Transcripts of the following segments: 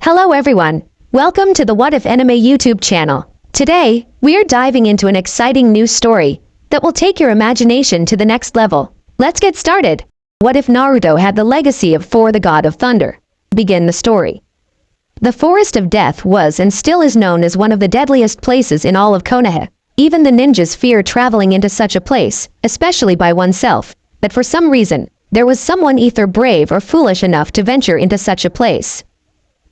Hello everyone, welcome to the What If Anime YouTube channel. Today, we're diving into an exciting new story that will take your imagination to the next level. Let's get started. What if Naruto had the legacy of Thor, the god of thunder? Begin the story. The Forest of Death was and still is known as one of the deadliest places in all of Konoha. Even the ninjas fear traveling into such a place, especially by oneself, but for some reason, there was someone either brave or foolish enough to venture into such a place.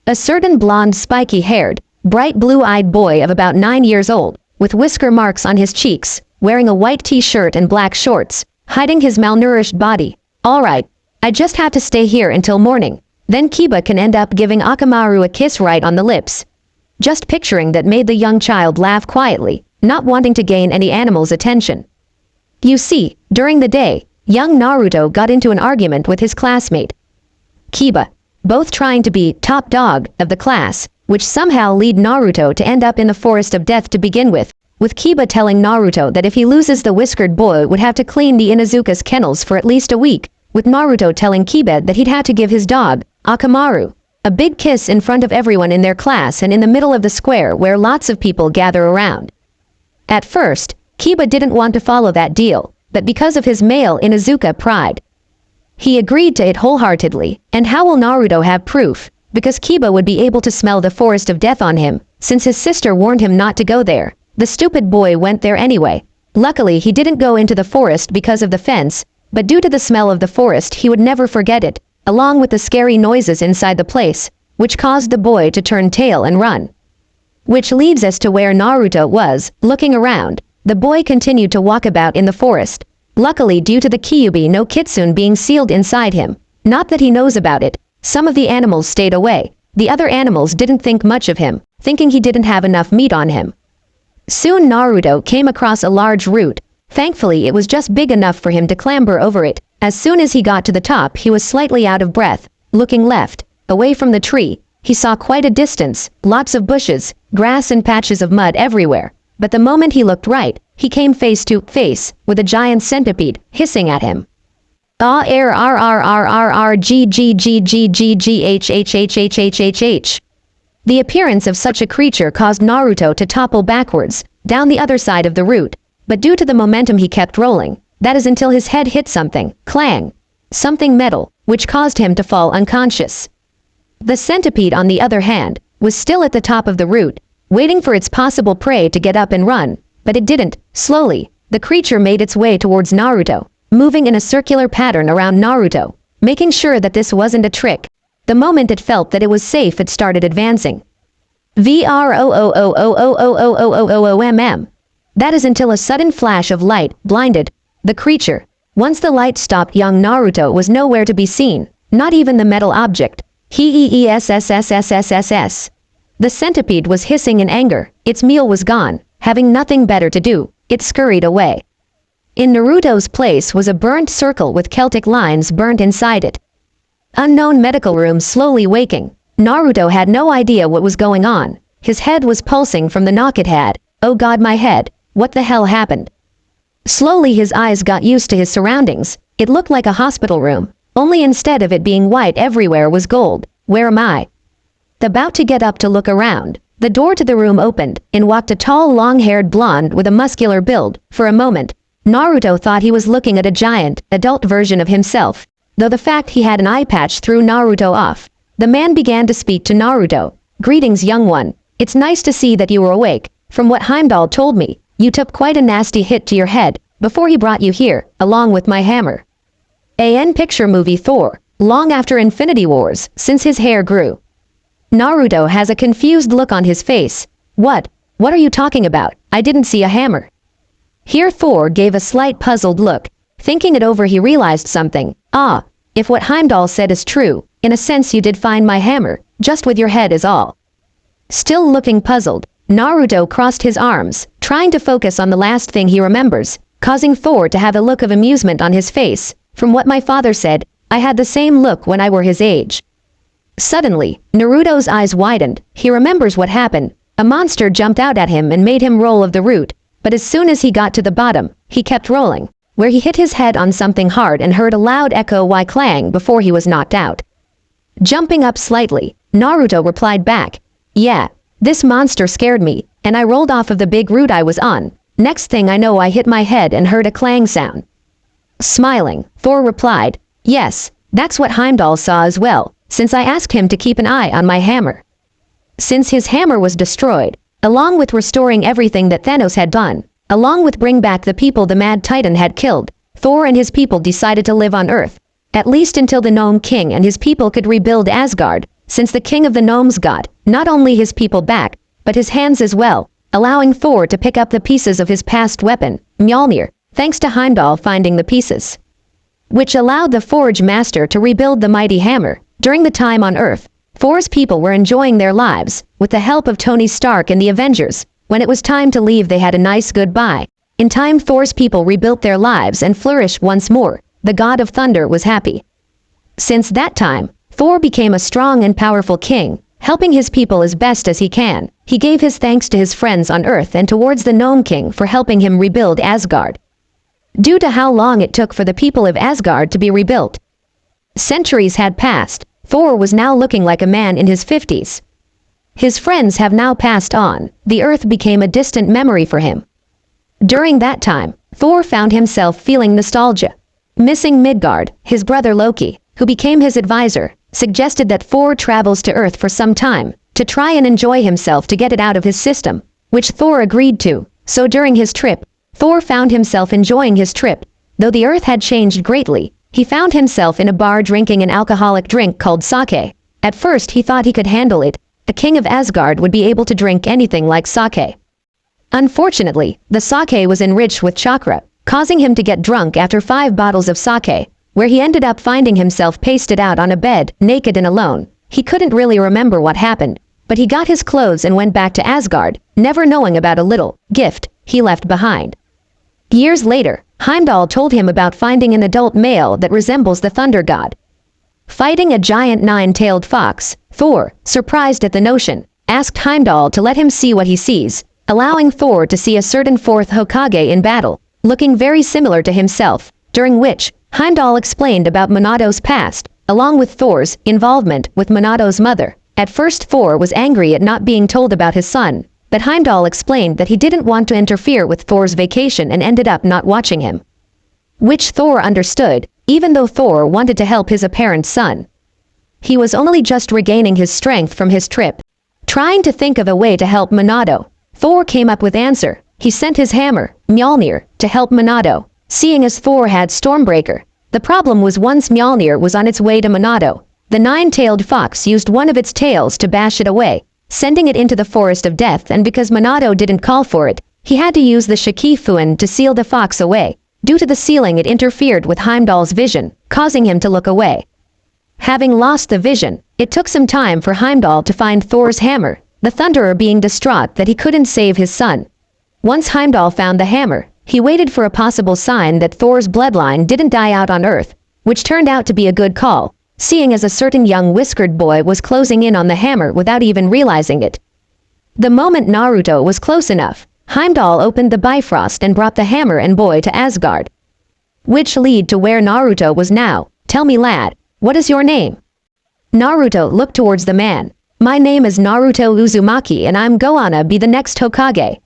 A certain blonde, spiky-haired, bright blue-eyed boy of about 9 years old, with whisker marks on his cheeks, wearing a white t-shirt and black shorts, hiding his malnourished body. Alright, I just have to stay here until morning, then Kiba can end up giving Akamaru a kiss right on the lips. Just picturing that made the young child laugh quietly, not wanting to gain any animal's attention. You see, during the day, young Naruto got into an argument with his classmate, Kiba, both trying to be top dog of the class, which somehow lead Naruto to end up in the Forest of Death to begin with Kiba telling Naruto that if he loses, the whiskered boy would have to clean the Inuzuka's kennels for at least a week, with Naruto telling Kiba that he'd have to give his dog, Akamaru, a big kiss in front of everyone in their class and in the middle of the square where lots of people gather around. At first, Kiba didn't want to follow that deal, but because of his male Inuzuka pride, he agreed to it wholeheartedly. And how will Naruto have proof? Because Kiba would be able to smell the Forest of Death on him, since his sister warned him not to go there. The stupid boy went there anyway. Luckily, he didn't go into the forest because of the fence, but due to the smell of the forest, he would never forget it, along with the scary noises inside the place, which caused the boy to turn tail and run. Which leads us to where Naruto was, looking around. The boy continued to walk about in the forest. Luckily, due to the Kyuubi no Kitsune being sealed inside him, not that he knows about it, some of the animals stayed away. The other animals didn't think much of him, thinking he didn't have enough meat on him. Soon Naruto came across a large root. Thankfully, it was just big enough for him to clamber over it. As soon as he got to the top, he was slightly out of breath. Looking left, away from the tree, he saw quite a distance, lots of bushes, grass and patches of mud everywhere. But the moment he looked right, he came face to face with a giant centipede hissing at him. The appearance of such a creature caused Naruto to topple backwards, down the other side of the route, but due to the momentum he kept rolling, that is until his head hit something, clang, something metal, which caused him to fall unconscious. The centipede, on the other hand, was still at the top of the route, waiting for its possible prey to get up and run, but it didn't. Slowly, the creature made its way towards Naruto, moving in a circular pattern around Naruto, making sure that this wasn't a trick. The moment it felt that it was safe, it started advancing. That is until a sudden flash of light blinded the creature. Once the light stopped, young Naruto was nowhere to be seen, not even the metal object. The centipede was hissing in anger. Its meal was gone. Having nothing better to do, it scurried away. In Naruto's place was a burnt circle with Celtic lines burnt inside it. Unknown medical room. Slowly waking, Naruto had no idea what was going on. His head was pulsing from the knock it had. Oh god, my head, what the hell happened? Slowly his eyes got used to his surroundings. It looked like a hospital room, only instead of it being white everywhere was gold. Where am I? About to get up to look around, the door to the room opened, and walked a tall, long-haired blonde with a muscular build. For a moment, Naruto thought he was looking at a giant, adult version of himself, though the fact he had an eye patch threw Naruto off. The man began to speak to Naruto. Greetings, young one. It's nice to see that you were awake. From what Heimdall told me, you took quite a nasty hit to your head before he brought you here, along with my hammer. Picture movie Thor, long after Infinity Wars, since his hair grew. Naruto has a confused look on his face. What are you talking about? I didn't see a hammer. Here Thor gave a slight puzzled look. Thinking it over, he realized something. If what Heimdall said is true, in a sense you did find my hammer, just with your head is all. Still looking puzzled, Naruto crossed his arms, trying to focus on the last thing he remembers, causing Thor to have a look of amusement on his face. From what my father said, I had the same look when I were his age. Suddenly, Naruto's eyes widened. He remembers what happened. A monster jumped out at him and made him roll of the root, but as soon as he got to the bottom, he kept rolling, where he hit his head on something hard and heard a loud echo clang before he was knocked out. Jumping up slightly, Naruto replied back, "Yeah, this monster scared me, and I rolled off of the big root I was on. Next thing I know I hit my head and heard a clang sound." Smiling, Thor replied, "Yes, that's what Heimdall saw as well, since I asked him to keep an eye on my hammer." Since his hammer was destroyed, along with restoring everything that Thanos had done, along with bring back the people the Mad Titan had killed, Thor and his people decided to live on Earth, at least until the Gnome King and his people could rebuild Asgard, since the King of the Gnomes got not only his people back, but his hands as well, allowing Thor to pick up the pieces of his past weapon, Mjolnir, thanks to Heimdall finding the pieces, which allowed the Forge Master to rebuild the mighty hammer. During the time on Earth, Thor's people were enjoying their lives, with the help of Tony Stark and the Avengers. When it was time to leave, they had a nice goodbye. In time, Thor's people rebuilt their lives and flourished once more. The God of Thunder was happy. Since that time, Thor became a strong and powerful king, helping his people as best as he can. He gave his thanks to his friends on Earth and towards the Gnome King for helping him rebuild Asgard. Due to how long it took for the people of Asgard to be rebuilt, centuries had passed. Thor was now looking like a man in his 50s. His friends have now passed on. The Earth became a distant memory for him. During that time, Thor found himself feeling nostalgia. Missing Midgard, his brother Loki, who became his advisor, suggested that Thor travels to Earth for some time, to try and enjoy himself to get it out of his system, which Thor agreed to. So during his trip, Thor found himself enjoying his trip. Though the Earth had changed greatly, he found himself in a bar drinking an alcoholic drink called sake. At first he thought he could handle it. The king of Asgard would be able to drink anything like sake. Unfortunately, the sake was enriched with chakra, causing him to get drunk after 5 bottles of sake, where he ended up finding himself pasted out on a bed, naked and alone. He couldn't really remember what happened, but he got his clothes and went back to Asgard, never knowing about a little gift he left behind. Years later, Heimdall told him about finding an adult male that resembles the thunder god. Fighting a giant 9-tailed fox, Thor, surprised at the notion, asked Heimdall to let him see what he sees, allowing Thor to see a certain 4th Hokage in battle, looking very similar to himself, during which Heimdall explained about Monato's past, along with Thor's involvement with Monato's mother. At first Thor was angry at not being told about his son, but Heimdall explained that he didn't want to interfere with Thor's vacation and ended up not watching him, which Thor understood, even though Thor wanted to help his apparent son. He was only just regaining his strength from his trip. Trying to think of a way to help Monato, Thor came up with answer. He sent his hammer, Mjolnir, to help Monato, seeing as Thor had Stormbreaker. The problem was once Mjolnir was on its way to Monato, the 9-tailed fox used one of its tails to bash it away, sending it into the forest of death, and because Monato didn't call for it, he had to use the Shikifuen to seal the fox away. Due to the sealing, it interfered with Heimdall's vision, causing him to look away. Having lost the vision, it took some time for Heimdall to find Thor's hammer, the Thunderer being distraught that he couldn't save his son. Once Heimdall found the hammer, he waited for a possible sign that Thor's bloodline didn't die out on Earth, which turned out to be a good call, seeing as a certain young whiskered boy was closing in on the hammer without even realizing it. The moment Naruto was close enough, Heimdall opened the Bifrost and brought the hammer and boy to Asgard, which led to where Naruto was now. "Tell me, lad, what is your name?" Naruto looked towards the man. "My name is Naruto Uzumaki and I'm gonna be the next Hokage."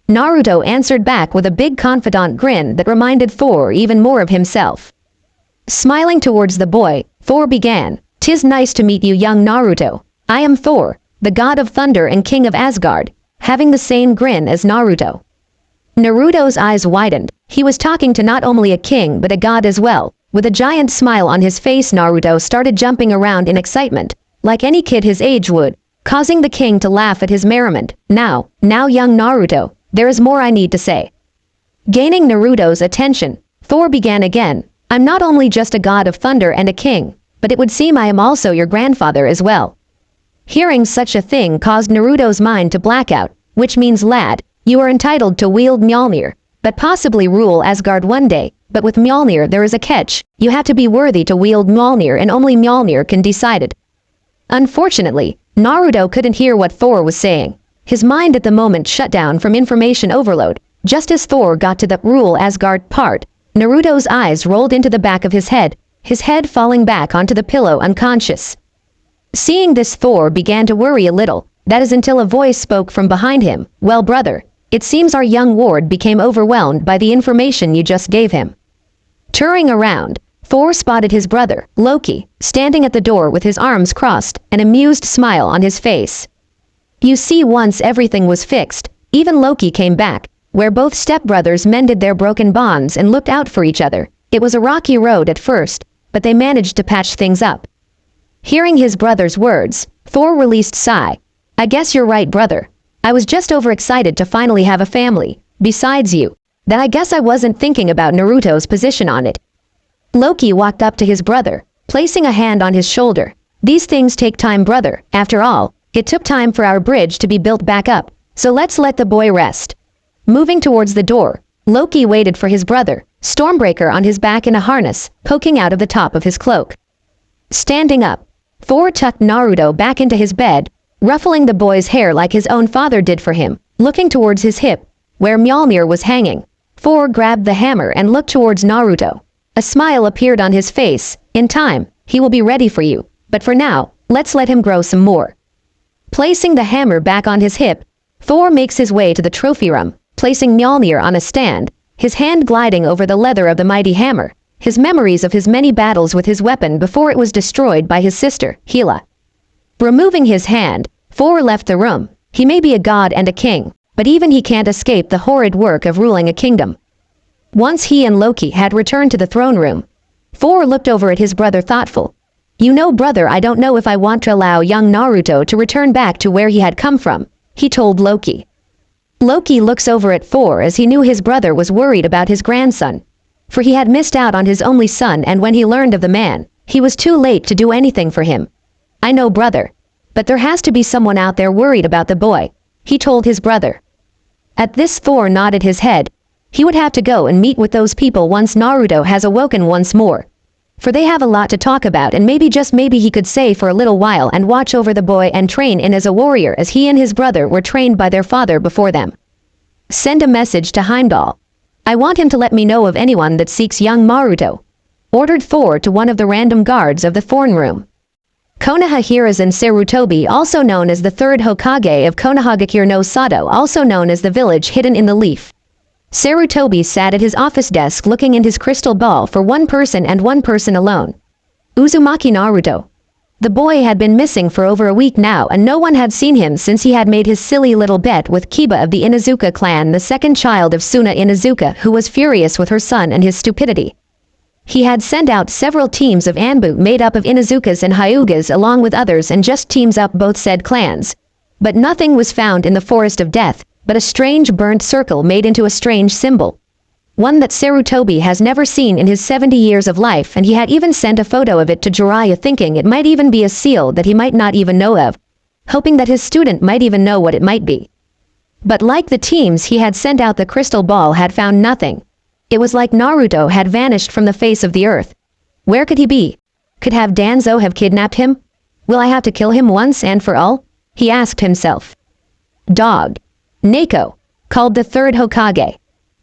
Naruto answered back with a big confidant grin that reminded Thor even more of himself. Smiling towards the boy, Thor began, "'Tis nice to meet you, young Naruto. I am Thor, the god of thunder and king of Asgard," having the same grin as Naruto. Naruto's eyes widened. He was talking to not only a king but a god as well. With a giant smile on his face, Naruto started jumping around in excitement, like any kid his age would, causing the king to laugh at his merriment. Now, young Naruto, there is more I need to say." Gaining Naruto's attention, Thor began again, "I'm not only just a god of thunder and a king, but it would seem I am also your grandfather as well." Hearing such a thing caused Naruto's mind to black out, which means, "Lad, you are entitled to wield Mjolnir, but possibly rule Asgard one day, but with Mjolnir there is a catch. You have to be worthy to wield Mjolnir and only Mjolnir can decide it." Unfortunately, Naruto couldn't hear what Thor was saying. His mind at the moment shut down from information overload. Just as Thor got to the rule Asgard part, Naruto's eyes rolled into the back of his head falling back onto the pillow unconscious. Seeing this, Thor began to worry a little. That is until a voice spoke from behind him. Well, brother, it seems our young ward became overwhelmed by the information you just gave him. Turning around, Thor spotted his brother, Loki, standing at the door with his arms crossed, an amused smile on his face. You see, once everything was fixed, even Loki came back, where both stepbrothers mended their broken bonds and looked out for each other. It was a rocky road at first, but they managed to patch things up. Hearing his brother's words, Thor released a sigh. I guess you're right, brother. I was just overexcited to finally have a family. Besides you, then I guess I wasn't thinking about Naruto's position on it. Loki walked up to his brother, placing a hand on his shoulder. These things take time, brother. After all, it took time for our bridge to be built back up, so let's let the boy rest. Moving towards the door, Loki waited for his brother, Stormbreaker on his back in a harness, poking out of the top of his cloak. Standing up, Thor tucked Naruto back into his bed, ruffling the boy's hair like his own father did for him. Looking towards his hip, where Mjolnir was hanging, Thor grabbed the hammer and looked towards Naruto. A smile appeared on his face. In time, he will be ready for you, but for now, let's let him grow some more. Placing the hammer back on his hip, Thor makes his way to the trophy room, placing Mjolnir on a stand, his hand gliding over the leather of the mighty hammer, his memories of his many battles with his weapon before it was destroyed by his sister, Hela. Removing his hand, Thor left the room. He may be a god and a king, but even he can't escape the horrid work of ruling a kingdom. Once he and Loki had returned to the throne room, Thor looked over at his brother thoughtful. You know, brother, I don't know if I want to allow young Naruto to return back to where he had come from, he told Loki. Loki looks over at Thor as he knew his brother was worried about his grandson, for he had missed out on his only son, and when he learned of the man, he was too late to do anything for him. I know, brother, but there has to be someone out there worried about the boy, he told his brother. At this, Thor nodded his head. He would have to go and meet with those people once Naruto has awoken once more, for they have a lot to talk about, and maybe, just maybe, he could stay for a little while and watch over the boy and train in as a warrior as he and his brother were trained by their father before them. Send a message to Heimdall. I want him to let me know of anyone that seeks young Naruto, ordered Thor to one of the random guards of the throne room. Konoha Hiruzen Sarutobi, also known as the third Hokage of Konohagakure no Sado, also known as the village hidden in the leaf. Sarutobi sat at his office desk looking in his crystal ball for one person and one person alone. Uzumaki Naruto. The boy had been missing for over a week now, and no one had seen him since he had made his silly little bet with Kiba of the Inuzuka clan, the second child of Suna Inuzuka, who was furious with her son and his stupidity. He had sent out several teams of Anbu made up of Inuzukas and Hyugas along with others, and just teams up both said clans. But nothing was found in the forest of death, but a strange burnt circle made into a strange symbol. One that Sarutobi has never seen in his 70 years of life, and he had even sent a photo of it to Jiraiya, thinking it might even be a seal that he might not even know of, hoping that his student might even know what it might be. But like the teams he had sent out, the crystal ball had found nothing. It was like Naruto had vanished from the face of the earth. Where could he be? Could have Danzo have kidnapped him? Will I have to kill him once and for all? He asked himself. Dog. Neko, called the third Hokage.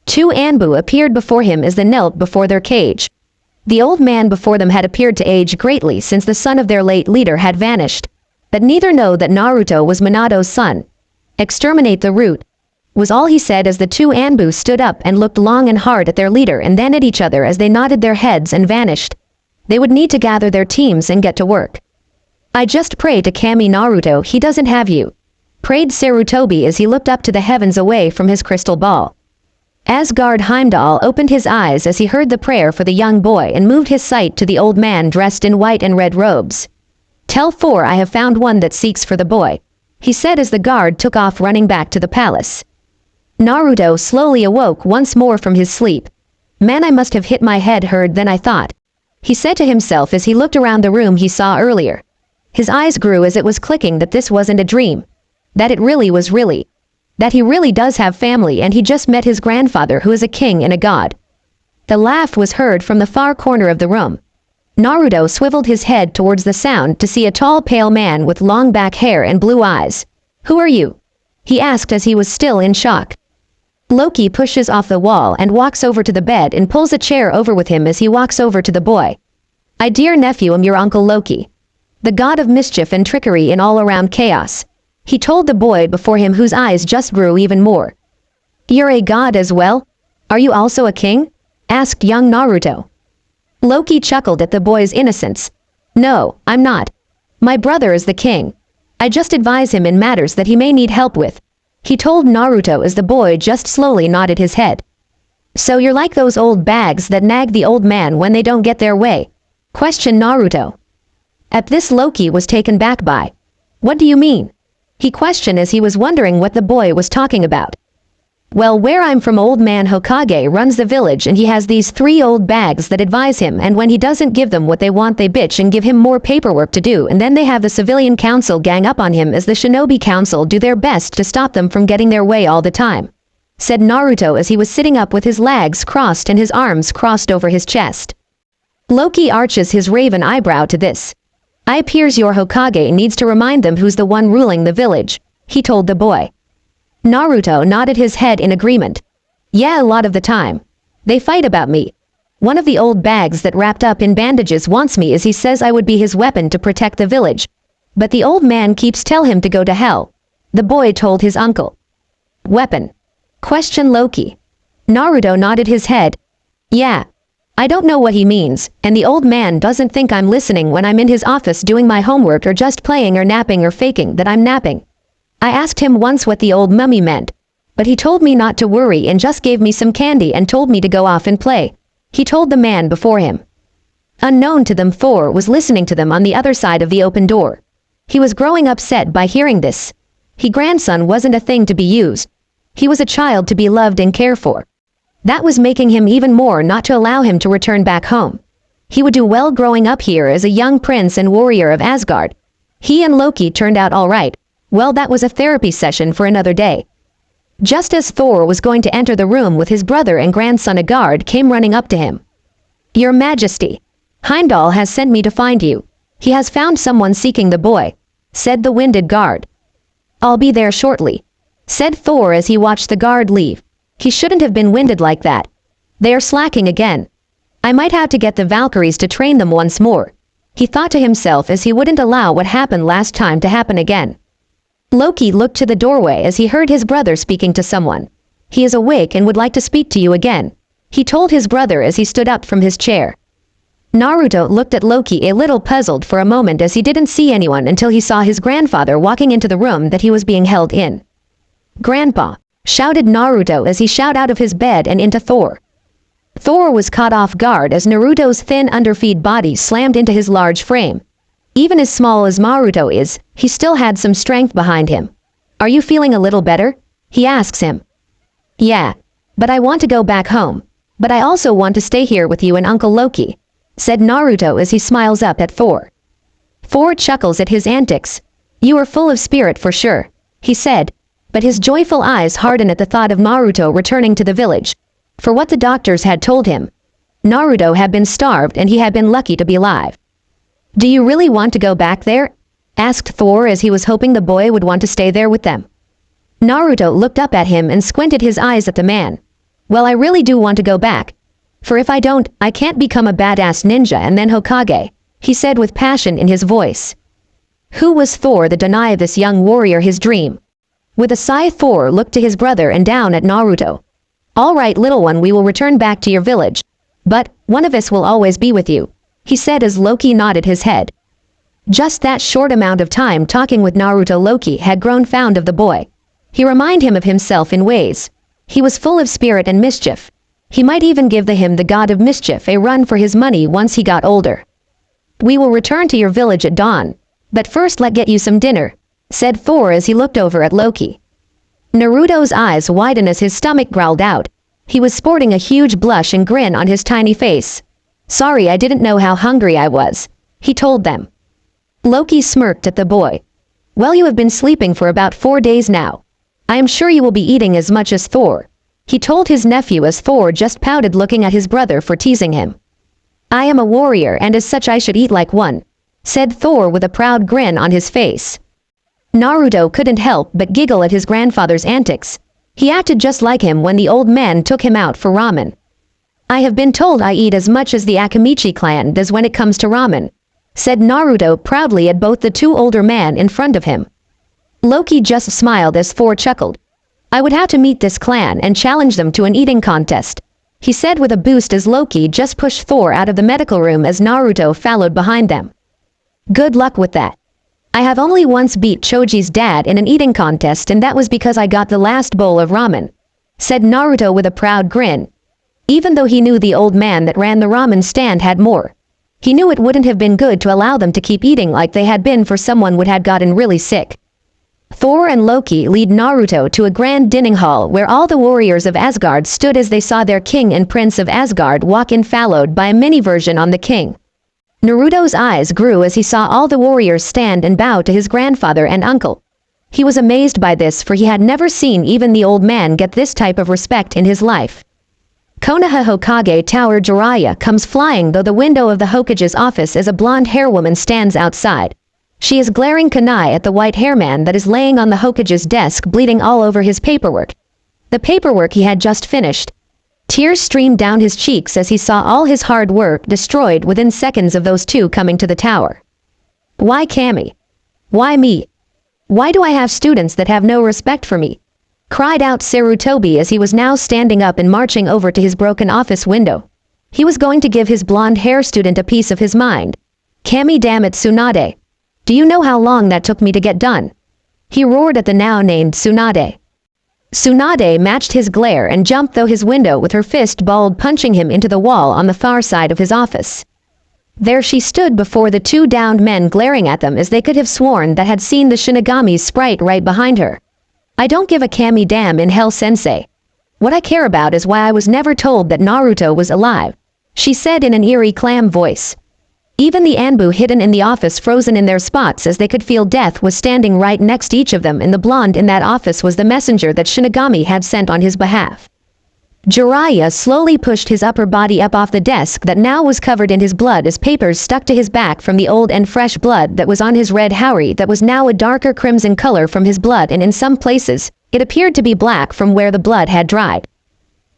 Two Anbu appeared before him as they knelt before their cage. The old man before them had appeared to age greatly since the son of their late leader had vanished. But neither know that Naruto was Minato's son. Exterminate the root, was all he said as the two Anbu stood up and looked long and hard at their leader and then at each other as they nodded their heads and vanished. They would need to gather their teams and get to work. I just pray to Kami Naruto he doesn't have you, prayed Sarutobi as he looked up to the heavens away from his crystal ball. Asgard Heimdall opened his eyes as he heard the prayer for the young boy and moved his sight to the old man dressed in white and red robes. Tell Thor I have found one that seeks for the boy, he said as the guard took off running back to the palace. Naruto slowly awoke once more from his sleep. Man, I must have hit my head hard than I thought, he said to himself as he looked around the room he saw earlier. His eyes grew as it was clicking that this wasn't a dream, that it really was really, that he really does have family, and he just met his grandfather who is a king and a god. The laugh was heard from the far corner of the room. Naruto swiveled his head towards the sound to see a tall pale man with long back hair and blue eyes. Who are you? He asked as he was still in shock. Loki pushes off the wall and walks over to the bed and pulls a chair over with him as he walks over to the boy. I, dear nephew, am your Uncle Loki. the god of mischief and trickery in all-around chaos. He told the boy before him, whose eyes just grew even more. "You're a god as well? Are you also a king?" asked young Naruto. Loki chuckled at the boy's innocence. "No, I'm not. My brother is the king. I just advise him in matters that he may need help with," he told Naruto as the boy just slowly nodded his head. "So you're like those old bags that nag the old man when they don't get their way?" questioned Naruto. At this, Loki was taken back by. "What do you mean?" he questioned as he was wondering what the boy was talking about. "Well, where I'm from, old man Hokage runs the village, and he has these 3 old bags that advise him, and when he doesn't give them what they want, they bitch and give him more paperwork to do, and then they have the civilian council gang up on him as the shinobi council do their best to stop them from getting their way all the time," said Naruto as he was sitting up with his legs crossed and his arms crossed over his chest. Loki arches his raven eyebrow to this. "I appears your Hokage needs to remind them who's the one ruling the village," he told the boy. Naruto nodded his head in agreement. "Yeah, a lot of the time. They fight about me. One of the old bags that wrapped up in bandages wants me as he says I would be his weapon to protect the village. But the old man keeps tell him to go to hell," the boy told his uncle. "Weapon?" questioned Loki. Naruto nodded his head. "Yeah. I don't know what he means, and the old man doesn't think I'm listening when I'm in his office doing my homework or just playing or napping or faking that I'm napping. I asked him once what the old mummy meant, but he told me not to worry and just gave me some candy and told me to go off and play," he told the man before him. Unknown to them, Thor was listening to them on the other side of the open door. He was growing upset by hearing this. His grandson wasn't a thing to be used. He was a child to be loved and cared for. That was making him even more not to allow him to return back home. He would do well growing up here as a young prince and warrior of Asgard. He and Loki turned out all right. Well, that was a therapy session for another day. Just as Thor was going to enter the room with his brother and grandson, a guard came running up to him. "Your Majesty, Heimdall has sent me to find you. He has found someone seeking the boy," said the winded guard. "I'll be there shortly," said Thor as he watched the guard leave. He shouldn't have been winded like that. They are slacking again. I might have to get the Valkyries to train them once more, he thought to himself as he wouldn't allow what happened last time to happen again. Loki looked to the doorway as he heard his brother speaking to someone. "He is awake and would like to speak to you again," he told his brother as he stood up from his chair. Naruto looked at Loki a little puzzled for a moment as he didn't see anyone until he saw his grandfather walking into the room that he was being held in. "Grandpa!" shouted Naruto as he shot out of his bed and into Thor. Thor was caught off guard as Naruto's thin underfeed body slammed into his large frame. Even as small as Naruto is, he still had some strength behind him. "Are you feeling a little better?" he asks him. "Yeah, but I want to go back home. But I also want to stay here with you and Uncle Loki," said Naruto as he smiles up at Thor. Thor chuckles at his antics. "You are full of spirit for sure," he said, but his joyful eyes hardened at the thought of Naruto returning to the village. For what the doctors had told him, Naruto had been starved and he had been lucky to be alive. "Do you really want to go back there?" asked Thor as he was hoping the boy would want to stay there with them. Naruto looked up at him and squinted his eyes at the man. "Well, I really do want to go back. For if I don't, I can't become a badass ninja and then Hokage," he said with passion in his voice. Who was Thor to deny this young warrior his dream? With a sigh, Thor looked to his brother and down at Naruto. "All right, little one, we will return back to your village. But one of us will always be with you," he said as Loki nodded his head. Just that short amount of time talking with Naruto, Loki had grown fond of the boy. He reminded him of himself in ways. He was full of spirit and mischief. He might even give him, the god of mischief, a run for his money once he got older. "We will return to your village at dawn. But first let's get you some dinner," said Thor as he looked over at Loki. Naruto's eyes widened as his stomach growled out. He was sporting a huge blush and grin on his tiny face. "Sorry, I didn't know how hungry I was," he told them. Loki smirked at the boy. "Well, you have been sleeping for about 4 days now. I am sure you will be eating as much as Thor," he told his nephew as Thor just pouted, looking at his brother for teasing him. "I am a warrior and as such I should eat like one," said Thor with a proud grin on his face. Naruto couldn't help but giggle at his grandfather's antics. He acted just like him when the old man took him out for ramen. "I have been told I eat as much as the Akamichi clan does when it comes to ramen," said Naruto proudly at both the two older men in front of him. Loki just smiled as Thor chuckled. I would have to meet this clan and challenge them to an eating contest, he said with a boost as Loki just pushed Thor out of the medical room as Naruto followed behind them. Good luck with that. I have only once beat Choji's dad in an eating contest and that was because I got the last bowl of ramen, said Naruto with a proud grin. Even though he knew the old man that ran the ramen stand had more, he knew it wouldn't have been good to allow them to keep eating like they had been for someone would had gotten really sick. Thor and Loki lead Naruto to a grand dining hall where all the warriors of Asgard stood as they saw their king and prince of Asgard walk in followed by a mini version on the king. Naruto's eyes grew as he saw all the warriors stand and bow to his grandfather and uncle. He was amazed by this for he had never seen even the old man get this type of respect in his life. Konoha Hokage Tower Jiraiya comes flying though the window of the Hokage's office as a blonde hair woman stands outside. She is glaring kunai at the white hair man that is laying on the Hokage's desk bleeding all over his paperwork. The paperwork he had just finished. Tears streamed down his cheeks as he saw all his hard work destroyed within seconds of those two coming to the tower. Why Cammy? Why me? Why do I have students that have no respect for me? Cried out Sarutobi as he was now standing up and marching over to his broken office window. He was going to give his blonde hair student a piece of his mind. Cammy, damn it, Tsunade. Do you know how long that took me to get done? He roared at the now named Tsunade. Tsunade matched his glare and jumped through his window with her fist balled punching him into the wall on the far side of his office. There she stood before the two downed men glaring at them as they could have sworn that had seen the Shinigami's sprite right behind her. I don't give a Cammy damn in hell sensei. What I care about is why I was never told that Naruto was alive, she said in an eerie clam voice. Even the Anbu hidden in the office frozen in their spots as they could feel death was standing right next to each of them and the blonde in that office was the messenger that Shinigami had sent on his behalf. Jiraiya slowly pushed his upper body up off the desk that now was covered in his blood as papers stuck to his back from the old and fresh blood that was on his red haori that was now a darker crimson color from his blood and in some places, it appeared to be black from where the blood had dried.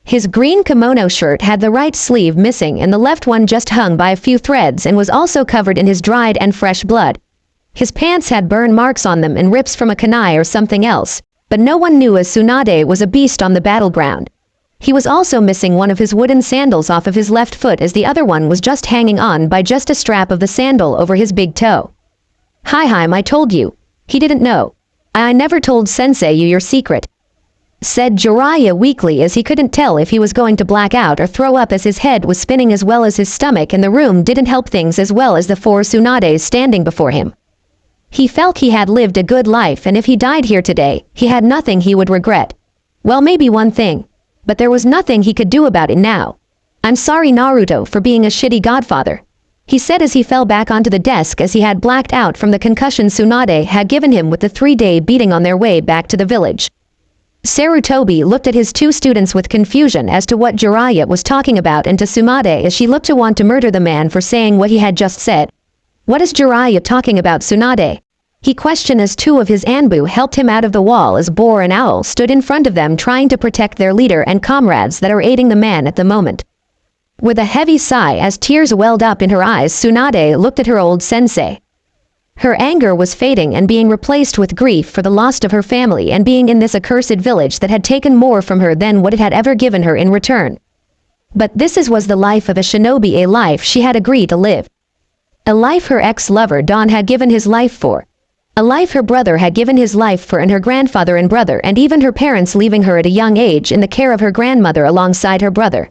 His green kimono shirt had the right sleeve missing and the left one just hung by a few threads and was also covered in his dried and fresh blood. His pants had burn marks on them and rips from a kunai or something else, but no one knew as Tsunade was a beast on the battleground. He was also missing one of his wooden sandals off of his left foot as the other one was just hanging on by just a strap of the sandal over his big toe. Hi, I told you. He didn't know. I never told sensei you your secret, said Jiraiya weakly as he couldn't tell if he was going to black out or throw up as his head was spinning as well as his stomach and the room didn't help things as well as the four Tsunades standing before him. He felt he had lived a good life and if he died here today, he had nothing he would regret. Well, maybe one thing, but there was nothing he could do about it now. I'm sorry Naruto for being a shitty godfather, he said as he fell back onto the desk as he had blacked out from the concussion Tsunade had given him with the 3-day beating on their way back to the village. Sarutobi looked at his two students with confusion as to what Jiraiya was talking about and to Tsunade as she looked to want to murder the man for saying what he had just said. What is Jiraiya talking about, Tsunade? He questioned as two of his Anbu helped him out of the wall as Boar and Owl stood in front of them trying to protect their leader and comrades that are aiding the man at the moment. With a heavy sigh as tears welled up in her eyes, Tsunade looked at her old sensei. Her anger was fading and being replaced with grief for the loss of her family and being in this accursed village that had taken more from her than what it had ever given her in return. But this was the life of a shinobi, a life she had agreed to live. A life her ex-lover Don had given his life for. A life her brother had given his life for and her grandfather and brother and even her parents leaving her at a young age in the care of her grandmother alongside her brother.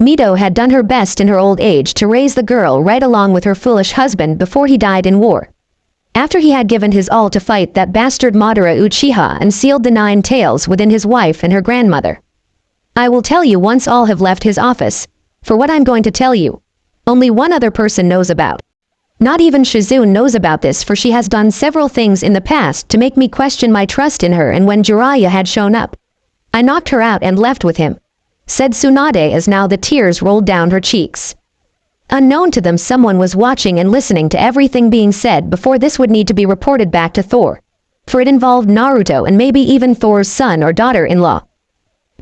Mito had done her best in her old age to raise the girl right along with her foolish husband before he died in war. After he had given his all to fight that bastard Madara Uchiha and sealed the 9 tails within his wife and her grandmother. I will tell you once all have left his office, for what I'm going to tell you, only one other person knows about. Not even Shizune knows about this for she has done several things in the past to make me question my trust in her and when Jiraiya had shown up, I knocked her out and left with him, said Tsunade as now the tears rolled down her cheeks. Unknown to them someone was watching and listening to everything being said before this would need to be reported back to Thor, for it involved Naruto and maybe even Thor's son or daughter-in-law.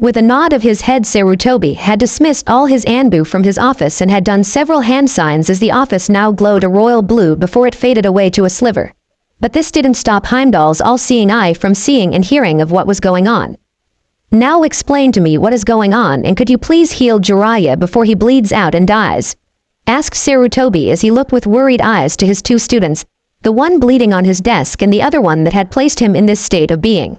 With a nod of his head, Sarutobi had dismissed all his Anbu from his office and had done several hand signs as the office now glowed a royal blue before it faded away to a sliver. But this didn't stop Heimdall's all-seeing eye from seeing and hearing of what was going on. Now explain to me what is going on, and could you please heal Jiraiya before he bleeds out and dies? Asked Sarutobi as he looked with worried eyes to his two students, the one bleeding on his desk and the other one that had placed him in this state of being.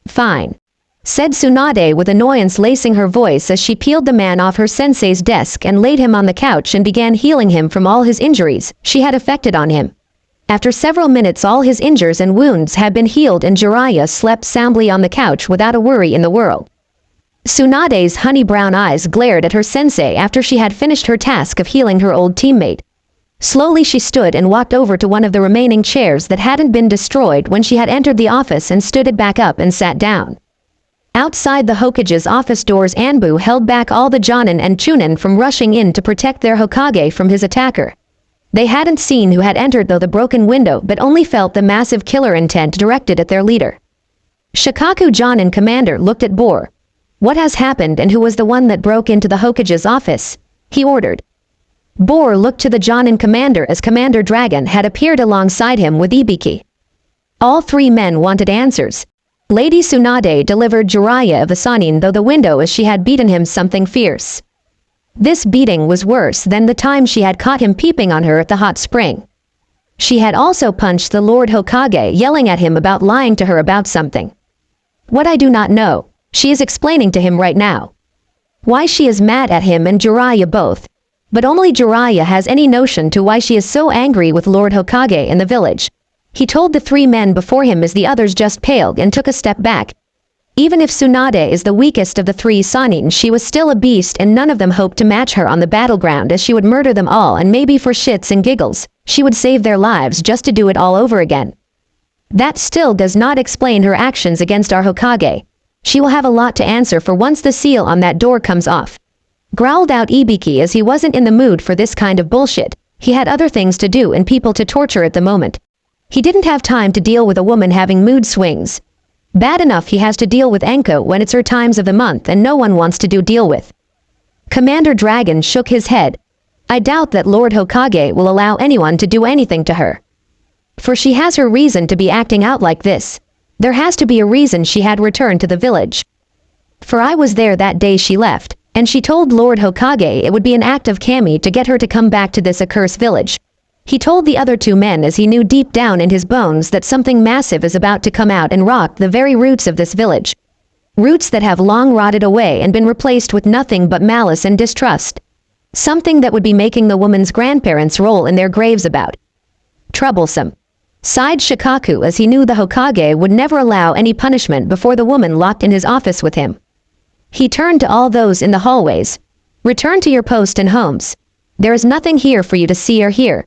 Fine, said Tsunade with annoyance lacing her voice as she peeled the man off her sensei's desk and laid him on the couch and began healing him from all his injuries she had affected on him. After several minutes all his injuries and wounds had been healed and Jiraiya slept soundly on the couch without a worry in the world. Tsunade's honey-brown eyes glared at her sensei after she had finished her task of healing her old teammate. Slowly she stood and walked over to one of the remaining chairs that hadn't been destroyed when she had entered the office and stood it back up and sat down. Outside the Hokage's office doors, Anbu held back all the Jonin and Chunin from rushing in to protect their Hokage from his attacker. They hadn't seen who had entered through the broken window but only felt the massive killer intent directed at their leader. Shikaku Jonin commander looked at Bor. What has happened and who was the one that broke into the Hokage's office? He ordered. Bor looked to the Jonin commander as Commander Dragon had appeared alongside him with Ibiki. All three men wanted answers. Lady Tsunade delivered Jiraiya of the Sannin though the window as she had beaten him something fierce. This beating was worse than the time she had caught him peeping on her at the hot spring. She had also punched the Lord Hokage, yelling at him about lying to her about something. What I do not know, she is explaining to him right now. Why she is mad at him and Jiraiya both. But only Jiraiya has any notion to why she is so angry with Lord Hokage in the village. He told the three men before him as the others just paled and took a step back. Even if Tsunade is the weakest of the three Sannin, she was still a beast and none of them hoped to match her on the battleground as she would murder them all and maybe for shits and giggles, she would save their lives just to do it all over again. That still does not explain her actions against our Hokage. She will have a lot to answer for once the seal on that door comes off. Growled out Ibiki as he wasn't in the mood for this kind of bullshit. He had other things to do and people to torture at the moment. He didn't have time to deal with a woman having mood swings. Bad enough he has to deal with Enko when it's her times of the month and no one wants to deal with. Commander Dragon shook his head. I doubt that Lord Hokage will allow anyone to do anything to her. For she has her reason to be acting out like this. There has to be a reason she had returned to the village. For I was there that day she left, and she told Lord Hokage it would be an act of kami to get her to come back to this accursed village. He told the other two men as he knew deep down in his bones that something massive is about to come out and rock the very roots of this village. Roots that have long rotted away and been replaced with nothing but malice and distrust. Something that would be making the woman's grandparents roll in their graves about. Troublesome. Sighed Shikaku as he knew the Hokage would never allow any punishment before the woman locked in his office with him. He turned to all those in the hallways. Return to your post and homes. There is nothing here for you to see or hear.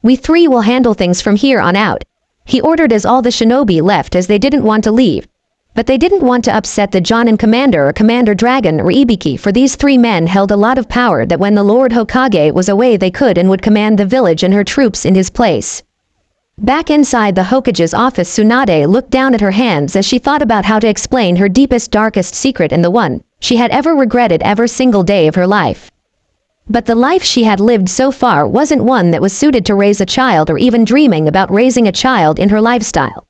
We three will handle things from here on out. He ordered as all the shinobi left as they didn't want to leave. But they didn't want to upset the Jonin commander or Commander Dragon or Ibiki, for these three men held a lot of power that when the Lord Hokage was away they could and would command the village and her troops in his place. Back inside the Hokage's office, Tsunade looked down at her hands as she thought about how to explain her deepest darkest secret and the one she had ever regretted every single day of her life. But the life she had lived so far wasn't one that was suited to raise a child or even dreaming about raising a child in her lifestyle.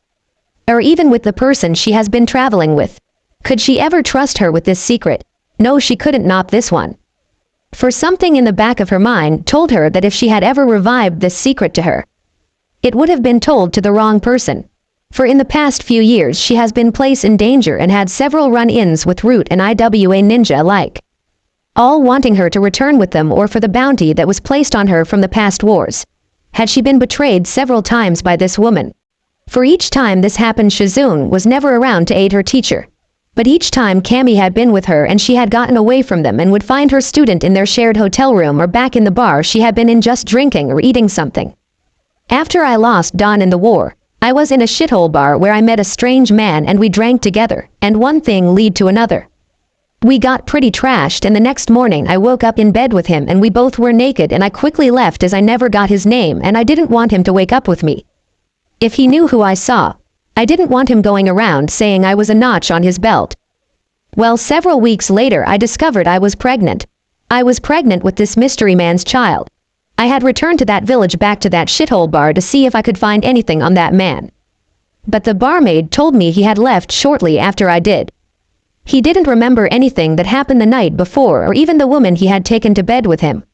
Or even with the person she has been traveling with. Could she ever trust her with this secret? No, she couldn't, not this one. For something in the back of her mind told her that if she had ever revived this secret to her, it would have been told to the wrong person. For in the past few years she has been placed in danger and had several run-ins with Root and IWA ninja alike. All wanting her to return with them or for the bounty that was placed on her from the past wars. Had she been betrayed several times by this woman? For each time this happened, Shizune was never around to aid her teacher. But each time Kami had been with her and she had gotten away from them and would find her student in their shared hotel room or back in the bar she had been in just drinking or eating something. After I lost Dawn in the war, I was in a shithole bar where I met a strange man and we drank together, and one thing led to another. We got pretty trashed and the next morning I woke up in bed with him and we both were naked and I quickly left as I never got his name and I didn't want him to wake up with me. If he knew who I saw, I didn't want him going around saying I was a notch on his belt. Well, several weeks later I discovered I was pregnant. I was pregnant with this mystery man's child. I had returned to that village back to that shithole bar to see if I could find anything on that man. But the barmaid told me he had left shortly after I did. He didn't remember anything that happened the night before or even the woman he had taken to bed with him.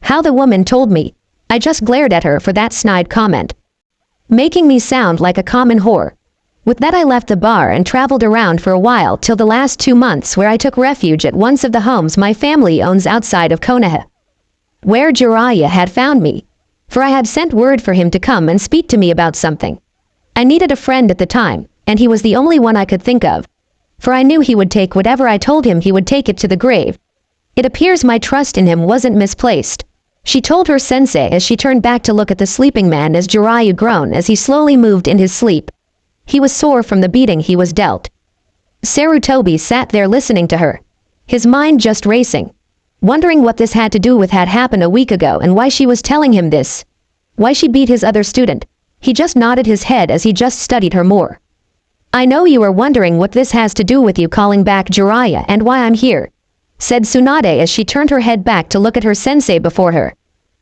How the woman told me, I just glared at her for that snide comment, making me sound like a common whore. With that I left the bar and traveled around for a while till the last 2 months where I took refuge at one of the homes my family owns outside of Konoha, where Jiraiya had found me, for I had sent word for him to come and speak to me about something. I needed a friend at the time, and he was the only one I could think of, for I knew he would take whatever I told him, he would take it to the grave. It appears my trust in him wasn't misplaced, she told her sensei as she turned back to look at the sleeping man as Jiraiya groaned as he slowly moved in his sleep. He was sore from the beating he was dealt. Sarutobi sat there listening to her, his mind just racing, wondering what this had to do with had happened a week ago and why she was telling him this. Why she beat his other student. He just nodded his head as he just studied her more. I know you are wondering what this has to do with you calling back Jiraiya and why I'm here, said Tsunade as she turned her head back to look at her sensei before her.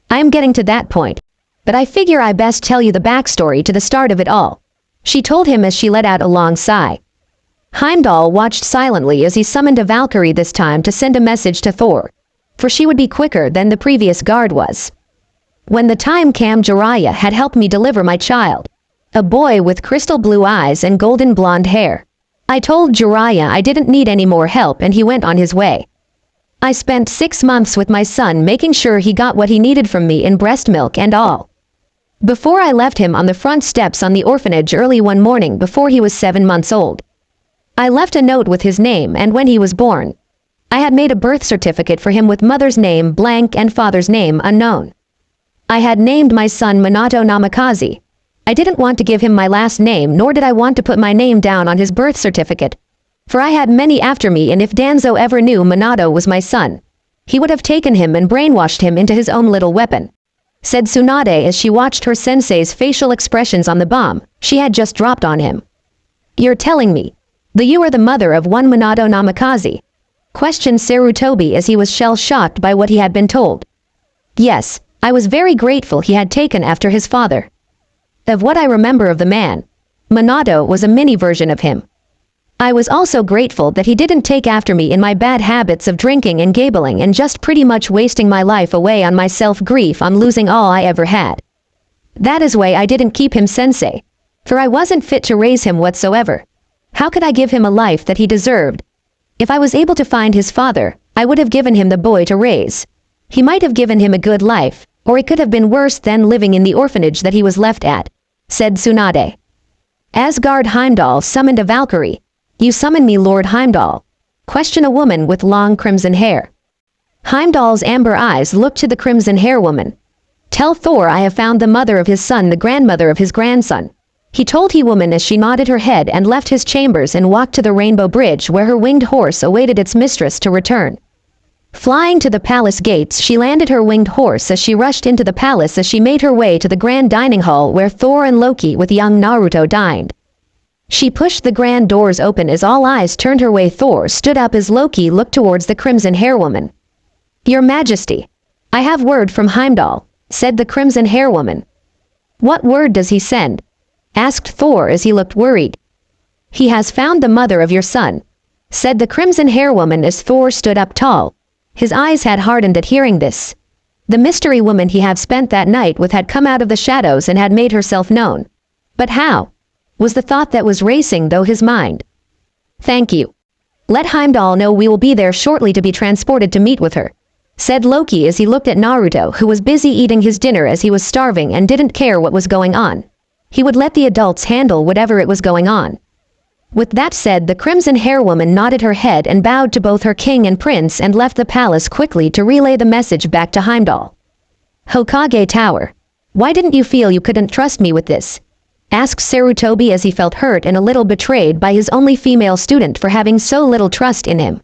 I am getting to that point, but I figure I best tell you the backstory to the start of it all, she told him as she let out a long sigh. Heimdall watched silently as he summoned a Valkyrie this time to send a message to Thor, for she would be quicker than the previous guard was. When the time came, Jiraiya had helped me deliver my child, a boy with crystal blue eyes and golden blonde hair. I told Jiraiya I didn't need any more help and he went on his way. I spent 6 months with my son making sure he got what he needed from me in breast milk and all, before I left him on the front steps on the orphanage early one morning before he was 7 months old. I left a note with his name and when he was born. I had made a birth certificate for him with mother's name blank and father's name unknown. I had named my son Minato Namikaze. I didn't want to give him my last name, nor did I want to put my name down on his birth certificate, for I had many after me, and if Danzo ever knew Minato was my son, he would have taken him and brainwashed him into his own little weapon, said Tsunade as she watched her sensei's facial expressions on the bomb she had just dropped on him. You're telling me that you are the mother of one Minato Namikaze? Questioned Sarutobi as he was shell-shocked by what he had been told. Yes, I was very grateful he had taken after his father. Of what I remember of the man, Minato was a mini version of him. I was also grateful that he didn't take after me in my bad habits of drinking and gambling and just pretty much wasting my life away on my self-grief on losing all I ever had. That is why I didn't keep him sensei, for I wasn't fit to raise him whatsoever. How could I give him a life that he deserved? If I was able to find his father, I would have given him the boy to raise. He might have given him a good life, or it could have been worse than living in the orphanage that he was left at, said Tsunade. Asgard Heimdall summoned a Valkyrie. You summon me, Lord Heimdall? Questioned a woman with long crimson hair. Heimdall's amber eyes looked to the crimson hair woman. Tell Thor I have found the mother of his son, the grandmother of his grandson, he told he woman as she nodded her head and left his chambers and walked to the Rainbow Bridge where her winged horse awaited its mistress to return. Flying to the palace gates, she landed her winged horse as she rushed into the palace as she made her way to the grand dining hall where Thor and Loki with young Naruto dined. She pushed the grand doors open as all eyes turned her way. Thor stood up as Loki looked towards the crimson hair woman. Your Majesty, I have word from Heimdall, said the crimson hair woman. What word does he send? Asked Thor as he looked worried. He has found the mother of your son, said the crimson hair woman as Thor stood up tall. His eyes had hardened at hearing this. The mystery woman he had spent that night with had come out of the shadows and had made herself known. But how? Was the thought that was racing through his mind. Thank you. Let Heimdall know we will be there shortly to be transported to meet with her, said Loki as he looked at Naruto, who was busy eating his dinner as he was starving and didn't care what was going on. He would let the adults handle whatever it was going on. With that said, the crimson hair woman nodded her head and bowed to both her king and prince and left the palace quickly to relay the message back to Heimdall. Hokage Tower. Why didn't you feel you couldn't trust me with this? Asked Sarutobi as he felt hurt and a little betrayed by his only female student for having so little trust in him.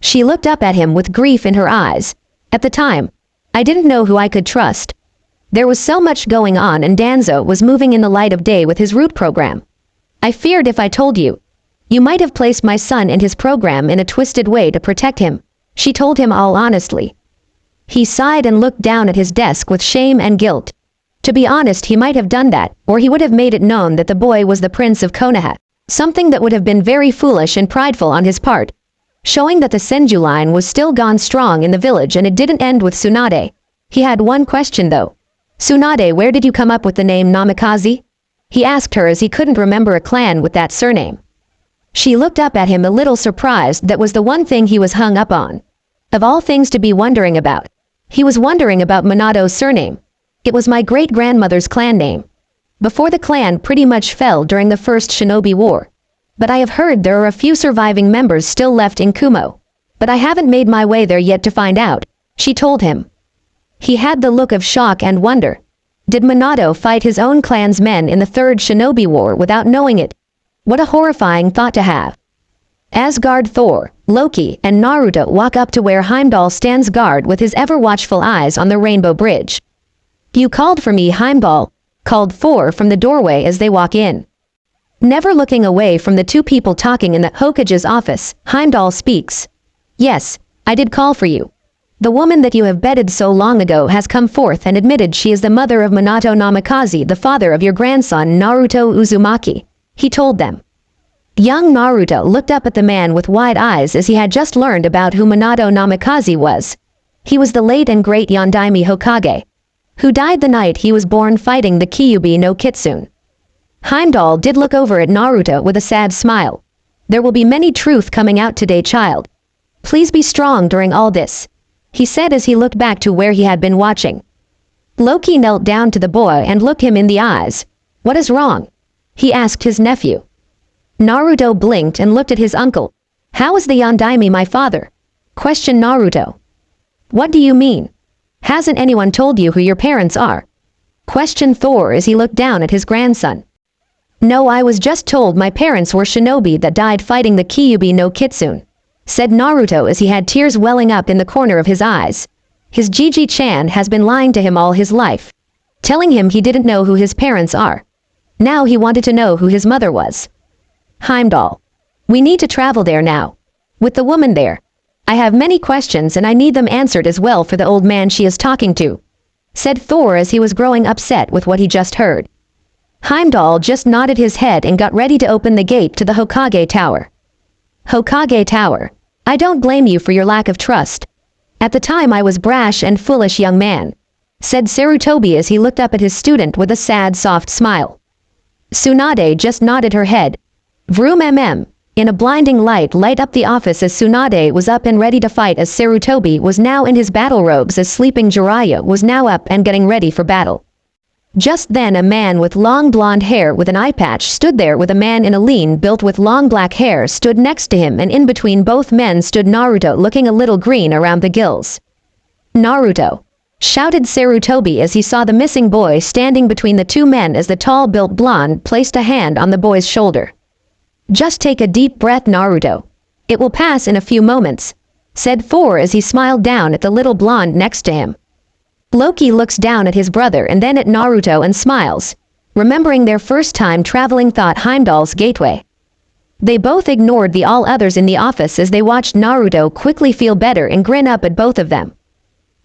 She looked up at him with grief in her eyes. At the time, I didn't know who I could trust. There was so much going on and Danzo was moving in the light of day with his root program. I feared if I told you, You might have placed my son and his program in a twisted way to protect him. She told him all honestly. He sighed and looked down at his desk with shame and guilt. To be honest, he might have done that, or he would have made it known that the boy was the prince of Konoha, something that would have been very foolish and prideful on his part, showing that the Senju line was still gone strong in the village and it didn't end with Tsunade. He had one question though. Tsunade, where did you come up with the name Namikaze? He asked her as he couldn't remember a clan with that surname. She looked up at him a little surprised. That was the one thing he was hung up on. Of all things to be wondering about. He was wondering about Minato's surname. It was my great-grandmother's clan name. Before the clan pretty much fell during the First Shinobi War. But I have heard there are a few surviving members still left in Kumo. But I haven't made my way there yet to find out, she told him. He had the look of shock and wonder. Did Minato fight his own clan's men in the Third Shinobi War without knowing it? What a horrifying thought to have. Asgard Thor, Loki, and Naruto walk up to where Heimdall stands guard with his ever-watchful eyes on the Rainbow Bridge. You called for me, Heimdall, called Thor from the doorway as they walk in. Never looking away from the two people talking in the Hokage's office, Heimdall speaks. Yes, I did call for you. The woman that you have bedded so long ago has come forth and admitted she is the mother of Minato Namikaze, the father of your grandson Naruto Uzumaki, he told them. Young Naruto looked up at the man with wide eyes as he had just learned about who Minato Namikaze was. He was the late and great Yondaime Hokage, who died the night he was born fighting the Kyuubi no Kitsune. Heimdall did look over at Naruto with a sad smile. There will be many truth coming out today, child. Please be strong during all this, he said as he looked back to where he had been watching. Loki knelt down to the boy and looked him in the eyes. What is wrong? He asked his nephew. Naruto blinked and looked at his uncle. How is the Yondaime my father? Questioned Naruto. What do you mean? Hasn't anyone told you who your parents are? Questioned Thor as he looked down at his grandson. No, I was just told my parents were shinobi that died fighting the Kyuubi no Kitsune, said Naruto as he had tears welling up in the corner of his eyes. His Gigi-chan has been lying to him all his life, telling him he didn't know who his parents are. Now he wanted to know who his mother was. Heimdall. We need to travel there now. With the woman there. I have many questions and I need them answered as well for the old man she is talking to, said Thor as he was growing upset with what he just heard. Heimdall just nodded his head and got ready to open the gate to the Hokage Tower. Hokage Tower. I don't blame you for your lack of trust. At the time I was brash and foolish young man, said Sarutobi as he looked up at his student with a sad soft smile. Tsunade just nodded her head. Vroom in a blinding light up the office as Tsunade was up and ready to fight as Sarutobi was now in his battle robes as sleeping Jiraiya was now up and getting ready for battle. Just then a man with long blonde hair with an eye patch stood there with a man in a lean built with long black hair stood next to him and in between both men stood Naruto looking a little green around the gills. Naruto! Shouted Sarutobi as he saw the missing boy standing between the two men as the tall built blonde placed a hand on the boy's shoulder. Just take a deep breath, Naruto. It will pass in a few moments, said Thor as he smiled down at the little blonde next to him. Loki looks down at his brother and then at Naruto and smiles, remembering their first time traveling thought Heimdall's gateway. They both ignored the all others in the office as they watched Naruto quickly feel better and grin up at both of them.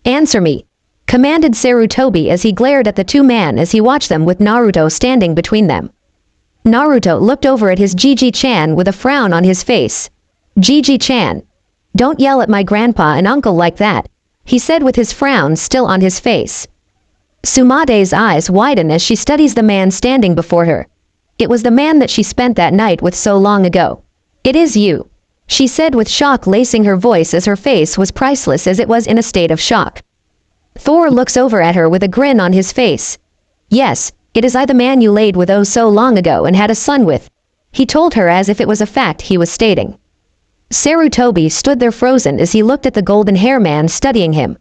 Answer me, commanded Sarutobi as he glared at the two men as he watched them with Naruto standing between them. Naruto looked over at his Gigi-chan with a frown on his face. Gigi-chan. Don't yell at my grandpa and uncle like that, he said with his frown still on his face. Tsunade's eyes widen as she studies the man standing before her. It was the man that she spent that night with so long ago. It is you, she said with shock lacing her voice as her face was priceless as it was in a state of shock. Thor looks over at her with a grin on his face. Yes, it is I, the man you laid with oh so long ago and had a son with, he told her as if it was a fact he was stating. Sarutobi stood there frozen as he looked at the golden hair man studying him.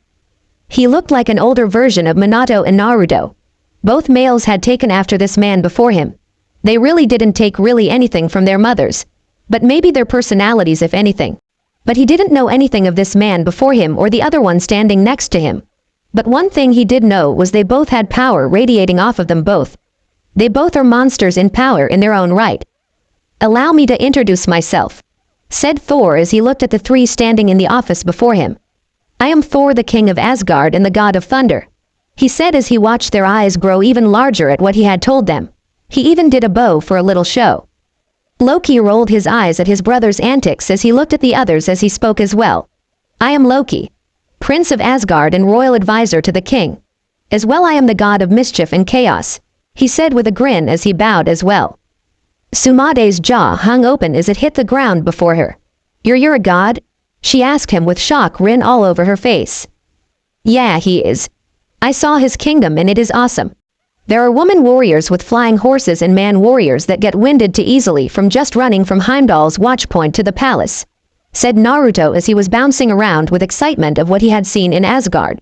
He looked like an older version of Minato and Naruto. Both males had taken after this man before him. They really didn't take really anything from their mothers, but maybe their personalities if anything. But he didn't know anything of this man before him or the other one standing next to him. But one thing he did know was they both had power radiating off of them both. They both are monsters in power in their own right. "Allow me to introduce myself," said Thor as he looked at the three standing in the office before him. "I am Thor, the king of Asgard and the god of thunder," he said as he watched their eyes grow even larger at what he had told them. He even did a bow for a little show. Loki rolled his eyes at his brother's antics as he looked at the others as he spoke as well. "I am Loki, Prince of Asgard and royal advisor to the king. As well I am the god of mischief and chaos," he said with a grin as he bowed as well. Tsunade's jaw hung open as it hit the ground before her. You're a god?" she asked him with shock written all over her face. "Yeah, he is. I saw his kingdom and it is awesome. There are woman warriors with flying horses and man warriors that get winded too easily from just running from Heimdall's watchpoint to the palace," said Naruto as he was bouncing around with excitement of what he had seen in Asgard.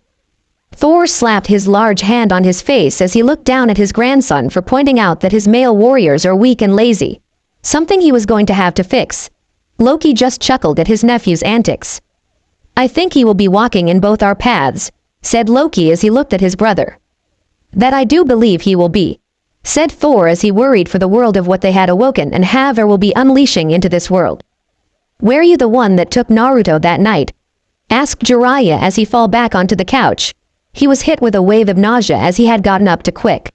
Thor slapped his large hand on his face as he looked down at his grandson for pointing out that his male warriors are weak and lazy, something he was going to have to fix. Loki just chuckled at his nephew's antics. "I think he will be walking in both our paths," said Loki as he looked at his brother. "That I do believe he will be," said Thor as he worried for the world of what they had awoken and have or will be unleashing into this world. "Were you the one that took Naruto that night?" asked Jiraiya as he fell back onto the couch. He was hit with a wave of nausea as he had gotten up too quick.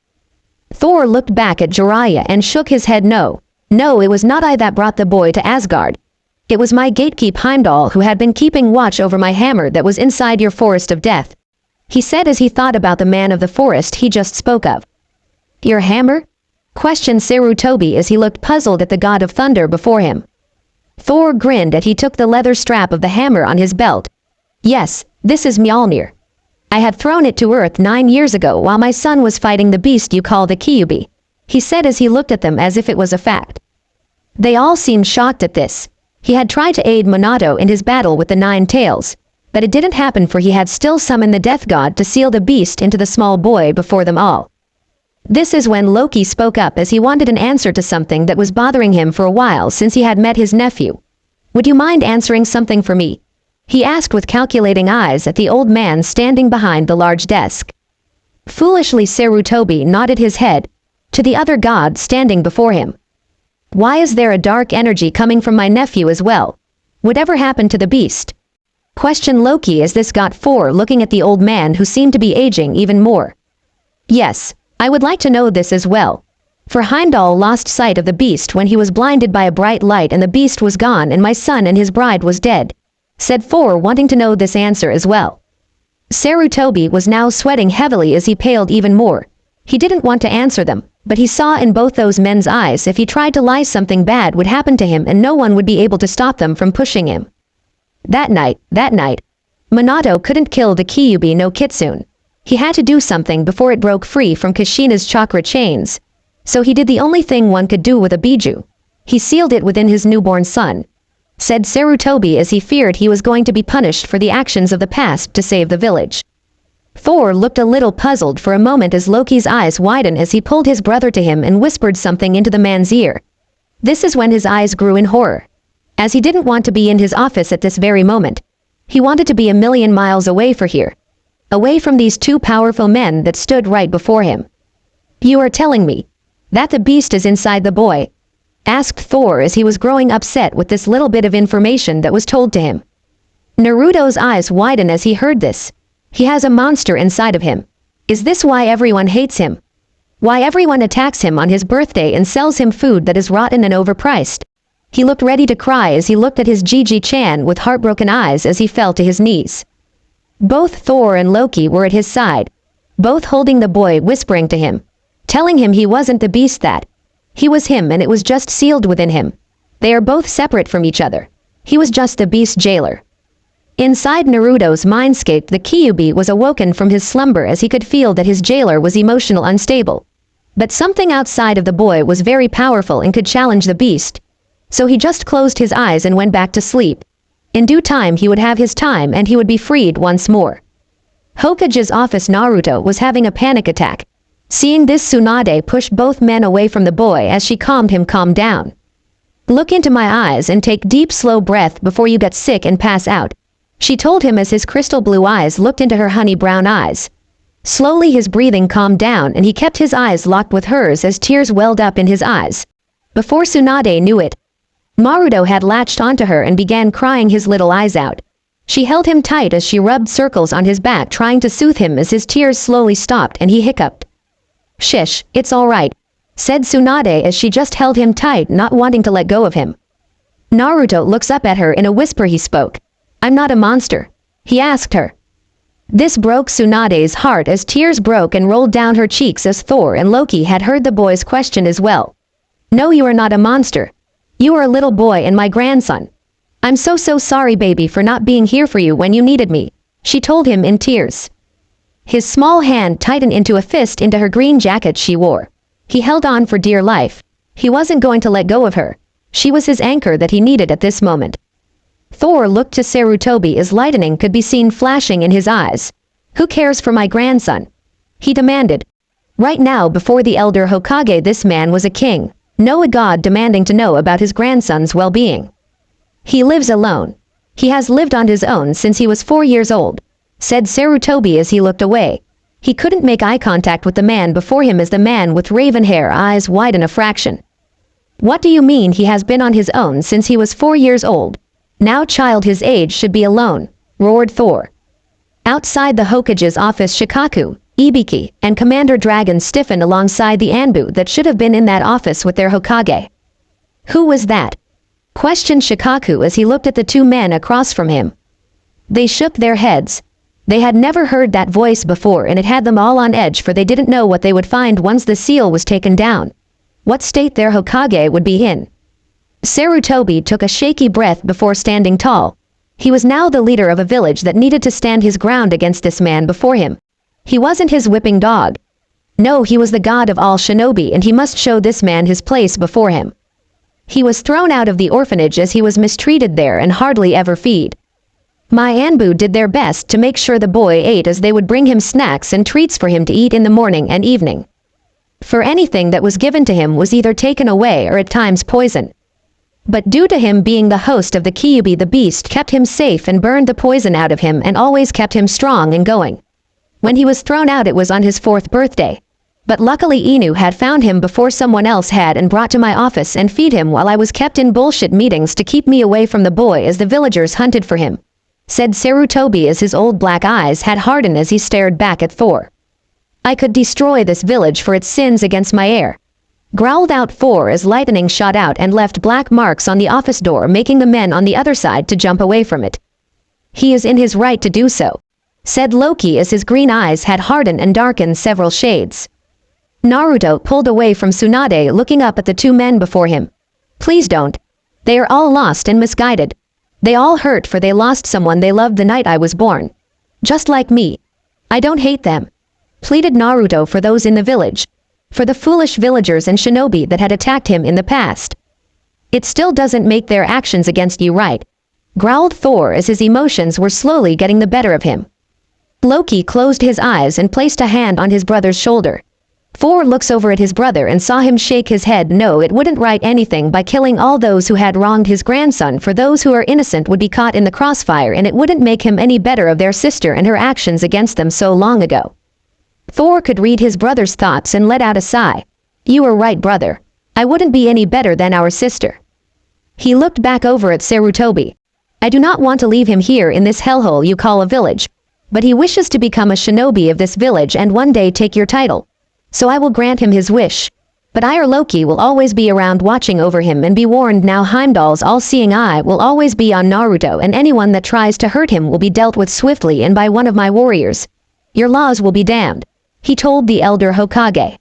Thor looked back at Jiraiya and shook his head. No, it was not I that brought the boy to Asgard. It was my gatekeep Heimdall who had been keeping watch over my hammer that was inside your forest of death," he said as he thought about the man of the forest he just spoke of. "Your hammer?" questioned Sarutobi as he looked puzzled at the god of thunder before him. Thor grinned as he took the leather strap of the hammer on his belt. "Yes, this is Mjolnir. I had thrown it to earth 9 years ago while my son was fighting the beast you call the Kyuubi," he said as he looked at them as if it was a fact. They all seemed shocked at this. He had tried to aid Minato in his battle with the 9 tails, but it didn't happen for he had still summoned the death god to seal the beast into the small boy before them all. This is when Loki spoke up as he wanted an answer to something that was bothering him for a while since he had met his nephew. "Would you mind answering something for me?" he asked with calculating eyes at the old man standing behind the large desk. Foolishly Sarutobi nodded his head to the other god standing before him. "Why is there a dark energy coming from my nephew as well? Whatever happened to the beast?" questioned Loki as this got Thor looking at the old man who seemed to be aging even more. "Yes, I would like to know this as well. For Heimdall lost sight of the beast when he was blinded by a bright light and the beast was gone and my son and his bride was dead," said Thor wanting to know this answer as well. Sarutobi was now sweating heavily as he paled even more. He didn't want to answer them, but he saw in both those men's eyes if he tried to lie something bad would happen to him and no one would be able to stop them from pushing him. That night, Minato couldn't kill the Kyuubi no Kitsune. He had to do something before it broke free from Kushina's chakra chains. So he did the only thing one could do with a biju. He sealed it within his newborn son, said Sarutobi as he feared he was going to be punished for the actions of the past to save the village. Thor looked a little puzzled for a moment as Loki's eyes widened as he pulled his brother to him and whispered something into the man's ear. This is when his eyes grew in horror, as he didn't want to be in his office at this very moment. He wanted to be a million miles away from here, away from these 2 powerful men that stood right before him. "You are telling me that the beast is inside the boy?" asked Thor as he was growing upset with this little bit of information that was told to him. Naruto's eyes widened as he heard this. He has a monster inside of him. Is this why everyone hates him? Why everyone attacks him on his birthday and sells him food that is rotten and overpriced? He looked ready to cry as he looked at his Gigi-chan with heartbroken eyes as he fell to his knees. Both Thor and Loki were at his side, both holding the boy, whispering to him, telling him he wasn't the beast, that he was him and it was just sealed within him. They are both separate from each other. He was just the beast jailer. Inside Naruto's mindscape, the Kyuubi was awoken from his slumber as he could feel that his jailer was emotional unstable. But something outside of the boy was very powerful and could challenge the beast. So he just closed his eyes and went back to sleep. In due time he would have his time and he would be freed once more. Hokage's office. Naruto was having a panic attack. Seeing this, Tsunade pushed both men away from the boy as she calmed him. "Calm down. Look into my eyes and take deep slow breath before you get sick and pass out," she told him as his crystal blue eyes looked into her honey brown eyes. Slowly his breathing calmed down and he kept his eyes locked with hers as tears welled up in his eyes. Before Tsunade knew it, Naruto had latched onto her and began crying his little eyes out. She held him tight as she rubbed circles on his back trying to soothe him as his tears slowly stopped and he hiccuped. "Shish, it's all right," said Tsunade as she just held him tight, not wanting to let go of him. Naruto looks up at her in a whisper. He spoke. "I'm not a monster," he asked her. This broke Tsunade's heart as tears broke and rolled down her cheeks as Thor and Loki had heard the boy's question as well. "No, you are not a monster. You are a little boy and my grandson. I'm so sorry baby for not being here for you when you needed me," she told him in tears. His small hand tightened into a fist into her green jacket she wore. He held on for dear life. He wasn't going to let go of her. She was his anchor that he needed at this moment. Thor looked to Sarutobi as lightning could be seen flashing in his eyes. "Who cares for my grandson?" he demanded. Right now, before the elder Hokage, this man was a king, no a god, demanding to know about his grandson's well-being. "He lives alone. He has lived on his own since he was 4 years old," said Sarutobi as he looked away. He couldn't make eye contact with the man before him as the man with raven hair eyes widen a fraction. "What do you mean he has been on his own since he was 4 years old? Now child his age should be alone," roared Thor. Outside the Hokage's office, Shikaku, Ibiki, and Commander Dragon stiffened alongside the Anbu that should have been in that office with their Hokage. "Who was that?" questioned Shikaku as he looked at the two men across from him. They shook their heads. They had never heard that voice before and it had them all on edge, for they didn't know what they would find once the seal was taken down. What state their Hokage would be in. Sarutobi took a shaky breath before standing tall. He was now the leader of a village that needed to stand his ground against this man before him. He wasn't his whipping dog. No, he was the god of all shinobi and he must show this man his place before him. He was thrown out of the orphanage as he was mistreated there and hardly ever feed. My Anbu did their best to make sure the boy ate, as they would bring him snacks and treats for him to eat in the morning and evening. For anything that was given to him was either taken away or at times poison. But due to him being the host of the Kyuubi, the beast kept him safe and burned the poison out of him and always kept him strong and going. When he was thrown out, it was on his 4th birthday. But luckily Inu had found him before someone else had and brought to my office and feed him while I was kept in bullshit meetings to keep me away from the boy as the villagers hunted for him, said Sarutobi as his old black eyes had hardened as he stared back at Thor. "I could destroy this village for its sins against my heir," growled out Thor as lightning shot out and left black marks on the office door, making the men on the other side to jump away from it. "He is in his right to do so," said Loki as his green eyes had hardened and darkened several shades. Naruto pulled away from Tsunade, looking up at the two men before him. "Please don't. They are all lost and misguided. They all hurt for they lost someone they loved the night I was born. Just like me. I don't hate them," pleaded Naruto, for those in the village. For the foolish villagers and shinobi that had attacked him in the past. "It still doesn't make their actions against you right," growled Thor as his emotions were slowly getting the better of him. Loki closed his eyes and placed a hand on his brother's shoulder. Thor looks over at his brother and saw him shake his head. No, it wouldn't right anything by killing all those who had wronged his grandson, for those who are innocent would be caught in the crossfire and it wouldn't make him any better of their sister and her actions against them so long ago. Thor could read his brother's thoughts and let out a sigh. "You are right, brother. I wouldn't be any better than our sister." He looked back over at Sarutobi. "I do not want to leave him here in this hellhole you call a village, but he wishes to become a shinobi of this village and one day take your title. So I will grant him his wish. But I or Loki will always be around watching over him, and be warned now, Heimdall's all-seeing eye will always be on Naruto, and anyone that tries to hurt him will be dealt with swiftly and by one of my warriors. Your laws will be damned," he told the elder Hokage.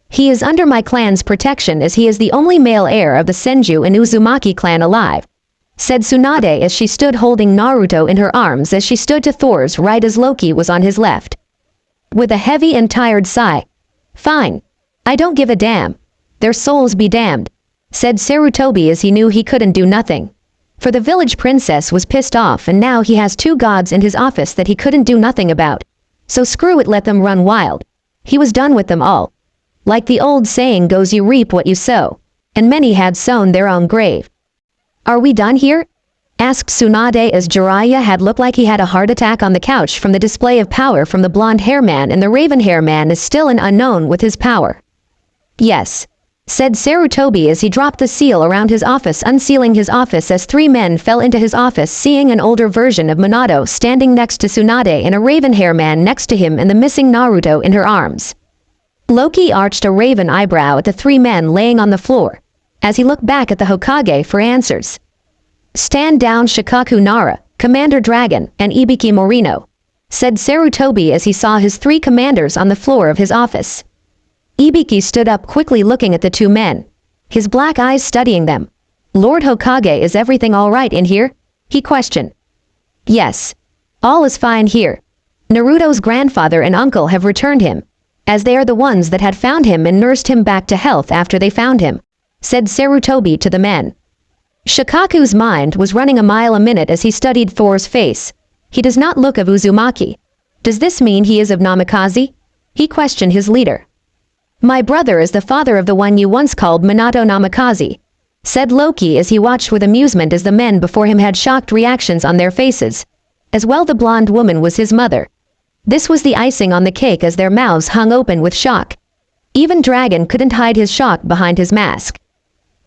"He is under my clan's protection as he is the only male heir of the Senju and Uzumaki clan alive," said Tsunade as she stood holding Naruto in her arms as she stood to Thor's right as Loki was on his left. With a heavy and tired sigh, "Fine. I don't give a damn. Their souls be damned," said Sarutobi as he knew he couldn't do nothing. For the village princess was pissed off and now he has two gods in his office that he couldn't do nothing about. So screw it, let them run wild. He was done with them all. Like the old saying goes, you reap what you sow. And many had sown their own grave. "Are we done here?" asked Tsunade as Jiraiya had looked like he had a heart attack on the couch from the display of power from the blonde hair man, and the raven hair man is still an unknown with his power. "Yes. said Sarutobi as he dropped the seal around his office, unsealing his office as three men fell into his office, seeing an older version of Minato standing next to Tsunade and a raven hair man next to him and the missing Naruto in her arms. Loki arched a raven eyebrow at the three men laying on the floor, as he looked back at the Hokage for answers. "Stand down, Shikaku Nara, Commander Dragon, and Ibiki Morino," said Sarutobi as he saw his three commanders on the floor of his office. Ibiki stood up quickly, looking at the two men, his black eyes studying them. "Lord Hokage, is everything all right in here?" he questioned. "Yes. All is fine here. Naruto's grandfather and uncle have returned him, as they are the ones that had found him and nursed him back to health after they found him," said Sarutobi to the men. Shikaku's mind was running a mile a minute as he studied Thor's face. "He does not look of Uzumaki. Does this mean he is of Namikaze?" he questioned his leader. "My brother is the father of the one you once called Minato Namikaze," said Loki as he watched with amusement as the men before him had shocked reactions on their faces. As well, the blonde woman was his mother. This was the icing on the cake as their mouths hung open with shock. Even Dragon couldn't hide his shock behind his mask.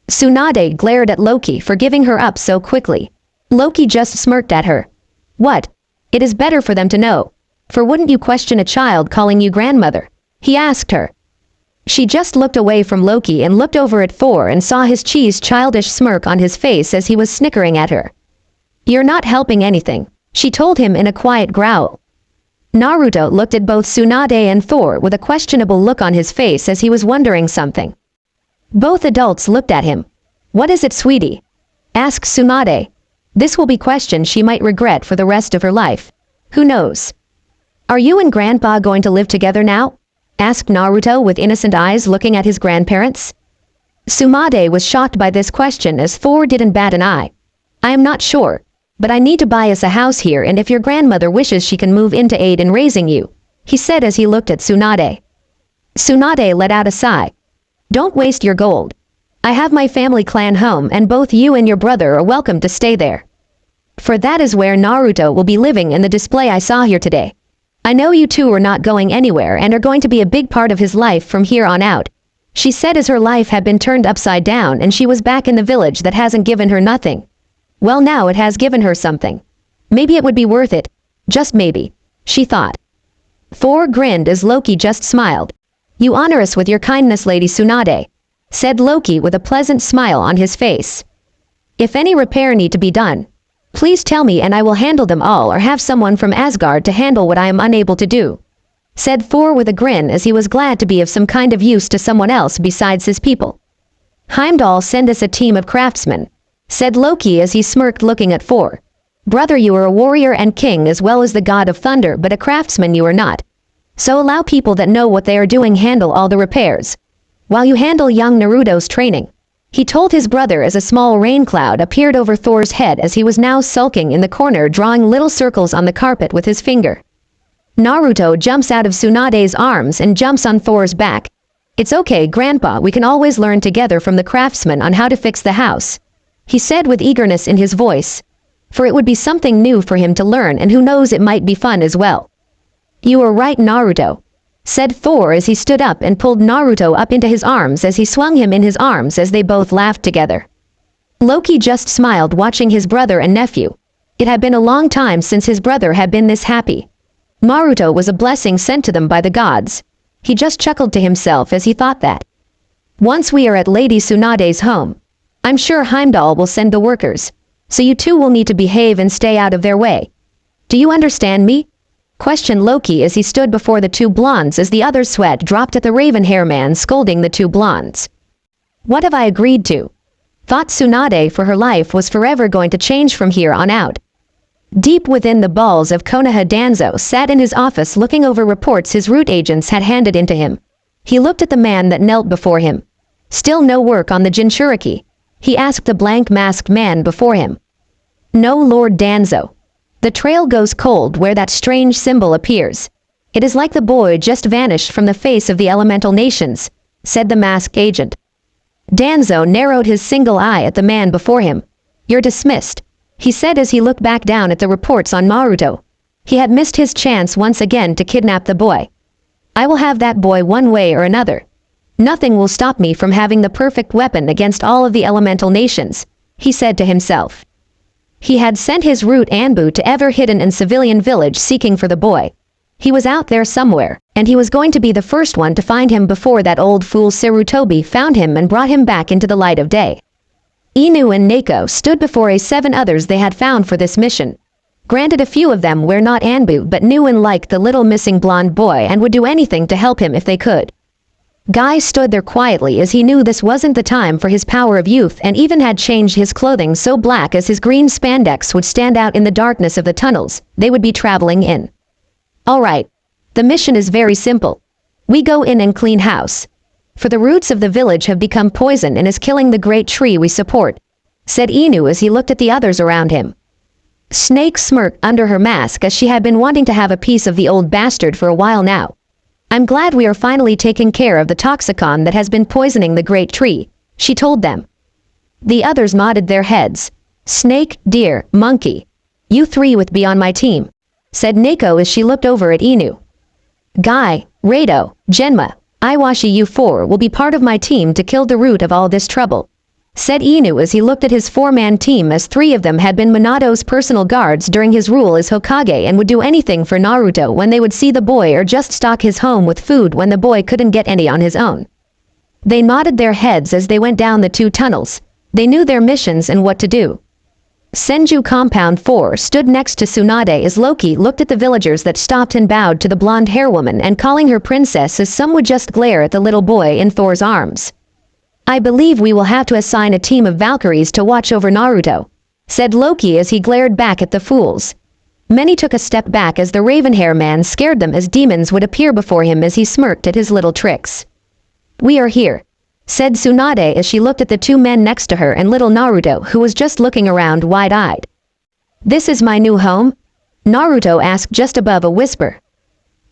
Tsunade glared at Loki for giving her up so quickly. Loki just smirked at her. "What? It is better for them to know. For wouldn't you question a child calling you grandmother?" he asked her. She just looked away from Loki and looked over at Thor and saw his childish smirk on his face as he was snickering at her. "You're not helping anything," she told him in a quiet growl. Naruto looked at both Tsunade and Thor with a questionable look on his face as he was wondering something. Both adults looked at him. "What is it, sweetie?" asked Tsunade. This will be questions she might regret for the rest of her life. Who knows? "Are you and Grandpa going to live together now?" asked Naruto with innocent eyes looking at his grandparents. Tsunade was shocked by this question as Thor didn't bat an eye. "I am not sure, but I need to buy us a house here, and if your grandmother wishes she can move in to aid in raising you," he said as he looked at Tsunade. Tsunade let out a sigh. "Don't waste your gold. I have my family clan home and both you and your brother are welcome to stay there. For that is where Naruto will be living in the display I saw here today. I know you two are not going anywhere and are going to be a big part of his life from here on out," she said as her life had been turned upside down and she was back in the village that hasn't given her nothing. Well, now it has given her something. Maybe it would be worth it. Just maybe, she thought. Thor grinned as Loki just smiled. "You honor us with your kindness, Lady Tsunade," said Loki with a pleasant smile on his face. "If any repair need to be done, please tell me and I will handle them all or have someone from Asgard to handle what I am unable to do," said Thor with a grin as he was glad to be of some kind of use to someone else besides his people. "Heimdall, send us a team of craftsmen," said Loki as he smirked looking at Thor. "Brother, you are a warrior and king as well as the god of thunder, but a craftsman you are not. So allow people that know what they are doing handle all the repairs, while you handle young Naruto's training," he told his brother as a small rain cloud appeared over Thor's head as he was now sulking in the corner drawing little circles on the carpet with his finger. Naruto jumps out of Tsunade's arms and jumps on Thor's back. "It's okay, Grandpa, we can always learn together from the craftsman on how to fix the house," he said with eagerness in his voice, for it would be something new for him to learn and who knows, it might be fun as well. "You are right, Naruto," said Thor as he stood up and pulled Naruto up into his arms as he swung him in his arms as they both laughed together. Loki just smiled watching his brother and nephew. It had been a long time since his brother had been this happy. Naruto was a blessing sent to them by the gods. He just chuckled to himself as he thought that. "Once we are at Lady Tsunade's home, I'm sure Heimdall will send the workers, so you two will need to behave and stay out of their way. Do you understand me?" questioned Loki as he stood before the two blondes as the other's sweat dropped at the raven hair man scolding the two blondes. "What have I agreed to?" thought Tsunade, for her life was forever going to change from here on out. Deep within the balls of Konoha, Danzo sat in his office looking over reports his root agents had handed into him. He looked at the man that knelt before him. "Still no work on the Jinchuriki?" he asked the blank-masked man before him. "No, Lord Danzo. The trail goes cold where that strange symbol appears. It is like the boy just vanished from the face of the elemental nations," said the masked agent. Danzo narrowed his single eye at the man before him. "You're dismissed," he said as he looked back down at the reports on Naruto. He had missed his chance once again to kidnap the boy. "I will have that boy one way or another. Nothing will stop me from having the perfect weapon against all of the elemental nations, he said to himself. He had sent his root Anbu to ever hidden in civilian village seeking for the boy. He was out there somewhere, and he was going to be the first one to find him before that old fool Sarutobi found him and brought him back into the light of day. Inu and Neko stood before a 7 others they had found for this mission. Granted, a few of them were not Anbu but knew and liked the little missing blonde boy and would do anything to help him if they could. Guy stood there quietly as he knew this wasn't the time for his power of youth and even had changed his clothing so black as his green spandex would stand out in the darkness of the tunnels they would be traveling in. Alright. The mission is very simple. We go in and clean house. For the roots of the village have become poison and is killing the great tree we support, said Inu as he looked at the others around him. Snake smirked under her mask as she had been wanting to have a piece of the old bastard for a while now. I'm glad we are finally taking care of the toxicon that has been poisoning the great tree, she told them. The others nodded their heads. Snake, deer, monkey. You 3 would be on my team, said Neko as she looked over at Inu. Guy, Rado, Genma, Iwashi, you 4 will be part of my team to kill the root of all this trouble, said Inu as he looked at his 4-man team as 3 of them had been Minato's personal guards during his rule as Hokage and would do anything for Naruto when they would see the boy or just stock his home with food when the boy couldn't get any on his own. They nodded their heads as they went down the 2 tunnels. They knew their missions and what to do. Senju Compound 4 stood next to Tsunade as Loki looked at the villagers that stopped and bowed to the blonde hair woman and calling her princess as some would just glare at the little boy in Thor's arms. I believe we will have to assign a team of Valkyries to watch over Naruto, said Loki as he glared back at the fools. Many took a step back as the raven hair man scared them as demons would appear before him as he smirked at his little tricks. We are here, said Tsunade as she looked at the 2 men next to her and little Naruto who was just looking around wide-eyed. This is my new home? Naruto asked just above a whisper.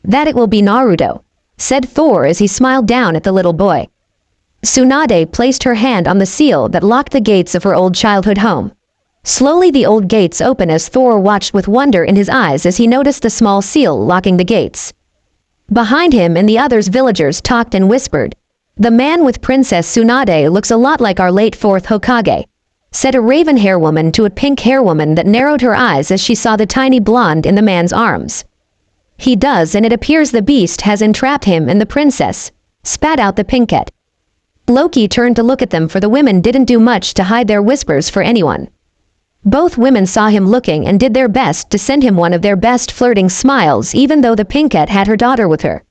That it will be, Naruto, said Thor as he smiled down at the little boy. Tsunade placed her hand on the seal that locked the gates of her old childhood home. Slowly the old gates opened as Thor watched with wonder in his eyes as he noticed the small seal locking the gates. Behind him and the others villagers talked and whispered. The man with Princess Tsunade looks a lot like our late 4th Hokage, said a raven hair woman to a pink hair woman that narrowed her eyes as she saw the tiny blonde in the man's arms. He does, and it appears the beast has entrapped him and the princess, spat out the pinkette. Loki turned to look at them for the women didn't do much to hide their whispers for anyone. Both women saw him looking and did their best to send him one of their best flirting smiles even though the pinkette had her daughter with her.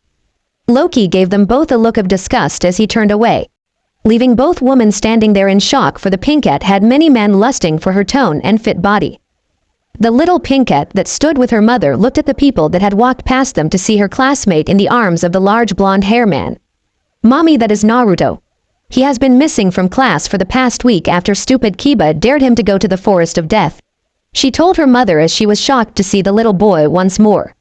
Loki gave them both a look of disgust as he turned away, leaving both women standing there in shock for the pinkette had many men lusting for her tone and fit body. The little pinkette that stood with her mother looked at the people that had walked past them to see her classmate in the arms of the large blonde hair man. Mommy, that is Naruto. He has been missing from class for the past week after stupid Kiba dared him to go to the forest of death, she told her mother as she was shocked to see the little boy once more.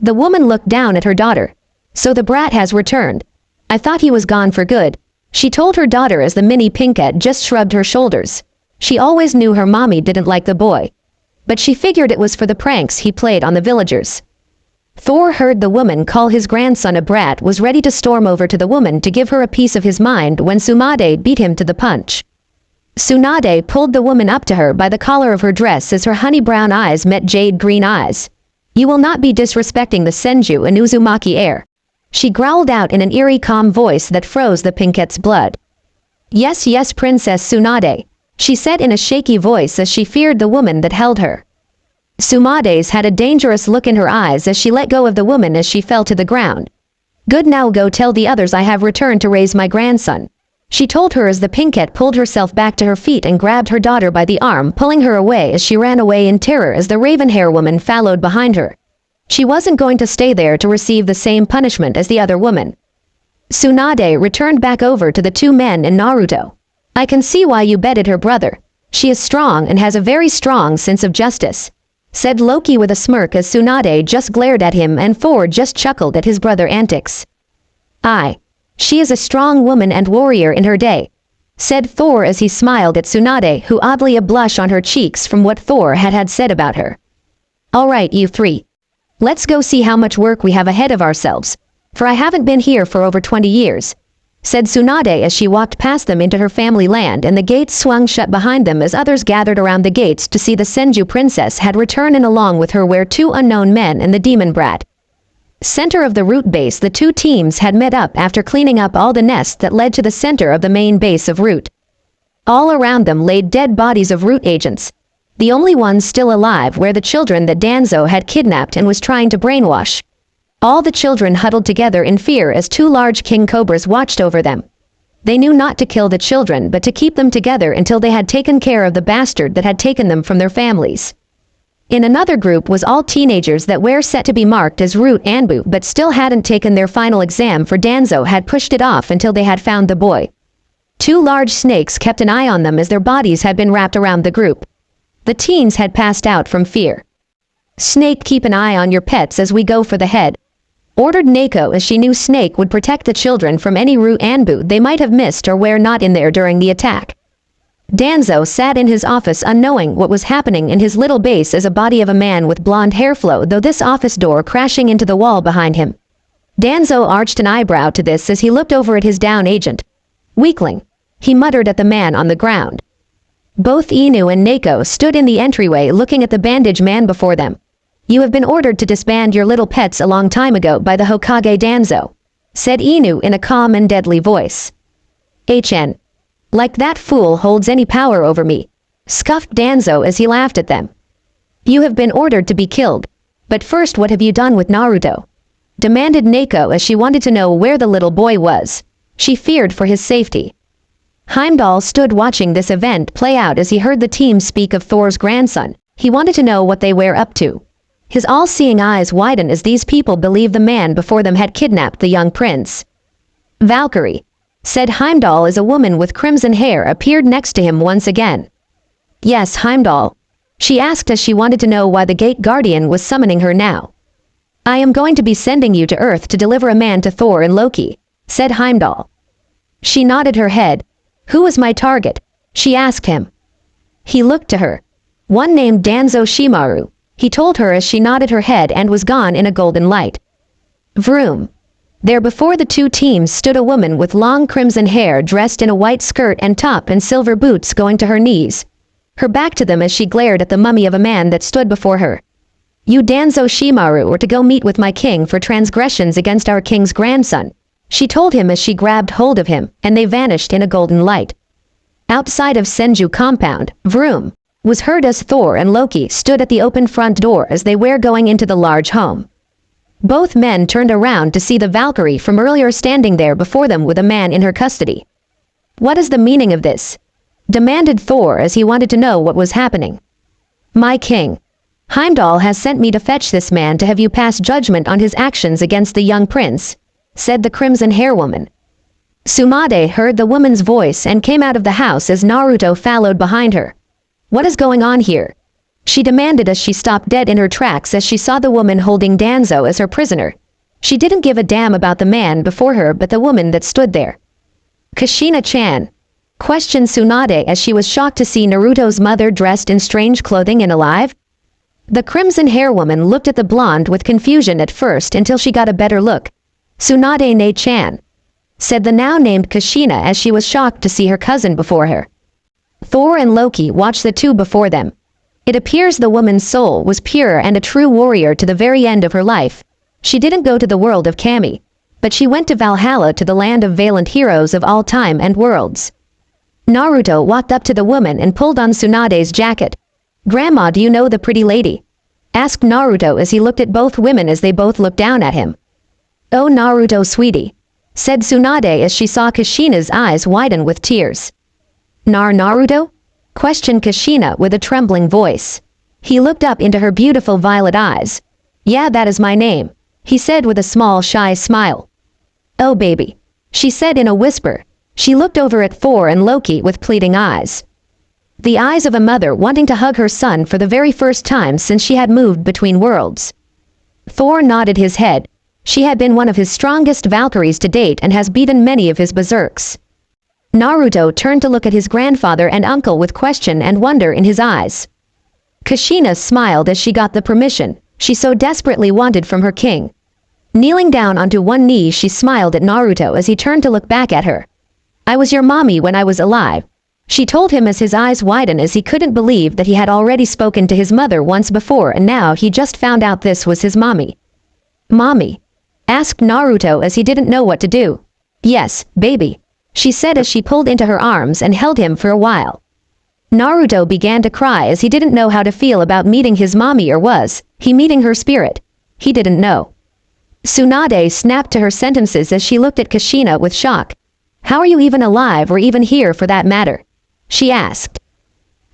The woman looked down at her daughter. So the brat has returned. I thought he was gone for good, she told her daughter as the mini pinkette just shrugged her shoulders. She always knew her mommy didn't like the boy, but she figured it was for the pranks he played on the villagers. Thor heard the woman call his grandson a brat was ready to storm over to the woman to give her a piece of his mind when Tsunade beat him to the punch. Tsunade pulled the woman up to her by the collar of her dress as her honey brown eyes met jade green eyes. You will not be disrespecting the Senju and Uzumaki heir, she growled out in an eerie calm voice that froze the pinkette's blood. Yes, yes, Princess Tsunade, she said in a shaky voice as she feared the woman that held her. Tsunade's had a dangerous look in her eyes as she let go of the woman as she fell to the ground. Good, now go tell the others I have returned to raise my grandson, she told her as the pinkette pulled herself back to her feet and grabbed her daughter by the arm, pulling her away as she ran away in terror as the raven hair woman followed behind her. She wasn't going to stay there to receive the same punishment as the other woman. Tsunade returned back over to the 2 men and Naruto. I can see why you bedded her brother. She is strong and has a very strong sense of justice, said Loki with a smirk as Tsunade just glared at him and Thor just chuckled at his brother antics. She is a strong woman and warrior in her day, said Thor as he smiled at Tsunade, who oddly a blush on her cheeks from what Thor had said about her. Alright, you 3. Let's go see how much work we have ahead of ourselves, for I haven't been here for over 20 years. said Tsunade as she walked past them into her family land, and the gates swung shut behind them as others gathered around the gates to see the Senju princess had returned, and along with her were two unknown men and the demon brat. Center of the root base, the two teams had met up after cleaning up all the nests that led to the center of the main base of root. All around them laid dead bodies of root agents. The only ones still alive were the children that Danzo had kidnapped and was trying to brainwash. All the children huddled together in fear as two large king cobras watched over them. They knew not to kill the children but to keep them together until they had taken care of the bastard that had taken them from their families. In another group was all teenagers that were set to be marked as Root Anbu but still hadn't taken their final exam, for Danzo had pushed it off until they had found the boy. Two large snakes kept an eye on them as their bodies had been wrapped around the group. The teens had passed out from fear. "Snake, keep an eye on your pets as we go for the head," ordered Neko, as she knew Snake would protect the children from any Root Anbu they might have missed or were not in there during the attack. Danzo sat in his office unknowing what was happening in his little base as a body of a man with blonde hair flowed through this office door, crashing into the wall behind him. Danzo arched an eyebrow to this as he looked over at his down agent. "Weakling," he muttered at the man on the ground. Both Inu and Neko stood in the entryway looking at the bandage man before them. "You have been ordered to disband your little pets a long time ago by the Hokage Danzo," said Inu in a calm and deadly voice. "HN. Like that fool holds any power over me," scoffed Danzo as he laughed at them. "You have been ordered to be killed. But first, what have you done with Naruto?" demanded Neko as she wanted to know where the little boy was. She feared for his safety. Heimdall stood watching this event play out as he heard the team speak of Thor's grandson. He wanted to know what they were up to. His all-seeing eyes widened as these people believed the man before them had kidnapped the young prince. "Valkyrie," said Heimdall as a woman with crimson hair appeared next to him once again. "Yes, Heimdall," she asked as she wanted to know why the gate guardian was summoning her now. "I am going to be sending you to Earth to deliver a man to Thor and Loki," said Heimdall. She nodded her head. "Who was my target?" she asked him. He looked to her. "One named Danzo Shimaru," he told her as she nodded her head and was gone in a golden light. Vroom. There before the two teams stood a woman with long crimson hair dressed in a white skirt and top and silver boots going to her knees. Her back to them as she glared at the mummy of a man that stood before her. "You Danzo Shimaru are to go meet with my king for transgressions against our king's grandson," she told him as she grabbed hold of him, and they vanished in a golden light. Outside of Senju compound, Vroom was heard as Thor and Loki stood at the open front door as they were going into the large home. Both men turned around to see the Valkyrie from earlier standing there before them with a man in her custody. "What is the meaning of this?" demanded Thor as he wanted to know what was happening. "My king, Heimdall has sent me to fetch this man to have you pass judgment on his actions against the young prince," said the crimson hair woman. Tsunade heard the woman's voice and came out of the house as Naruto followed behind her. "What is going on here?" she demanded as she stopped dead in her tracks as she saw the woman holding Danzo as her prisoner. She didn't give a damn about the man before her but the woman that stood there. "Kushina-chan?" questioned Tsunade as she was shocked to see Naruto's mother dressed in strange clothing and alive. The crimson hair woman looked at the blonde with confusion at first until she got a better look. "Tsunade-ne-chan," said the now named Kushina as she was shocked to see her cousin before her. Thor and Loki watched the two before them. It appears the woman's soul was pure and a true warrior to the very end of her life. She didn't go to the world of Kami, but she went to Valhalla, to the land of valiant heroes of all time and worlds. Naruto walked up to the woman and pulled on Tsunade's jacket. "Grandma, do you know the pretty lady?" asked Naruto as he looked at both women as they both looked down at him. "Oh, Naruto sweetie," said Tsunade as she saw Kushina's eyes widen with tears. Naruto?" questioned Kushina with a trembling voice. He looked up into her beautiful violet eyes. "Yeah, that is my name," he said with a small shy smile. "Oh baby," she said in a whisper. She looked over at Thor and Loki with pleading eyes. The eyes of a mother wanting to hug her son for the very first time since she had moved between worlds. Thor nodded his head. She had been one of his strongest Valkyries to date and has beaten many of his berserks. Naruto turned to look at his grandfather and uncle with question and wonder in his eyes. Kushina smiled as she got the permission she so desperately wanted from her king. Kneeling down onto one knee, she smiled at Naruto as he turned to look back at her. "I was your mommy when I was alive," she told him as his eyes widened as he couldn't believe that he had already spoken to his mother once before and now he just found out this was his mommy. "Mommy?" asked Naruto as he didn't know what to do. "Yes, baby," she said as she pulled into her arms and held him for a while. Naruto began to cry as he didn't know how to feel about meeting his mommy, or was he meeting her spirit? He didn't know. Tsunade snapped to her sentences as she looked at Kushina with shock. "How are you even alive, or even here for that matter?" she asked.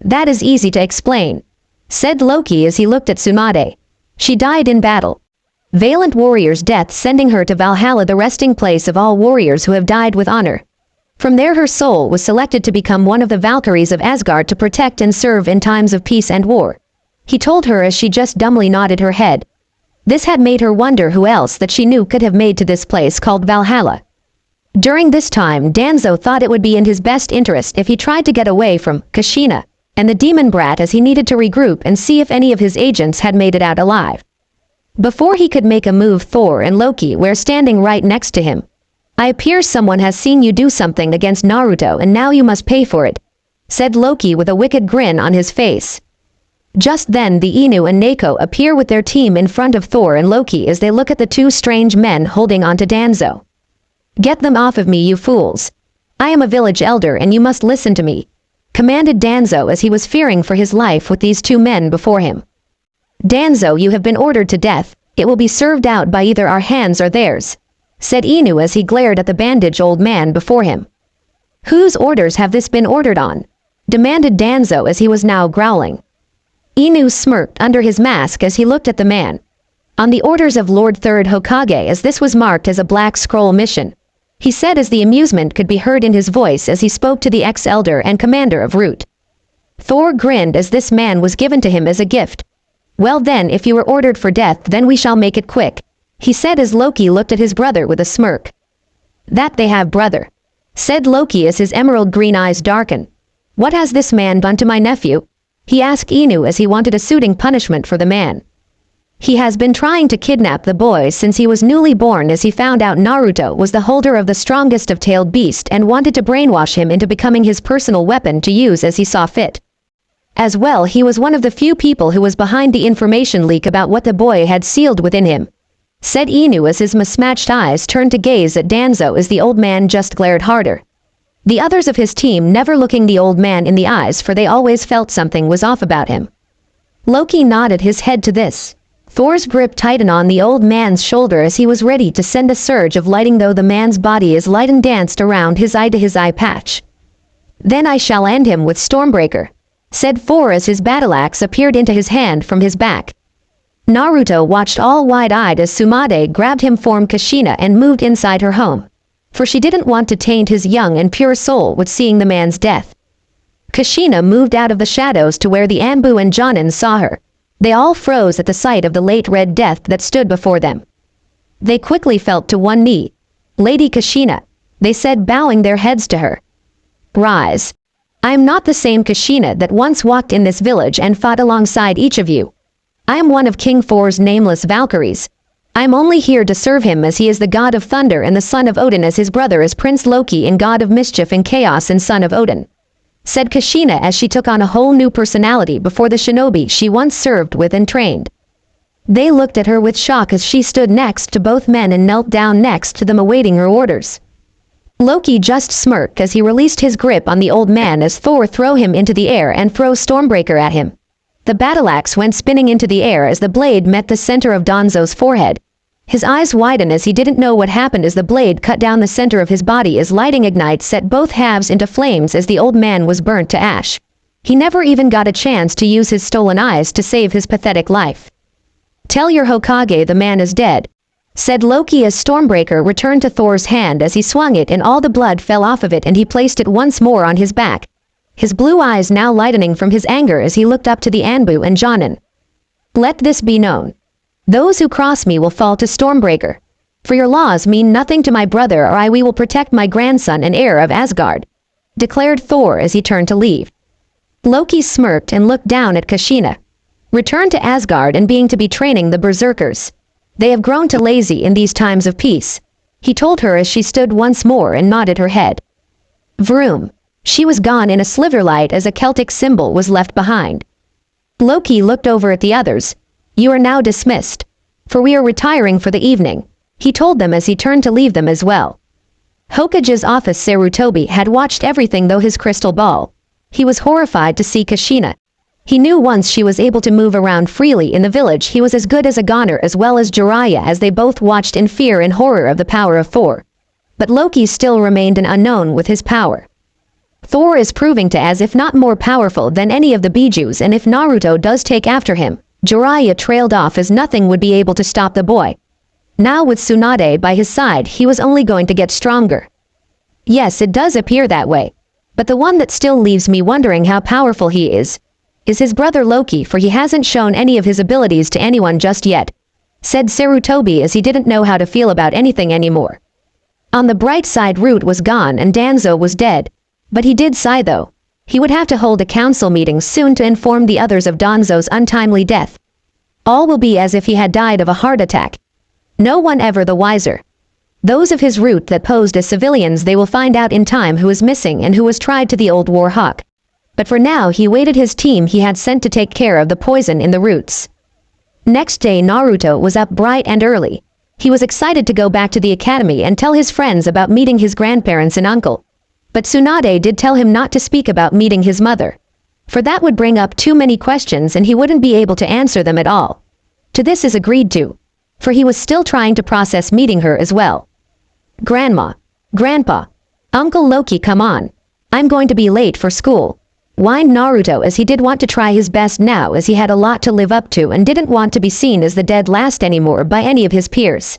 "That is easy to explain," said Loki as he looked at Tsunade. "She died in battle. Valiant warrior's death, sending her to Valhalla, the resting place of all warriors who have died with honor. From there her soul was selected to become one of the Valkyries of Asgard to protect and serve in times of peace and war," he told her as she just dumbly nodded her head. This had made her wonder who else that she knew could have made to this place called Valhalla. During this time, Danzo thought it would be in his best interest if he tried to get away from Kushina and the demon brat, as he needed to regroup and see if any of his agents had made it out alive. Before he could make a move, Thor and Loki were standing right next to him. "I appear someone has seen you do something against Naruto and now you must pay for it," said Loki with a wicked grin on his face. Just then the Inu and Neko appear with their team in front of Thor and Loki as they look at the two strange men holding onto Danzo. "Get them off of me, you fools. I am a village elder and you must listen to me," commanded Danzo as he was fearing for his life with these two men before him. "Danzo, you have been ordered to death. It will be served out by either our hands or theirs," said Inu as he glared at the bandaged old man before him. "Whose orders have this been ordered on?" demanded Danzo as he was now growling. Inu smirked under his mask as he looked at the man. "On the orders of Lord Third Hokage, as this was marked as a Black Scroll mission," he said as the amusement could be heard in his voice as he spoke to the ex-elder and commander of Root. Thor grinned as this man was given to him as a gift. "Well then, if you were ordered for death, then we shall make it quick," he said as Loki looked at his brother with a smirk. "That they have, brother," said Loki as his emerald green eyes darkened. "What has this man done to my nephew?" he asked Inu as he wanted a suiting punishment for the man. "He has been trying to kidnap the boy since he was newly born, as he found out Naruto was the holder of the strongest of tailed beast and wanted to brainwash him into becoming his personal weapon to use as he saw fit. As well, he was one of the few people who was behind the information leak about what the boy had sealed within him," said Inu as his mismatched eyes turned to gaze at Danzo as the old man just glared harder. The others of his team never looking the old man in the eyes, for they always felt something was off about him. Loki nodded his head to this. Thor's grip tightened on the old man's shoulder as he was ready to send a surge of lighting, though the man's body as light and danced around his eye to his eye patch. "Then I shall end him with Stormbreaker," said Thor as his battle axe appeared into his hand from his back. Naruto watched all wide-eyed as Tsunade grabbed him from Kushina and moved inside her home, for she didn't want to taint his young and pure soul with seeing the man's death. Kushina moved out of the shadows to where the Anbu and Jonin saw her. They all froze at the sight of the late Red Death that stood before them. They quickly fell to one knee. "Lady Kushina," they said, bowing their heads to her. "Rise. I am not the same Kushina that once walked in this village and fought alongside each of you. I am one of King Thor's nameless Valkyries. I am only here to serve him, as he is the god of thunder and the son of Odin, as his brother is Prince Loki and god of mischief and chaos and son of Odin," said Kushina as she took on a whole new personality before the shinobi she once served with and trained. They looked at her with shock as she stood next to both men and knelt down next to them awaiting her orders. Loki just smirked as he released his grip on the old man as Thor threw him into the air and threw Stormbreaker at him. The battle axe went spinning into the air as the blade met the center of Danzo's forehead. His eyes widened as he didn't know what happened as the blade cut down the center of his body as lightning ignite set both halves into flames as the old man was burnt to ash. He never even got a chance to use his stolen eyes to save his pathetic life. "Tell your Hokage the man is dead," said Loki as Stormbreaker returned to Thor's hand as he swung it and all the blood fell off of it and he placed it once more on his back, his blue eyes now lightening from his anger as he looked up to the Anbu and Jonin. "Let this be known. Those who cross me will fall to Stormbreaker. For your laws mean nothing to my brother, or we will protect my grandson and heir of Asgard," declared Thor as he turned to leave. Loki smirked and looked down at Kushina. Return to Asgard and being to be training the berserkers. They have grown too lazy in these times of peace, he told her as she stood once more and nodded her head. Vroom. She was gone in a sliverlight as a Celtic symbol was left behind. Loki looked over at the others. You are now dismissed. For we are retiring for the evening, he told them as he turned to leave them as well. Hokage's office Sarutobi had watched everything though his crystal ball. He was horrified to see Kushina. He knew once she was able to move around freely in the village he was as good as a goner as well as Jiraiya as they both watched in fear and horror of the power of Thor. But Loki still remained an unknown with his power. Thor is proving to as if not more powerful than any of the Bijus, and if Naruto does take after him, Jiraiya trailed off as nothing would be able to stop the boy. Now with Tsunade by his side he was only going to get stronger. Yes, it does appear that way. But the one that still leaves me wondering how powerful he is his brother Loki, for he hasn't shown any of his abilities to anyone just yet, said Sarutobi as he didn't know how to feel about anything anymore. On the bright side, Root was gone and Danzo was dead. But he did sigh though. He would have to hold a council meeting soon to inform the others of Danzo's untimely death. All will be as if he had died of a heart attack. No one ever the wiser. Those of his root that posed as civilians, they will find out in time who is missing and who was tried to the old war hawk. But for now he waited his team he had sent to take care of the poison in the roots. Next day Naruto was up bright and early. He was excited to go back to the academy and tell his friends about meeting his grandparents and uncle. But Tsunade did tell him not to speak about meeting his mother, for that would bring up too many questions and he wouldn't be able to answer them at all. To this is agreed to, for he was still trying to process meeting her as well. Grandma, Grandpa, Uncle Loki, come on. I'm going to be late for school, whined Naruto as he did want to try his best now as he had a lot to live up to and didn't want to be seen as the dead last anymore by any of his peers.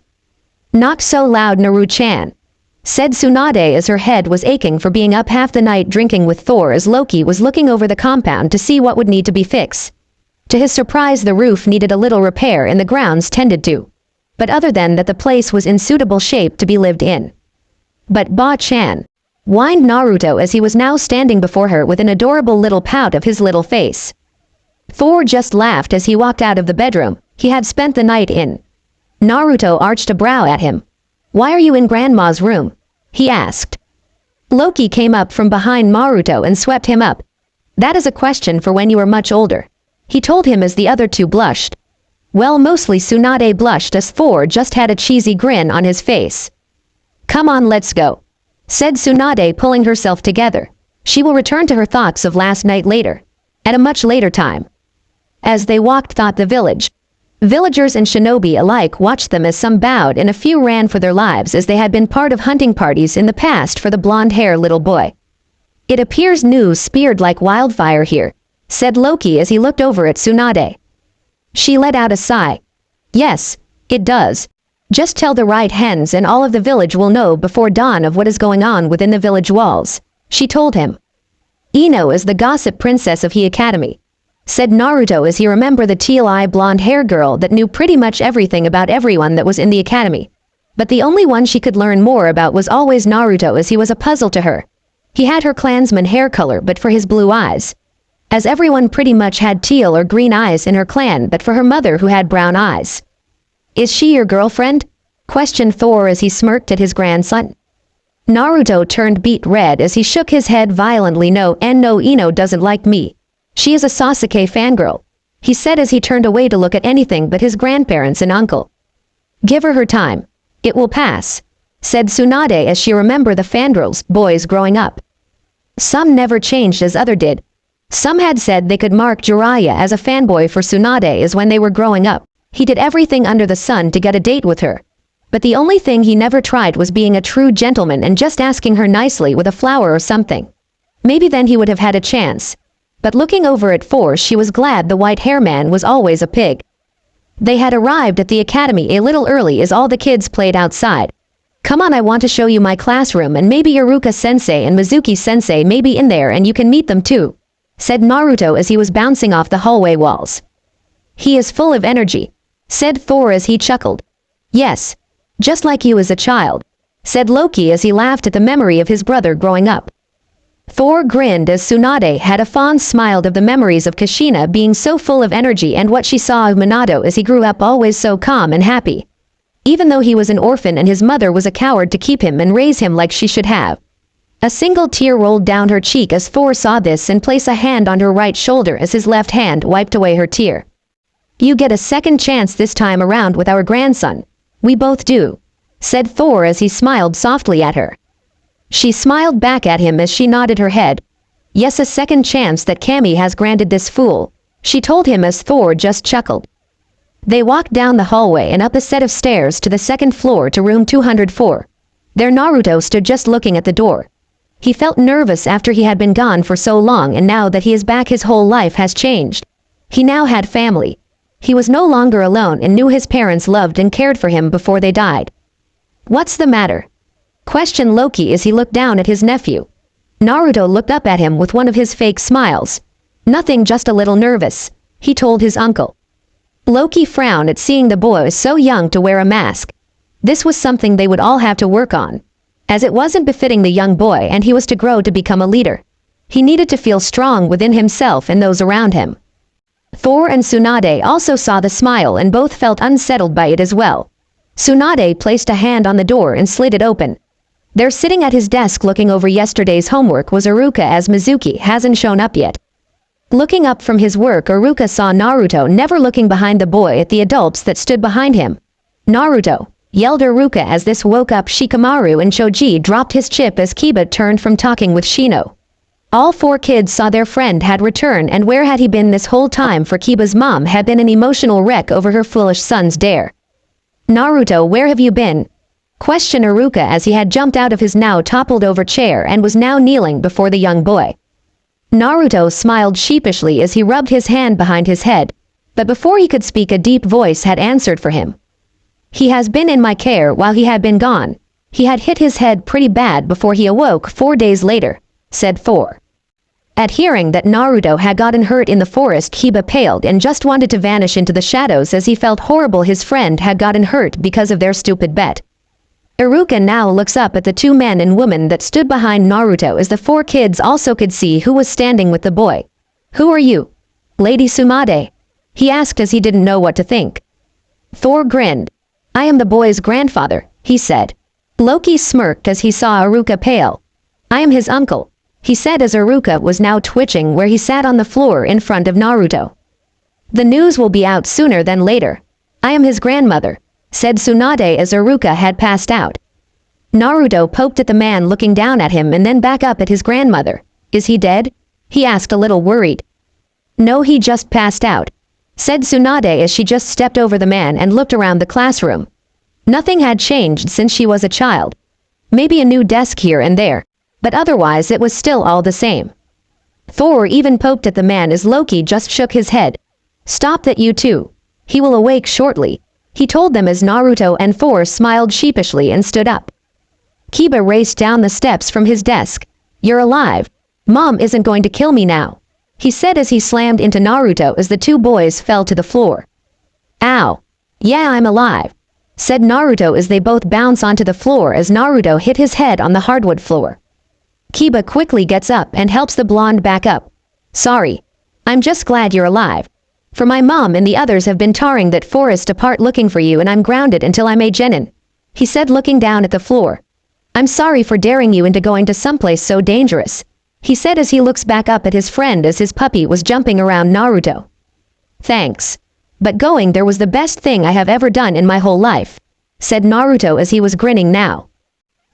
Not so loud, Naru-chan, said Tsunade as her head was aching for being up half the night drinking with Thor as Loki was looking over the compound to see what would need to be fixed. To his surprise, the roof needed a little repair and the grounds tended to. But other than that, the place was in suitable shape to be lived in. But Ba-chan, whined Naruto as he was now standing before her with an adorable little pout of his little face. Thor just laughed as he walked out of the bedroom he had spent the night in. Naruto arched a brow at him. Why are you in Grandma's room? He asked. Loki came up from behind Naruto and swept him up. That is a question for when you are much older, he told him as the other two blushed. Well, mostly Tsunade blushed as Thor just had a cheesy grin on his face. Come on, let's go, said Tsunade, pulling herself together. She will return to her thoughts of last night later, at a much later time. As they walked thought the village, villagers and shinobi alike watched them as some bowed and a few ran for their lives as they had been part of hunting parties in the past for the blonde-haired little boy. It appears news spread like wildfire here, said Loki as he looked over at Tsunade. She let out a sigh. Yes, it does. Just tell the right hens and all of the village will know before dawn of what is going on within the village walls, she told him. Ino is the gossip princess of the academy, said Naruto as he remembered the teal-eyed blonde-haired girl that knew pretty much everything about everyone that was in the academy. But the only one she could learn more about was always Naruto, as he was a puzzle to her. He had her clansman hair color but for his blue eyes, as everyone pretty much had teal or green eyes in her clan but for her mother who had brown eyes. Is she your girlfriend? Questioned Thor as he smirked at his grandson. Naruto turned beet red as he shook his head violently. No, Ino doesn't like me. She is a Sasuke fangirl, he said as he turned away to look at anything but his grandparents and uncle. Give her time. It will pass, said Tsunade as she remembered the fangirls, boys growing up. Some never changed as other did. Some had said they could mark Jiraiya as a fanboy for Tsunade as when they were growing up. He did everything under the sun to get a date with her. But the only thing he never tried was being a true gentleman and just asking her nicely with a flower or something. Maybe then he would have had a chance. But looking over at Thor, she was glad the white-haired man was always a pig. They had arrived at the academy a little early as all the kids played outside. Come on, I want to show you my classroom and maybe Iruka-sensei and Mizuki-sensei may be in there and you can meet them too, said Naruto as he was bouncing off the hallway walls. He is full of energy, said Thor as he chuckled. Yes, just like you as a child, said Loki as he laughed at the memory of his brother growing up. Thor grinned as Tsunade had a fond smile of the memories of Kushina being so full of energy and what she saw of Minato as he grew up always so calm and happy. even though he was an orphan and his mother was a coward to keep him and raise him like she should have. A single tear rolled down her cheek as Thor saw this and placed a hand on her right shoulder as his left hand wiped away her tear. "You get a second chance this time around with our grandson. We both do," said Thor as he smiled softly at her. She smiled back at him as she nodded her head. "Yes, a second chance that Cammy has granted this fool," she told him as Thor just chuckled. They walked down the hallway and up a set of stairs to the second floor to room 204. There Naruto stood just looking at the door. He felt nervous after he had been gone for so long, and now that he is back his whole life has changed. He now had family. He was no longer alone and knew his parents loved and cared for him before they died. "What's the matter?" questioned Loki as he looked down at his nephew. Naruto looked up at him with one of his fake smiles. "Nothing, just a little nervous," he told his uncle. Loki frowned at seeing the boy so young to wear a mask. This was something they would all have to work on, as it wasn't befitting the young boy and he was to grow to become a leader. He needed to feel strong within himself and those around him. Thor and Tsunade also saw the smile and both felt unsettled by it as well. Tsunade placed a hand on the door and slid it open. There sitting at his desk looking over yesterday's homework was Iruka, as Mizuki hasn't shown up yet. Looking up from his work, Iruka saw Naruto never looking behind the boy at the adults that stood behind him. "Naruto!" yelled Iruka as this woke up Shikamaru, and Choji dropped his chip as Kiba turned from talking with Shino. All four kids saw their friend had returned, and where had he been this whole time, for Kiba's mom had been an emotional wreck over her foolish son's dare. "Naruto, where have you been?" questioned Iruka as he had jumped out of his now toppled over chair and was now kneeling before the young boy. Naruto smiled sheepishly as he rubbed his hand behind his head, but before he could speak a deep voice had answered for him. "He has been in my care while he had been gone. He had hit his head pretty bad before he awoke 4 days later," said Thor. At hearing that Naruto had gotten hurt in the forest, Kiba paled and just wanted to vanish into the shadows as he felt horrible his friend had gotten hurt because of their stupid bet. Iruka now looks up at the two men and woman that stood behind Naruto as the four kids also could see who was standing with the boy. "Who are you?" "Lady Tsunade," he asked as he didn't know what to think. Thor grinned. "I am the boy's grandfather," he said. Loki smirked as he saw Iruka pale. "I am his uncle," he said as Iruka was now twitching where he sat on the floor in front of Naruto. "The news will be out sooner than later. I am his grandmother," said Tsunade as Iruka had passed out. Naruto poked at the man looking down at him and then back up at his grandmother. "Is he dead?" he asked a little worried. "No, he just passed out," said Tsunade as she just stepped over the man and looked around the classroom. Nothing had changed since she was a child. Maybe a new desk here and there, but otherwise it was still all the same. Thor even poked at the man as Loki just shook his head. "Stop that, you two. He will awake shortly," he told them as Naruto and Thor smiled sheepishly and stood up. Kiba raced down the steps from his desk. "You're alive. Mom isn't going to kill me now," he said as he slammed into Naruto as the two boys fell to the floor. "Ow. Yeah, I'm alive," said Naruto as they both bounce onto the floor as Naruto hit his head on the hardwood floor. Kiba quickly gets up and helps the blonde back up. "Sorry. I'm just glad you're alive. For my mom and the others have been tearing that forest apart looking for you, and I'm grounded until I made Genin," he said looking down at the floor. "I'm sorry for daring you into going to someplace so dangerous," he said as he looks back up at his friend as his puppy was jumping around Naruto. "Thanks. But going there was the best thing I have ever done in my whole life," said Naruto as he was grinning now.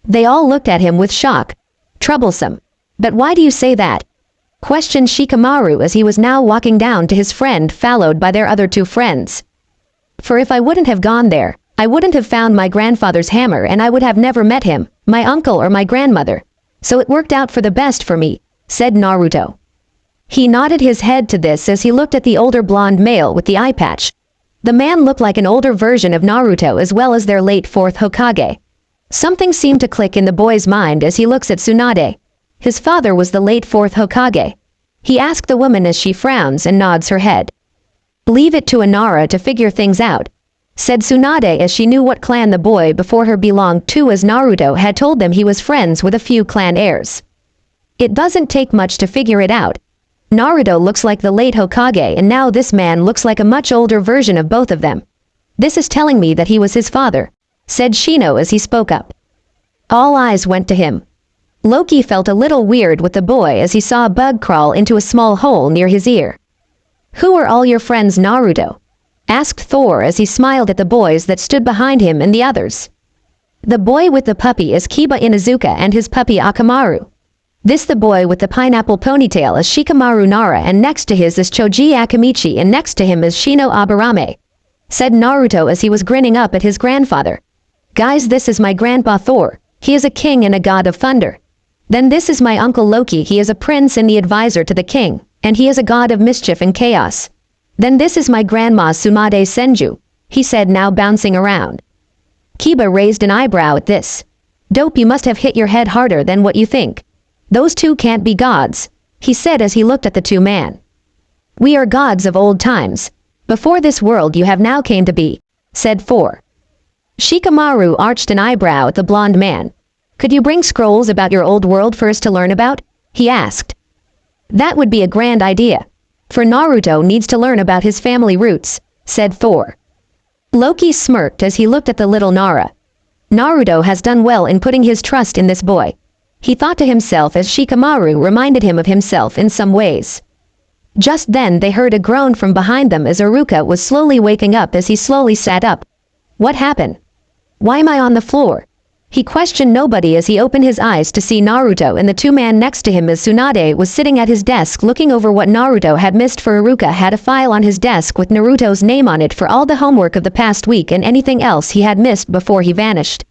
They all looked at him with shock. "Troublesome. But why do you say that?" questioned Shikamaru as he was now walking down to his friend followed by their other two friends. "For if I wouldn't have gone there, I wouldn't have found my grandfather's hammer and I would have never met him, my uncle or my grandmother. So it worked out for the best for me," said Naruto. He nodded his head to this as he looked at the older blonde male with the eye patch. The man looked like an older version of Naruto as well as their late fourth Hokage. Something seemed to click in the boy's mind as he looks at Tsunade. His father was the late fourth Hokage. He asked the woman as she frowns and nods her head. "Leave it to Inara to figure things out," said Tsunade as she knew what clan the boy before her belonged to, as Naruto had told them he was friends with a few clan heirs. "It doesn't take much to figure it out. Naruto looks like the late Hokage and now this man looks like a much older version of both of them. This is telling me that he was his father," said Shino as he spoke up. All eyes went to him. Loki felt a little weird with the boy as he saw a bug crawl into a small hole near his ear. Who are all your friends, Naruto? Asked Thor as he smiled at the boys that stood behind him and the others. The boy with the puppy is Kiba Inuzuka and his puppy Akamaru. This the boy with the pineapple ponytail is Shikamaru Nara, and next to his is Choji Akamichi, and next to him is Shino Aburame, said Naruto as he was grinning up at his grandfather. Guys, this is my grandpa Thor. He is a king and a god of thunder. Then this is my uncle Loki. He is a prince and the advisor to the king, and he is a god of mischief and chaos. Then this is my grandma Tsunade Senju, he said, now bouncing around. Kiba raised an eyebrow at this. Dope, you must have hit your head harder than what you think. Those two can't be gods, he said as he looked at the two men. We are gods of old times. Before this world you have now came to be, said Thor. Shikamaru arched an eyebrow at the blonde man. Could you bring scrolls about your old world for us to learn about? He asked. That would be a grand idea. For Naruto needs to learn about his family roots, said Thor. Loki smirked as he looked at the little Nara. Naruto has done well in putting his trust in this boy, he thought to himself as Shikamaru reminded him of himself in some ways. Just then they heard a groan from behind them as Iruka was slowly waking up as he slowly sat up. What happened? Why am I on the floor? He questioned nobody as he opened his eyes to see Naruto and the two men next to him as Tsunade was sitting at his desk looking over what Naruto had missed, for Iruka had a file on his desk with Naruto's name on it for all the homework of the past week and anything else he had missed before he vanished.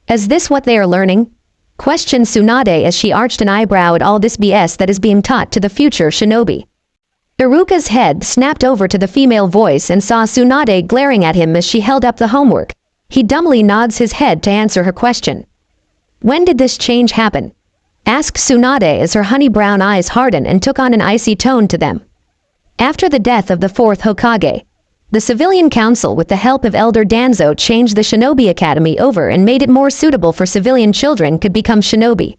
Is this what they are learning? Questioned Tsunade as she arched an eyebrow at all this BS that is being taught to the future shinobi. Iruka's head snapped over to the female voice and saw Tsunade glaring at him as she held up the homework. He dumbly nods his head to answer her question. When did this change happen? Asked Tsunade as her honey brown eyes hardened and took on an icy tone to them. After the death of the fourth Hokage, the civilian council with the help of Elder Danzo changed the Shinobi Academy over and made it more suitable for civilian children could become shinobi,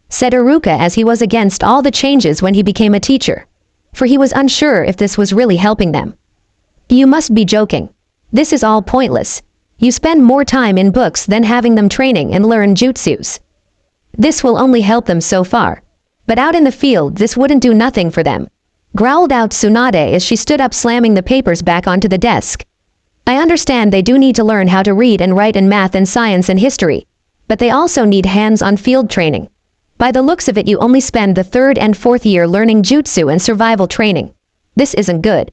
said Iruka as he was against all the changes when he became a teacher, for he was unsure if this was really helping them. You must be joking. This is all pointless. You spend more time in books than having them training and learn jutsus. This will only help them so far, but out in the field this wouldn't do nothing for them, growled out Tsunade as she stood up slamming the papers back onto the desk. I understand they do need to learn how to read and write in math and science and history, but they also need hands-on field training. By the looks of it you only spend the third and fourth year learning jutsu and survival training. This isn't good.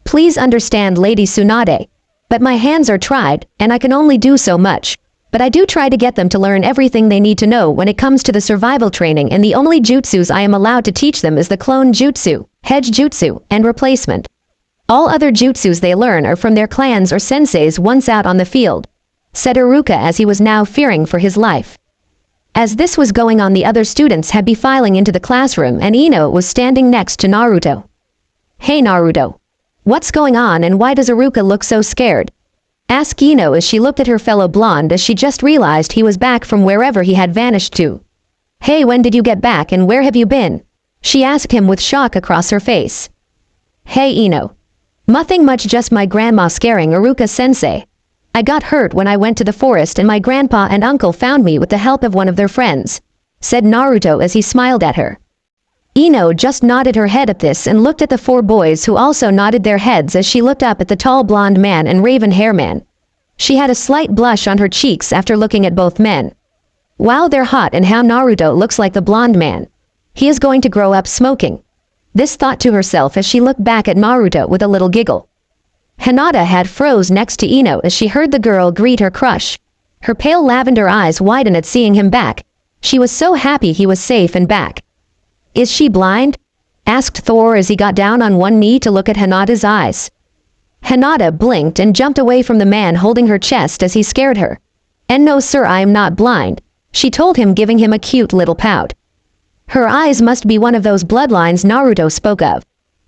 Please understand, Lady Tsunade, but my hands are tried and I can only do so much. But I do try to get them to learn everything they need to know when it comes to the survival training, and the only jutsus I am allowed to teach them is the clone jutsu, hedge jutsu, and replacement. All other jutsus they learn are from their clans or senseis once out on the field, said Iruka as he was now fearing for his life. As this was going on, the other students had been filing into the classroom and Ino was standing next to Naruto. Hey Naruto. What's going on and why does Iruka look so scared? Asked Ino as she looked at her fellow blonde as she just realized he was back from wherever he had vanished to. Hey, when did you get back and where have you been? She asked him with shock across her face. Hey Ino. Nothing much, just my grandma scaring Iruka-sensei. I got hurt when I went to the forest and my grandpa and uncle found me with the help of one of their friends, said Naruto as he smiled at her. Ino just nodded her head at this and looked at the four boys who also nodded their heads as she looked up at the tall blonde man and raven hair man. She had a slight blush on her cheeks after looking at both men. Wow, they're hot, and how Naruto looks like the blonde man. He is going to grow up smoking. This thought to herself as she looked back at Naruto with a little giggle. Hinata had froze next to Ino as she heard the girl greet her crush. Her pale lavender eyes widened at seeing him back. She was so happy he was safe and back. Is she blind? Asked Thor as he got down on one knee to look at Hinata's eyes. Hinata blinked and jumped away from the man holding her chest as he scared her. And no sir, I am not blind, she told him, giving him a cute little pout. Her eyes must be one of those bloodlines Naruto spoke of,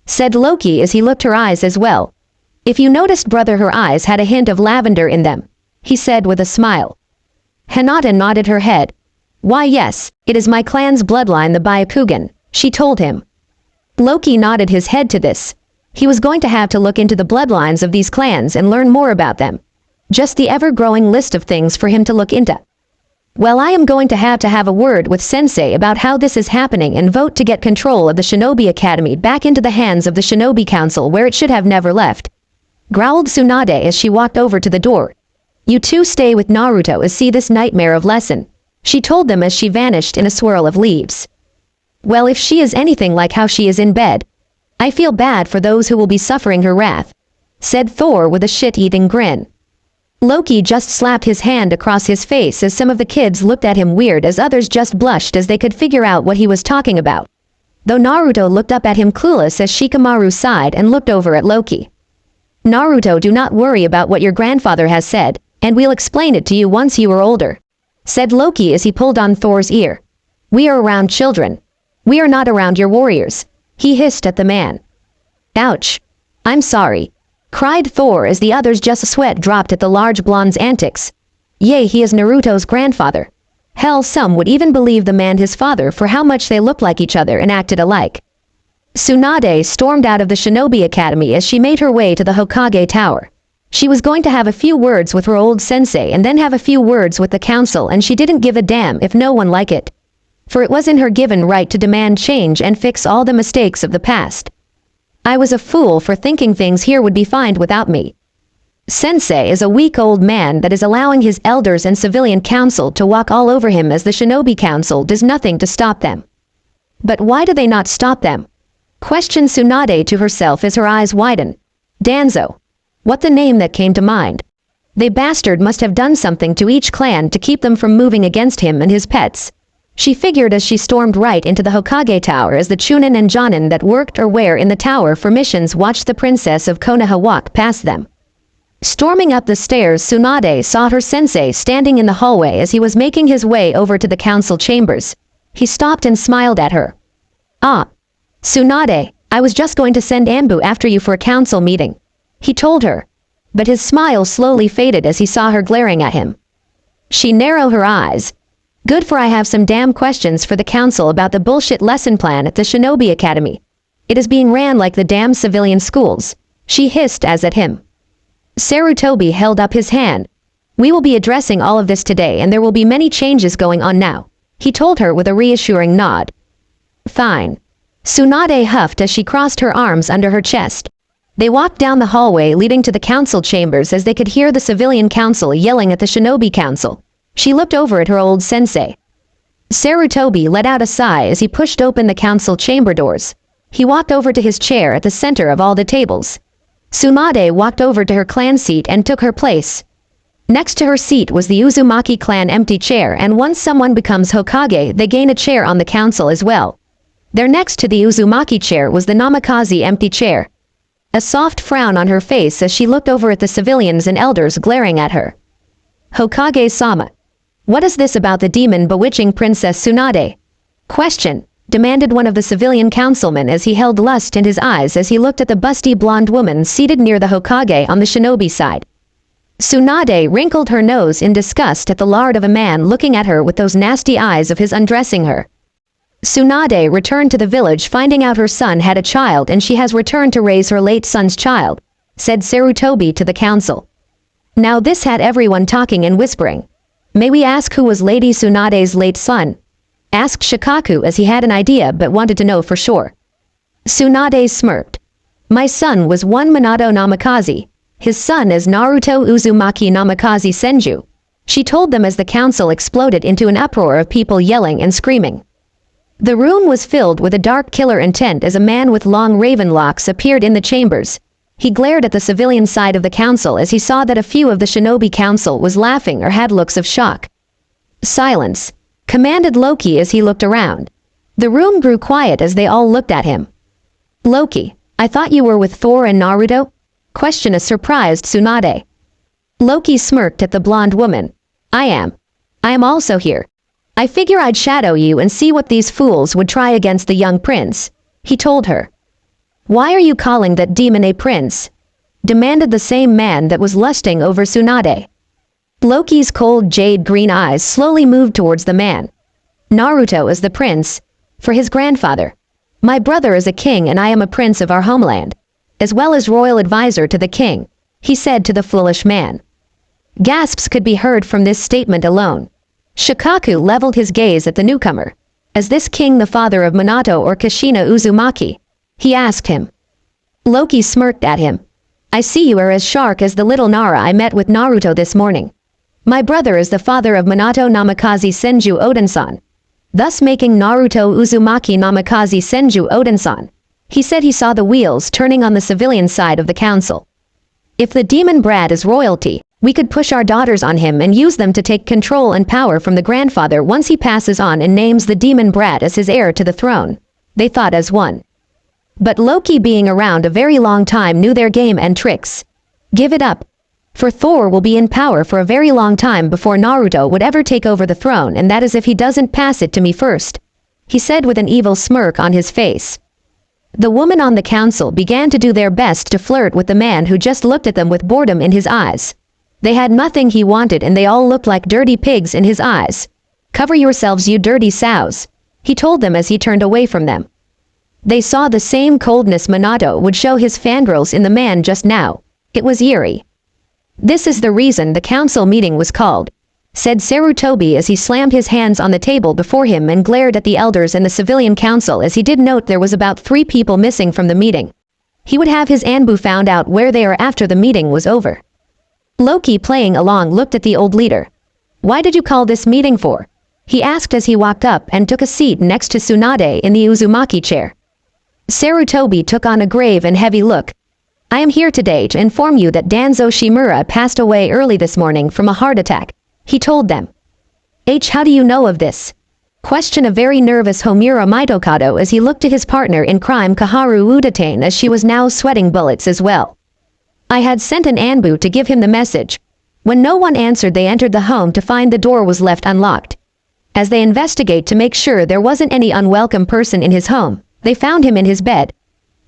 said Loki as he looked her eyes as well. If you noticed brother, her eyes had a hint of lavender in them, he said with a smile. Hinata nodded her head. Why yes, it is my clan's bloodline, the Byakugan, she told him. Loki nodded his head to this. He was going to have to look into the bloodlines of these clans and learn more about them. Just the ever-growing list of things for him to look into. Well, I am going to have a word with Sensei about how this is happening and vote to get control of the Shinobi Academy back into the hands of the Shinobi Council where it should have never left. Growled Tsunade as she walked over to the door. You two stay with Naruto and see this nightmare of lesson, she told them as she vanished in a swirl of leaves. Well, if she is anything like how she is in bed, I feel bad for those who will be suffering her wrath, said Thor with a shit-eating grin. Loki just slapped his hand across his face as some of the kids looked at him weird as others just blushed as they could figure out what he was talking about. Though Naruto looked up at him clueless as Shikamaru sighed and looked over at Loki. Naruto, do not worry about what your grandfather has said, and we'll explain it to you once you are older, said Loki as he pulled on Thor's ear. We are around children. We are not around your warriors, he hissed at the man. Ouch. I'm sorry, cried Thor as the others just sweat dropped at the large blonde's antics. Yay, he is Naruto's grandfather. Hell, some would even believe the man his father for how much they looked like each other and acted alike. Tsunade stormed out of the Shinobi Academy as she made her way to the Hokage Tower. She was going to have a few words with her old sensei and then have a few words with the council, and she didn't give a damn if no one liked it. For it was in her given right to demand change and fix all the mistakes of the past. I was a fool for thinking things here would be fine without me. Sensei is a weak old man that is allowing his elders and civilian council to walk all over him as the Shinobi Council does nothing to stop them. But why do they not stop them? Questioned Tsunade to herself as her eyes widened. Danzo. What the name that came to mind? They bastard must have done something to each clan to keep them from moving against him and his pets. She figured as she stormed right into the Hokage Tower as the Chunin and Jonin that worked or were in the tower for missions watched the princess of Konoha walk past them. Storming up the stairs, Tsunade saw her sensei standing in the hallway as he was making his way over to the council chambers. He stopped and smiled at her. Ah. Tsunade, I was just going to send Ambu after you for a council meeting, he told her. But his smile slowly faded as he saw her glaring at him. She narrowed her eyes. Good, for I have some damn questions for the council about the bullshit lesson plan at the Shinobi Academy. It is being ran like the damn civilian schools, she hissed as at him. Sarutobi held up his hand. We will be addressing all of this today and there will be many changes going on now, he told her with a reassuring nod. Fine. Tsunade huffed as she crossed her arms under her chest. They walked down the hallway leading to the council chambers as they could hear the civilian council yelling at the Shinobi Council. She looked over at her old sensei. Sarutobi let out a sigh as he pushed open the council chamber doors. He walked over to his chair at the center of all the tables. Tsunade walked over to her clan seat and took her place. Next to her seat was the Uzumaki clan empty chair, and once someone becomes Hokage, they gain a chair on the council as well. There next to the Uzumaki chair was the Namikaze empty chair. A soft frown on her face as she looked over at the civilians and elders glaring at her. Hokage-sama. What is this about the demon bewitching Princess Tsunade? Question, demanded one of the civilian councilmen as he held lust in his eyes as he looked at the busty blonde woman seated near the Hokage on the shinobi side. Tsunade wrinkled her nose in disgust at the lard of a man looking at her with those nasty eyes of his undressing her. Tsunade returned to the village finding out her son had a child and she has returned to raise her late son's child, said Sarutobi to the council. Now this had everyone talking and whispering. May we ask who was Lady Tsunade's late son? Asked Shikaku as he had an idea but wanted to know for sure. Tsunade smirked. My son was one Minato Namikaze. His son is Naruto Uzumaki Namikaze Senju. She told them as the council exploded into an uproar of people yelling and screaming. The room was filled with a dark killer intent as a man with long raven locks appeared in the chambers. He glared at the civilian side of the council as he saw that a few of the shinobi council was laughing or had looks of shock. Silence, commanded Loki as he looked around. The room grew quiet as they all looked at him. Loki, I thought you were with Thor and Naruto? Questioned a surprised Tsunade. Loki smirked at the blonde woman. I am also here. I figure I'd shadow you and see what these fools would try against the young prince, he told her. Why are you calling that demon a prince? Demanded the same man that was lusting over Tsunade. Loki's cold jade green eyes slowly moved towards the man. Naruto is the prince, for his grandfather. My brother is a king and I am a prince of our homeland, as well as royal advisor to the king, he said to the foolish man. Gasps could be heard from this statement alone. Shikaku leveled his gaze at the newcomer. Is this king the father of Minato or Kushina Uzumaki? He asked him. Loki smirked at him. I see you are as shark as the little Nara I met with Naruto this morning. My brother is the father of Minato Namikaze Senju Oden-san, thus making Naruto Uzumaki Namikaze Senju Oden-san. He said he saw the wheels turning on the civilian side of the council. If the demon brat is royalty, we could push our daughters on him and use them to take control and power from the grandfather once he passes on and names the demon brat as his heir to the throne. They thought as one. But Loki, being around a very long time, knew their game and tricks. Give it up. For Thor will be in power for a very long time before Naruto would ever take over the throne, and that is if he doesn't pass it to me first, he said with an evil smirk on his face. The women on the council began to do their best to flirt with the man who just looked at them with boredom in his eyes. They had nothing he wanted and they all looked like dirty pigs in his eyes. Cover yourselves, you dirty sows, he told them as he turned away from them. They saw the same coldness Minato would show his fangirls in the man just now. It was eerie. This is the reason the council meeting was called, said Sarutobi as he slammed his hands on the table before him and glared at the elders and the civilian council as he did note there was about 3 people missing from the meeting. He would have his Anbu found out where they are after the meeting was over. Loki, playing along, looked at the old leader. Why did you call this meeting for? He asked as he walked up and took a seat next to Tsunade in the Uzumaki chair. Sarutobi took on a grave and heavy look. I am here today to inform you that Danzo Shimura passed away early this morning from a heart attack, he told them. How do you know of this? Questioned a very nervous Homura Mitokado as he looked at his partner in crime Kaharu Udatane as she was now sweating bullets as well. I had sent an Anbu to give him the message. When no one answered, they entered the home to find the door was left unlocked. As they investigate to make sure there wasn't any unwelcome person in his home, they found him in his bed.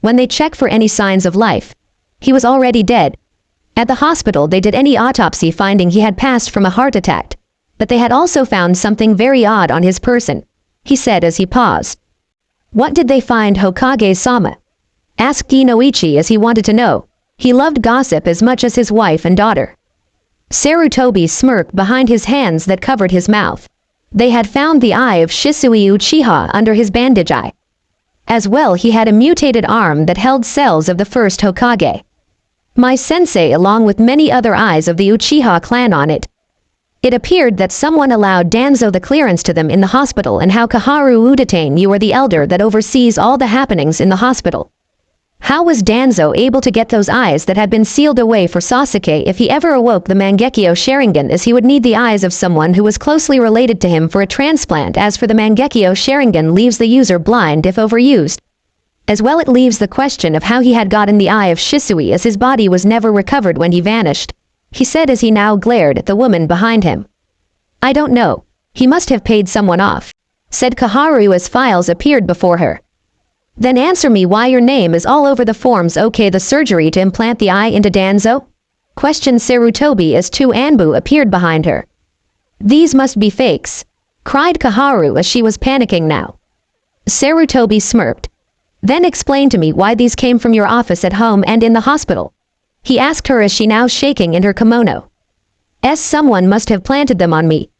When they checked for any signs of life, he was already dead. At the hospital they did any autopsy finding he had passed from a heart attack, but they had also found something very odd on his person, he said as he paused. What did they find, Hokage-sama? Asked Inoichi as he wanted to know. He loved gossip as much as his wife and daughter. Sarutobi smirked behind his hands that covered his mouth. They had found the eye of Shisui Uchiha under his bandage eye. As well, he had a mutated arm that held cells of the first Hokage. My sensei, along with many other eyes of the Uchiha clan on it. It appeared that someone allowed Danzo the clearance to them in the hospital, and how Kaharu Udatane, you are the elder that oversees all the happenings in the hospital. How was Danzo able to get those eyes that had been sealed away for Sasuke if he ever awoke the Mangekyo Sharingan, as he would need the eyes of someone who was closely related to him for a transplant? As for the Mangekyo Sharingan, leaves the user blind if overused. As well, it leaves the question of how he had gotten the eye of Shisui, as his body was never recovered when he vanished, he said as he now glared at the woman behind him. I don't know. He must have paid someone off, said Kaharu as files appeared before her. Then answer me why your name is all over the forms. Okay, the surgery to implant the eye into Danzo? Questioned Sarutobi as 2 Anbu appeared behind her. These must be fakes, cried Kaharu as she was panicking now. Sarutobi smirked. Then explain to me why these came from your office at home and in the hospital, he asked her as she now shaking in her kimono. Someone must have planted them on me.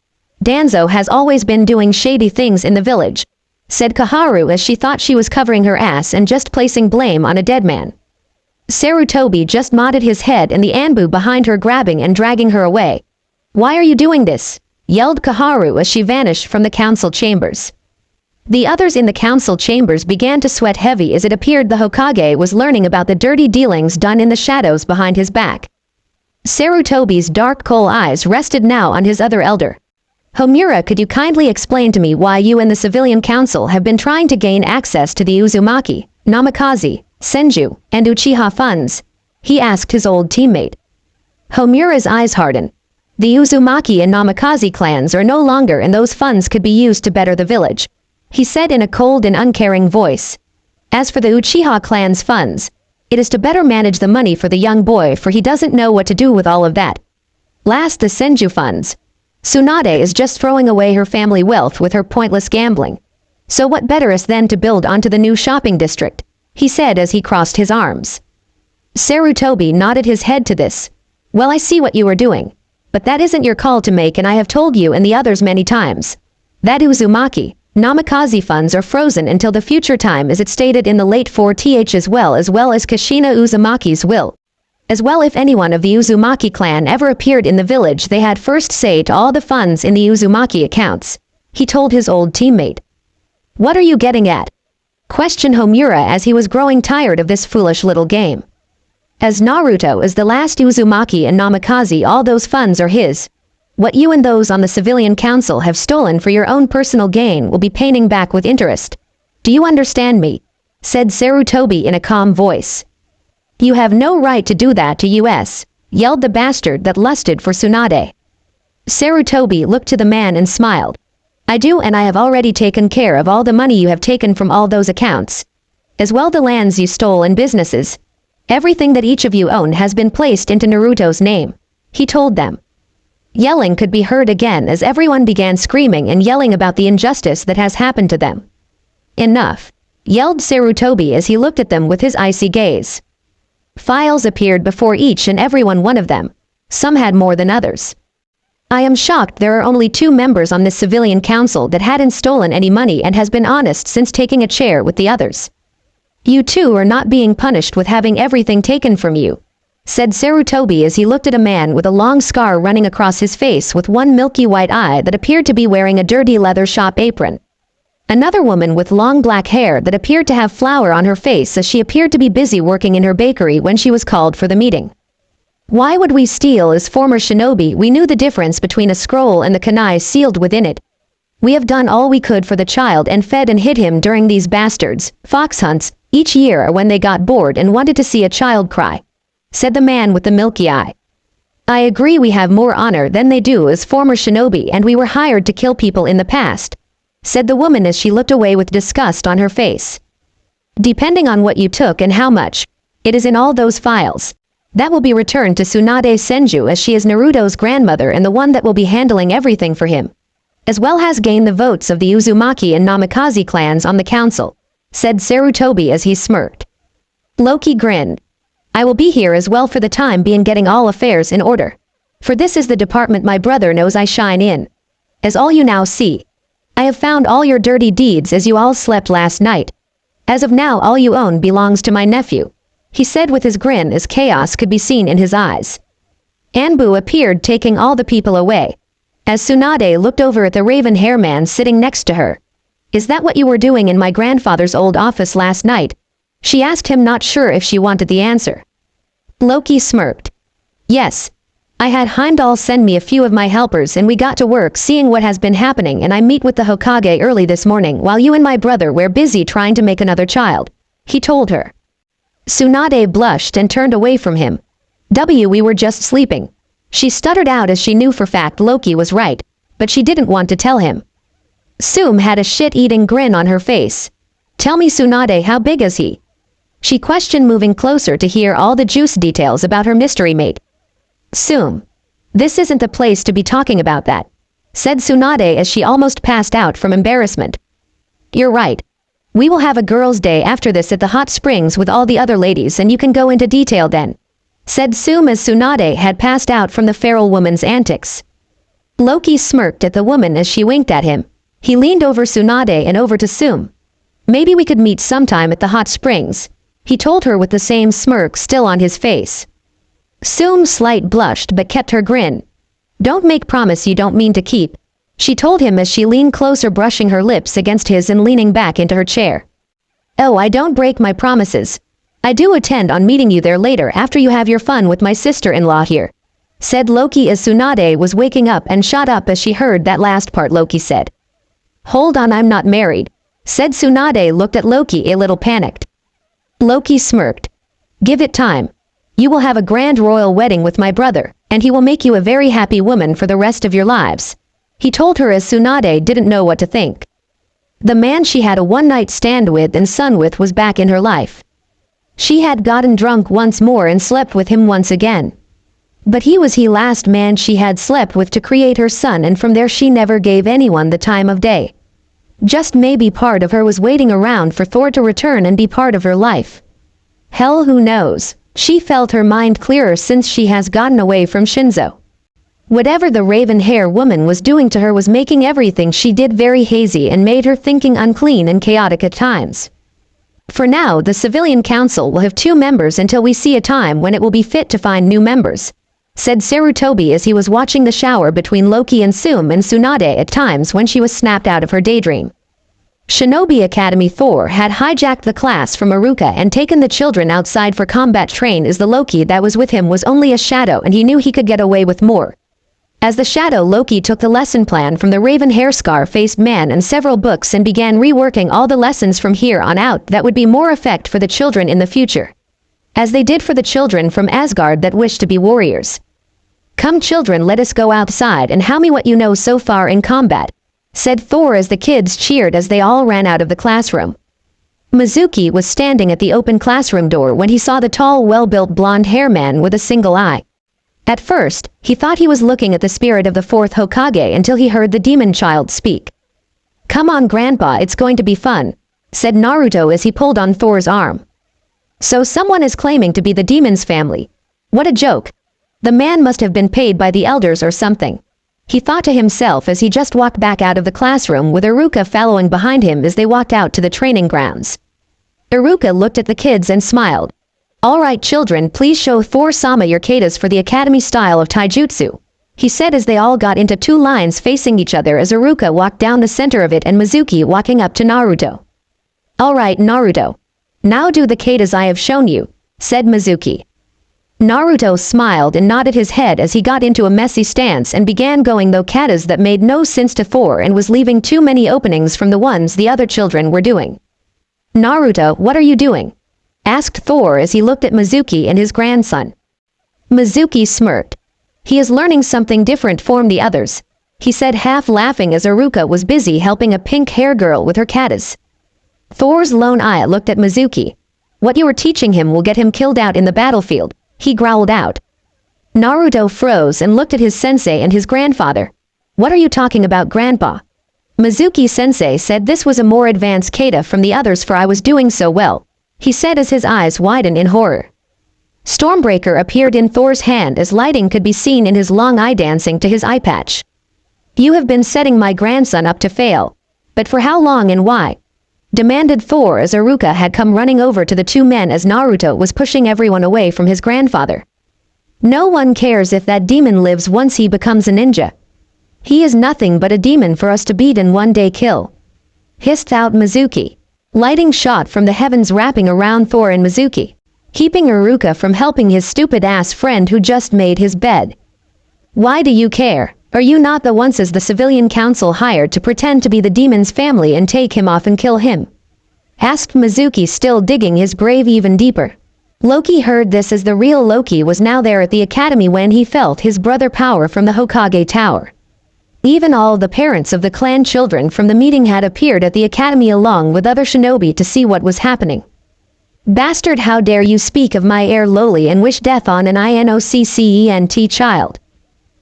Danzo has always been doing shady things in the village, said Kaharu as she thought she was covering her ass and just placing blame on a dead man. Sarutobi just nodded his head and the Anbu behind her grabbing and dragging her away. Why are you doing this? Yelled Kaharu as she vanished from the council chambers. The others in the council chambers began to sweat heavy as it appeared the Hokage was learning about the dirty dealings done in the shadows behind his back. Sarutobi's dark coal eyes rested now on his other elder. Homura, could you kindly explain to me why you and the civilian council have been trying to gain access to the Uzumaki, Namikaze, Senju, and Uchiha funds? He asked his old teammate. Homura's eyes hardened. The Uzumaki and Namikaze clans are no longer, and those funds could be used to better the village, he said in a cold and uncaring voice. As for the Uchiha clan's funds, it is to better manage the money for the young boy, for he doesn't know what to do with all of that. Last, the Senju funds. Tsunade is just throwing away her family wealth with her pointless gambling. So what better is then to build onto the new shopping district, he said as he crossed his arms. Sarutobi nodded his head to this. Well, I see what you are doing. But that isn't your call to make, and I have told you and the others many times. That Uzumaki, Namikaze funds are frozen until the future time as it stated in the late 4th as well as Kashina Uzumaki's will. As well, if anyone of the Uzumaki clan ever appeared in the village, they had first say to all the funds in the Uzumaki accounts. He told his old teammate. What are you getting at? Questioned Homura as he was growing tired of this foolish little game. As Naruto is the last Uzumaki and Namikaze, all those funds are his. What you and those on the civilian council have stolen for your own personal gain will be paying back with interest. Do you understand me? Said Sarutobi in a calm voice. You have no right to do that to us, yelled the bastard that lusted for Tsunade. Sarutobi looked to the man and smiled. I do, and I have already taken care of all the money you have taken from all those accounts. As well the lands you stole and businesses. Everything that each of you own has been placed into Naruto's name, he told them. Yelling could be heard again as everyone began screaming and yelling about the injustice that has happened to them. Enough, yelled Sarutobi as he looked at them with his icy gaze. Files appeared before each and every one of them. Some had more than others. I am shocked there are only 2 members on this civilian council that hadn't stolen any money and has been honest since taking a chair with the others. You two are not being punished with having everything taken from you, said Sarutobi as he looked at a man with a long scar running across his face with one milky white eye that appeared to be wearing a dirty leather shop apron. Another woman with long black hair that appeared to have flour on her face as she appeared to be busy working in her bakery when she was called for the meeting. Why would we steal? As former shinobi, we knew the difference between a scroll and the kunai sealed within it. We have done all we could for the child and fed and hid him during these bastards' fox hunts each year or when they got bored and wanted to see a child cry, said the man with the milky eye. I agree, we have more honor than they do as former shinobi, and we were hired to kill people in the past, said the woman as she looked away with disgust on her face. Depending on what you took and how much, it is in all those files. That will be returned to Tsunade Senju as she is Naruto's grandmother and the one that will be handling everything for him, as well as gain the votes of the Uzumaki and Namikaze clans on the council, said Sarutobi as he smirked. Loki grinned. I will be here as well for the time being, getting all affairs in order. For this is the department my brother knows I shine in. As all you now see, I have found all your dirty deeds as you all slept last night. As of now all you own belongs to my nephew, he said with his grin as chaos could be seen in his eyes. Anbu appeared taking all the people away, as Tsunade looked over at the raven hair man sitting next to her. Is that what you were doing in my grandfather's old office last night? She asked him, not sure if she wanted the answer. Loki smirked. Yes. I had Heimdall send me a few of my helpers and we got to work seeing what has been happening, and I meet with the Hokage early this morning while you and my brother were busy trying to make another child, he told her. Tsunade blushed and turned away from him. We were just sleeping. She stuttered out as she knew for fact Loki was right, but she didn't want to tell him. Sum had a shit-eating grin on her face. Tell me, Tsunade, how big is he? She questioned, moving closer to hear all the juice details about her mystery mate. Sum, this isn't the place to be talking about that, said Tsunade as she almost passed out from embarrassment. You're right. We will have a girls' day after this at the hot springs with all the other ladies and you can go into detail then, said Sum as Tsunade had passed out from the feral woman's antics. Loki smirked at the woman as she winked at him. He leaned over Tsunade and over to Sum. Maybe we could meet sometime at the hot springs, he told her with the same smirk still on his face. Sum slight blushed but kept her grin. Don't make promise you don't mean to keep, she told him as she leaned closer, brushing her lips against his and leaning back into her chair. Oh, I don't break my promises. I do intend on meeting you there later after you have your fun with my sister-in-law here, said Loki as Tsunade was waking up and shot up as she heard that last part. Loki said. Hold on, I'm not married, said Tsunade, looked at Loki a little panicked. Loki smirked. Give it time. You will have a grand royal wedding with my brother, and he will make you a very happy woman for the rest of your lives, he told her as Tsunade didn't know what to think. The man she had a one-night stand with and son with was back in her life. She had gotten drunk once more and slept with him once again. But he was the last man she had slept with to create her son, and from there she never gave anyone the time of day. Just maybe part of her was waiting around for Thor to return and be part of her life. Hell, who knows? She felt her mind clearer since she has gotten away from Shinzo. Whatever the raven hair woman was doing to her was making everything she did very hazy and made her thinking unclean and chaotic at times. For now, the civilian council will have 2 members until we see a time when it will be fit to find new members, said Sarutobi as he was watching the shower between Loki and Tsunade at times when she was snapped out of her daydream. Shinobi Academy Thor had hijacked the class from Aruka and taken the children outside for combat train as the Loki that was with him was only a shadow and he knew he could get away with more. As the shadow Loki took the lesson plan from the raven hair scar-faced man and several books and began reworking all the lessons from here on out that would be more effect for the children in the future, as they did for the children from Asgard that wished to be warriors. Come children, let us go outside and show me what you know so far in combat, said Thor as the kids cheered as they all ran out of the classroom. Mizuki was standing at the open classroom door when he saw the tall, well-built blonde hair man with a single eye. At first, he thought he was looking at the spirit of the 4th Hokage until he heard the demon child speak. Come on Grandpa, it's going to be fun, said Naruto as he pulled on Thor's arm. So someone is claiming to be the demon's family. What a joke. The man must have been paid by the elders or something, he thought to himself as he just walked back out of the classroom with Iruka following behind him as they walked out to the training grounds. Iruka looked at the kids and smiled. All right children, please show Thor-sama your katas for the academy style of taijutsu, he said as they all got into 2 lines facing each other as Iruka walked down the center of it and Mizuki walking up to Naruto. All right Naruto. Now do the katas I have shown you, said Mizuki. Naruto smiled and nodded his head as he got into a messy stance and began going through katas that made no sense to Thor and was leaving too many openings from the ones the other children were doing. Naruto, what are you doing? Asked Thor as he looked at Mizuki and his grandson. Mizuki smirked. He is learning something different from the others, he said half laughing as Iruka was busy helping a pink hair girl with her katas. Thor's lone eye looked at Mizuki. What you are teaching him will get him killed out in the battlefield, he growled out. Naruto froze and looked at his sensei and his grandfather. What are you talking about Grandpa? Mizuki sensei said this was a more advanced kata from the others for I was doing so well, he said as his eyes widened in horror. Stormbreaker appeared in Thor's hand as lighting could be seen in his long eye dancing to his eye patch. You have been setting my grandson up to fail. But for how long and why? Demanded Thor as Iruka had come running over to the 2 men as Naruto was pushing everyone away from his grandfather. No one cares if that demon lives once he becomes a ninja. He is nothing but a demon for us to beat and one day kill, hissed out Mizuki. Lighting shot from the heavens wrapping around Thor and Mizuki, keeping Iruka from helping his stupid-ass friend who just made his bed. Why do you care? Are you not the ones as the civilian council hired to pretend to be the demon's family and take him off and kill him? Asked Mizuki, still digging his grave even deeper. Loki heard this as the real Loki was now there at the academy when he felt his brother power from the Hokage Tower. Even all the parents of the clan children from the meeting had appeared at the academy along with other shinobi to see what was happening. Bastard, how dare you speak of my heir lowly and wish death on an innocent child.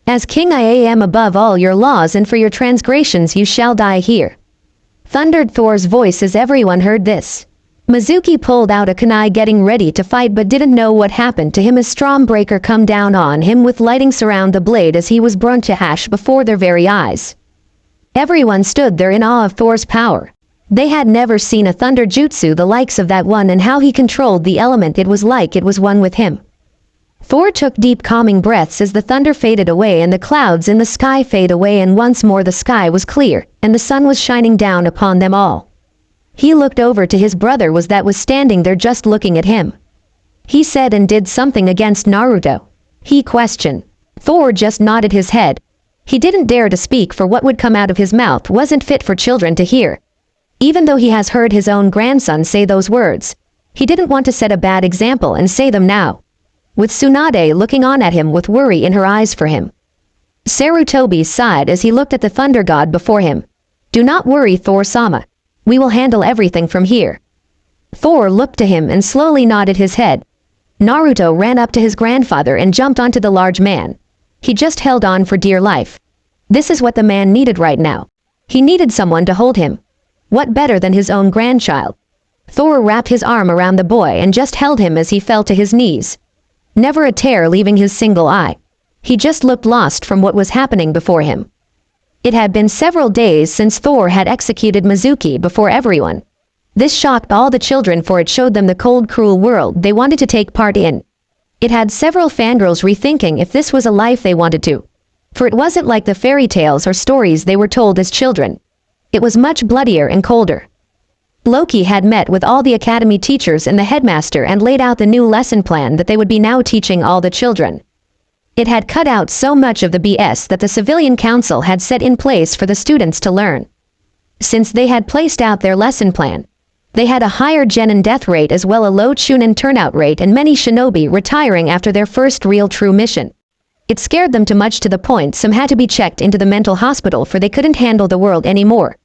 As king I am above all your laws and for your transgressions you shall die here, thundered Thor's voice as everyone heard this. Mizuki pulled out a kunai getting ready to fight but didn't know what happened to him as Stormbreaker come down on him with lighting surround the blade as he was burnt to ash before their very eyes. Everyone stood there in awe of Thor's power. They had never seen a thunder jutsu the likes of that one and how he controlled the element. It was like it was one with him. Thor took deep calming breaths as the thunder faded away and the clouds in the sky fade away and once more the sky was clear and the sun was shining down upon them all. He looked over to his brother was standing there just looking at him. He said and did something against Naruto. He questioned. Thor just nodded his head. He didn't dare to speak for what would come out of his mouth wasn't fit for children to hear. Even though he has heard his own grandson say those words, he didn't want to set a bad example and say them now. With Tsunade looking on at him with worry in her eyes for him. Sarutobi sighed as he looked at the thunder god before him. Do not worry Thor-sama. We will handle everything from here. Thor looked to him and slowly nodded his head. Naruto ran up to his grandfather and jumped onto the large man. He just held on for dear life. This is what the man needed right now. He needed someone to hold him. What better than his own grandchild? Thor wrapped his arm around the boy and just held him as he fell to his knees. Never a tear leaving his single eye. He just looked lost from what was happening before him. It had been several days since Thor had executed Mizuki before everyone. This shocked all the children, for it showed them the cold, cruel world they wanted to take part in. It had several fangirls rethinking if this was a life they wanted to. For it wasn't like the fairy tales or stories they were told as children. It was much bloodier and colder. Loki had met with all the academy teachers and the headmaster and laid out the new lesson plan that they would be now teaching all the children. It had cut out so much of the BS that the civilian council had set in place for the students to learn. Since they had placed out their lesson plan, they had a higher genin death rate as well a low chunin turnout rate and many shinobi retiring after their first real true mission. It scared them too much to the point some had to be checked into the mental hospital, for they couldn't handle the world anymore.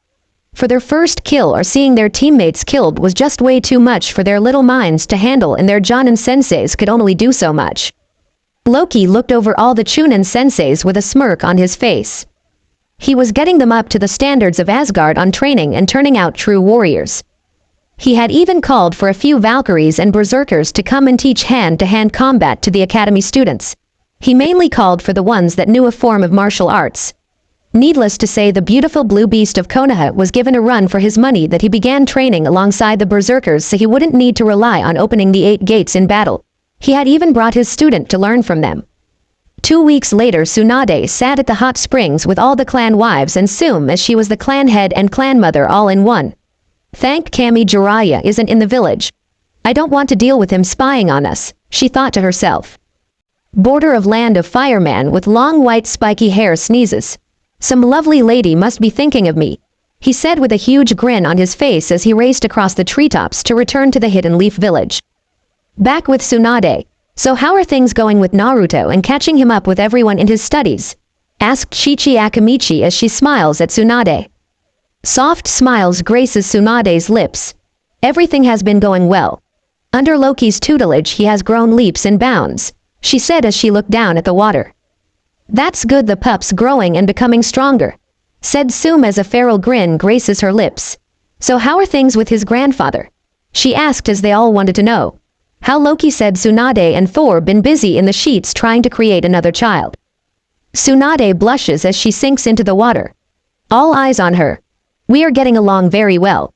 For their first kill or seeing their teammates killed was just way too much for their little minds to handle, and their jonin senseis could only do so much. Loki looked over all the chunin senseis with a smirk on his face. He was getting them up to the standards of Asgard on training and turning out true warriors. He had even called for a few Valkyries and Berserkers to come and teach hand-to-hand combat to the academy students. He mainly called for the ones that knew a form of martial arts. Needless to say, the beautiful blue beast of Konoha was given a run for his money, that he began training alongside the Berserkers so he wouldn't need to rely on opening the 8 gates in battle. He had even brought his student to learn from them. 2 weeks later, Tsunade sat at the hot springs with all the clan wives and Sume, as she was the clan head and clan mother all in one. Thank Kami Jiraiya isn't in the village. I don't want to deal with him spying on us, she thought to herself. Border of land of fireman with long white spiky hair sneezes. Some lovely lady must be thinking of me, he said with a huge grin on his face as he raced across the treetops to return to the Hidden Leaf village. Back with Tsunade. So how are things going with Naruto and catching him up with everyone in his studies? Asked Chichi Akamichi as she smiles at Tsunade. Soft smiles graces Tsunade's lips. Everything has been going well. Under Loki's tutelage he has grown leaps and bounds, she said as she looked down at the water. That's good, the pup's growing and becoming stronger, said Sume as a feral grin graces her lips. So how are things with his grandfather? She asked as they all wanted to know. How Loki said Tsunade and Thor been busy in the sheets trying to create another child. Tsunade blushes as she sinks into the water. All eyes on her. We are getting along very well.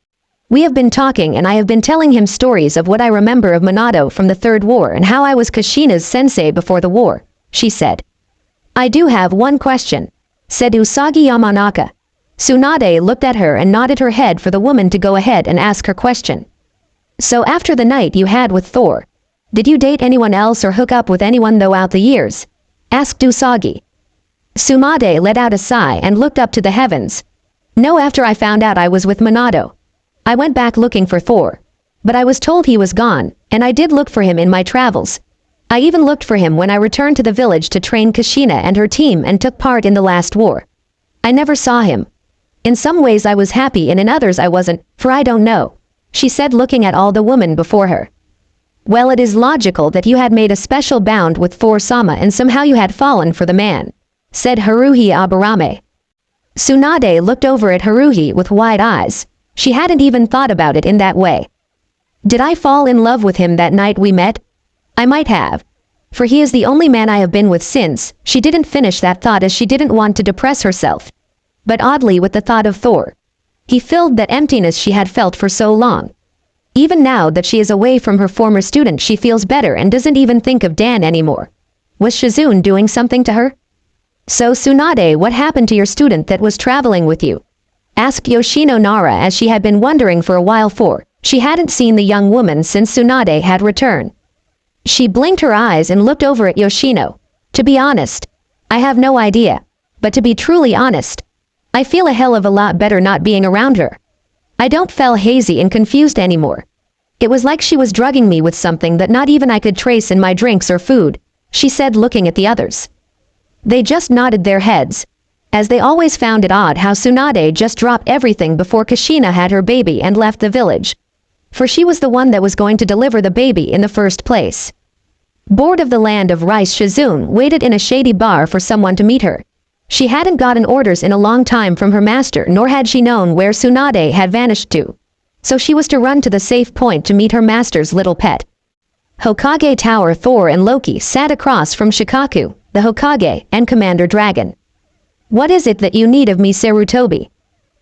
We have been talking and I have been telling him stories of what I remember of Minato from the Third War and how I was Kushina's sensei before the war, she said. I do have one question, said Usagi Yamanaka. Tsunade looked at her and nodded her head for the woman to go ahead and ask her question. So after the night you had with Thor, did you date anyone else or hook up with anyone throughout the years? Asked Usagi. Tsunade let out a sigh and looked up to the heavens. No, after I found out I was with Minato, I went back looking for Thor. But I was told he was gone, and I did look for him in my travels. I even looked for him when I returned to the village to train Kushina and her team and took part in the last war. I never saw him. In some ways I was happy and in others I wasn't, for I don't know, she said looking at all the women before her. Well, it is logical that you had made a special bond with Thor-sama and somehow you had fallen for the man, said Haruhi Aburame. Tsunade looked over at Haruhi with wide eyes. She hadn't even thought about it in that way. Did I fall in love with him that night we met? I might have. For he is the only man I have been with since. She didn't finish that thought as she didn't want to depress herself. But oddly, with the thought of Thor, he filled that emptiness she had felt for so long. Even now that she is away from her former student, she feels better and doesn't even think of Dan anymore. Was Shizune doing something to her? So Tsunade, what happened to your student that was traveling with you? Asked Yoshino Nara, as she had been wondering for a while, for she hadn't seen the young woman since Tsunade had returned. She blinked her eyes and looked over at Yoshino. To be honest, I have no idea. But to be truly honest, I feel a hell of a lot better not being around her. I don't feel hazy and confused anymore. It was like she was drugging me with something that not even I could trace in my drinks or food, she said looking at the others. They just nodded their heads, as they always found it odd how Tsunade just dropped everything before Kushina had her baby and left the village. For she was the one that was going to deliver the baby in the first place. Bored of the land of rice, Shizune waited in a shady bar for someone to meet her. She hadn't gotten orders in a long time from her master, nor had she known where Tsunade had vanished to. So she was to run to the safe point to meet her master's little pet. Hokage Tower. Thor and Loki sat across from Shikaku, the Hokage, and Commander Dragon. "What is it that you need of me, Sarutobi?"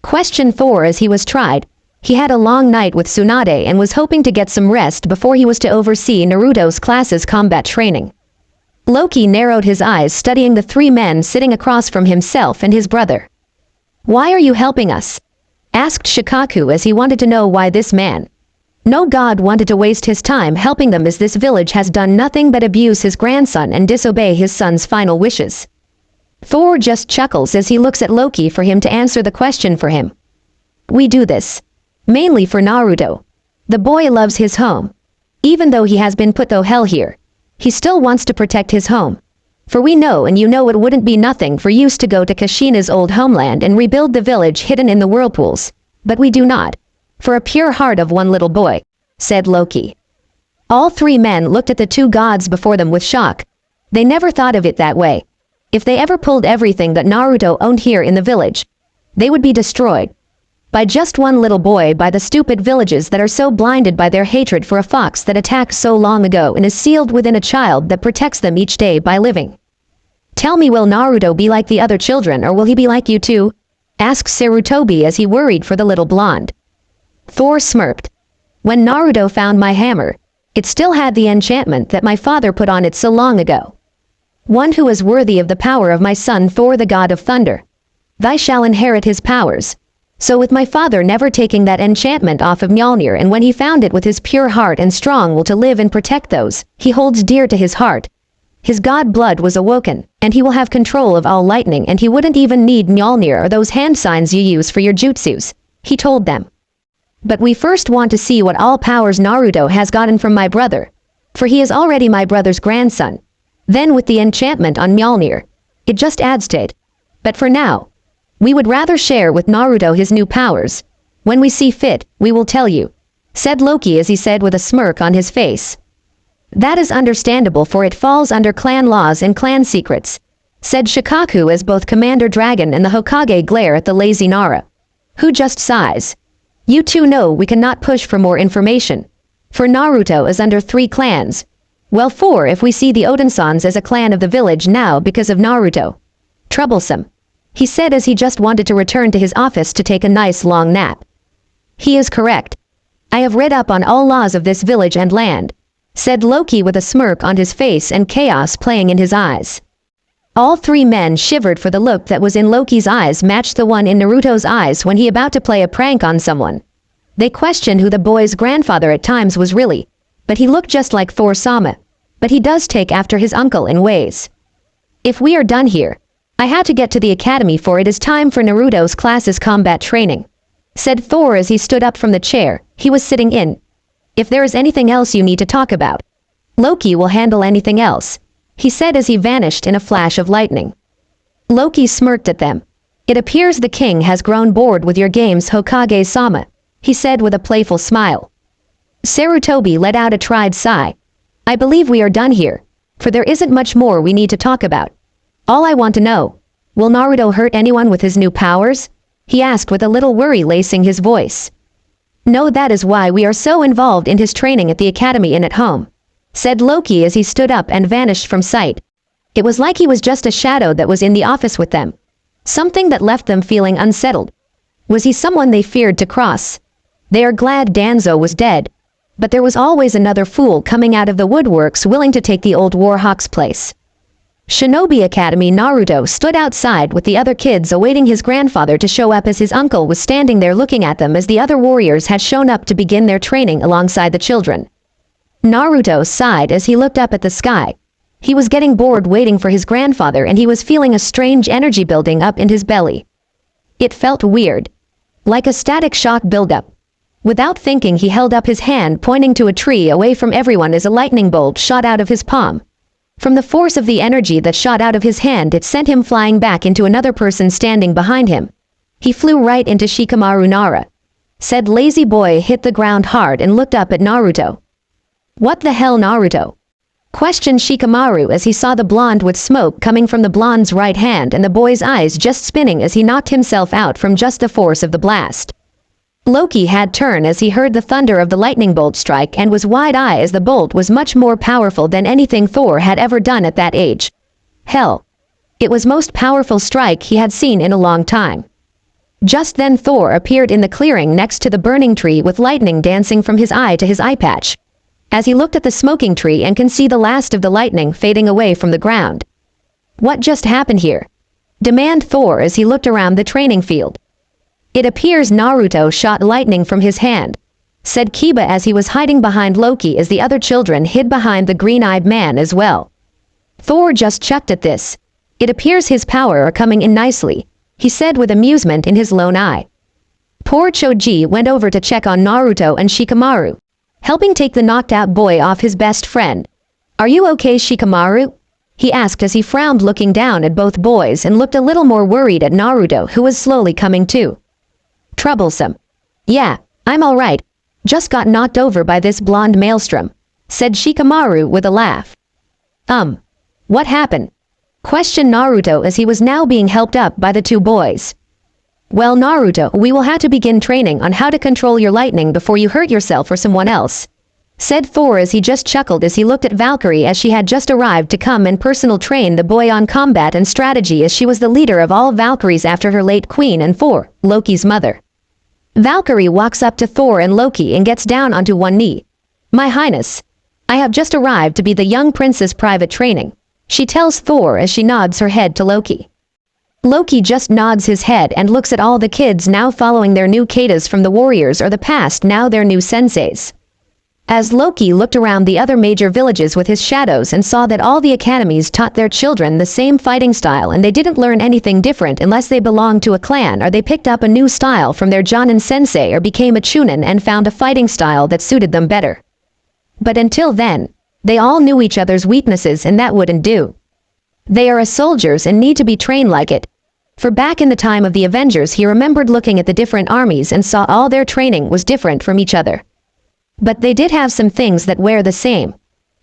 questioned Thor as he was tried. He had a long night with Tsunade and was hoping to get some rest before he was to oversee Naruto's class's combat training. Loki narrowed his eyes, studying the three men sitting across from himself and his brother. "Why are you helping us?" asked Shikaku as he wanted to know why this man. No god wanted to waste his time helping them, as this village has done nothing but abuse his grandson and disobey his son's final wishes. Thor just chuckles as he looks at Loki for him to answer the question for him. "We do this mainly for Naruto. The boy loves his home. Even though he has been put through hell here, he still wants to protect his home. For we know and you know it wouldn't be nothing for us to go to Kushina's old homeland and rebuild the village hidden in the whirlpools. But we do not. For a pure heart of one little boy," said Loki. All three men looked at the two gods before them with shock. They never thought of it that way. If they ever pulled everything that Naruto owned here in the village, they would be destroyed. By just one little boy, by the stupid villages that are so blinded by their hatred for a fox that attacked so long ago and is sealed within a child that protects them each day by living. "Tell me, will Naruto be like the other children, or will he be like you too?" asked Sarutobi as he worried for the little blonde. Thor smirked. "When Naruto found my hammer, it still had the enchantment that my father put on it so long ago. One who is worthy of the power of my son Thor, the god of thunder. Thy shall inherit his powers." So with my father never taking that enchantment off of Mjolnir, and when he found it with his pure heart and strong will to live and protect those he holds dear to his heart, his god blood was awoken, and he will have control of all lightning, and he wouldn't even need Mjolnir or those hand signs you use for your jutsus, he told them. "But we first want to see what all powers Naruto has gotten from my brother, for he is already my brother's grandson. Then with the enchantment on Mjolnir, it just adds to it. But for now, we would rather share with Naruto his new powers. When we see fit, we will tell you," said Loki as he said with a smirk on his face. "That is understandable, for it falls under clan laws and clan secrets," said Shikaku as both Commander Dragon and the Hokage glare at the lazy Nara, who just sighs. "You two know we cannot push for more information. For Naruto is under 3 clans. Well, 4 if we see the Odinsons as a clan of the village now because of Naruto. Troublesome," he said as he just wanted to return to his office to take a nice long nap. "He is correct. I have read up on all laws of this village and land," said Loki with a smirk on his face and chaos playing in his eyes. All 3 men shivered, for the look that was in Loki's eyes matched the one in Naruto's eyes when he about to play a prank on someone. They questioned who the boy's grandfather at times was really, but he looked just like Thor-sama. But he does take after his uncle in ways. "If we are done here, I had to get to the academy, for it is time for Naruto's class's combat training," said Thor as he stood up from the chair he was sitting in. "If there is anything else you need to talk about, Loki will handle anything else," he said as he vanished in a flash of lightning. Loki smirked at them. "It appears the king has grown bored with your games, Hokage-sama," he said with a playful smile. Sarutobi let out a tried sigh. "I believe we are done here, for there isn't much more we need to talk about. All I want to know, will Naruto hurt anyone with his new powers?" he asked with a little worry lacing his voice. "No, that is why we are so involved in his training at the academy and at home," said Loki as he stood up and vanished from sight. It was like he was just a shadow that was in the office with them. Something that left them feeling unsettled. Was he someone they feared to cross? They are glad Danzo was dead, but there was always another fool coming out of the woodworks willing to take the old Warhawk's place. Shinobi Academy. Naruto stood outside with the other kids awaiting his grandfather to show up, as his uncle was standing there looking at them as the other warriors had shown up to begin their training alongside the children. Naruto sighed as he looked up at the sky. He was getting bored waiting for his grandfather, and he was feeling a strange energy building up in his belly. It felt weird, like a static shock buildup. Without thinking, he held up his hand pointing to a tree away from everyone as a lightning bolt shot out of his palm. From the force of the energy that shot out of his hand, it sent him flying back into another person standing behind him. He flew right into Shikamaru. "Nara," said lazy boy, hit the ground hard and looked up at Naruto. "What the hell, Naruto?" questioned Shikamaru as he saw the blonde with smoke coming from the blonde's right hand and the boy's eyes just spinning as he knocked himself out from just the force of the blast. Loki had turned as he heard the thunder of the lightning bolt strike and was wide-eyed as the bolt was much more powerful than anything Thor had ever done at that age. Hell, it was most powerful strike he had seen in a long time. Just then Thor appeared in the clearing next to the burning tree with lightning dancing from his eye to his eye patch. As he looked at the smoking tree and can see the last of the lightning fading away from the ground. What just happened here? Demanded Thor as he looked around the training field. It appears Naruto shot lightning from his hand, said Kiba as he was hiding behind Loki as the other children hid behind the green-eyed man as well. Thor just chucked at this. It appears his power are coming in nicely, he said with amusement in his lone eye. Poor Choji went over to check on Naruto and Shikamaru, helping take the knocked-out boy off his best friend. Are you okay, Shikamaru? He asked as he frowned looking down at both boys and looked a little more worried at Naruto who was slowly coming to. Troublesome. Yeah, I'm alright. Just got knocked over by this blonde maelstrom, said Shikamaru with a laugh. What happened? Questioned Naruto as he was now being helped up by the two boys. Well, Naruto, we will have to begin training on how to control your lightning before you hurt yourself or someone else, said Thor as he just chuckled as he looked at Valkyrie as she had just arrived to come and personal train the boy on combat and strategy as she was the leader of all Valkyries after her late queen and Thor, Loki's mother. Valkyrie walks up to Thor and Loki and gets down onto one knee. My Highness, I have just arrived to be the young princess private training, she tells Thor as she nods her head to Loki. Loki just nods his head and looks at all the kids now following their new katas from the warriors or the past now their new senseis. As Loki looked around the other major villages with his shadows and saw that all the academies taught their children the same fighting style and they didn't learn anything different unless they belonged to a clan or they picked up a new style from their Jonin sensei or became a chunin and found a fighting style that suited them better. But until then, they all knew each other's weaknesses and that wouldn't do. They are as soldiers and need to be trained like it. For back in the time of the Avengers he remembered looking at the different armies and saw all their training was different from each other. But they did have some things that were the same.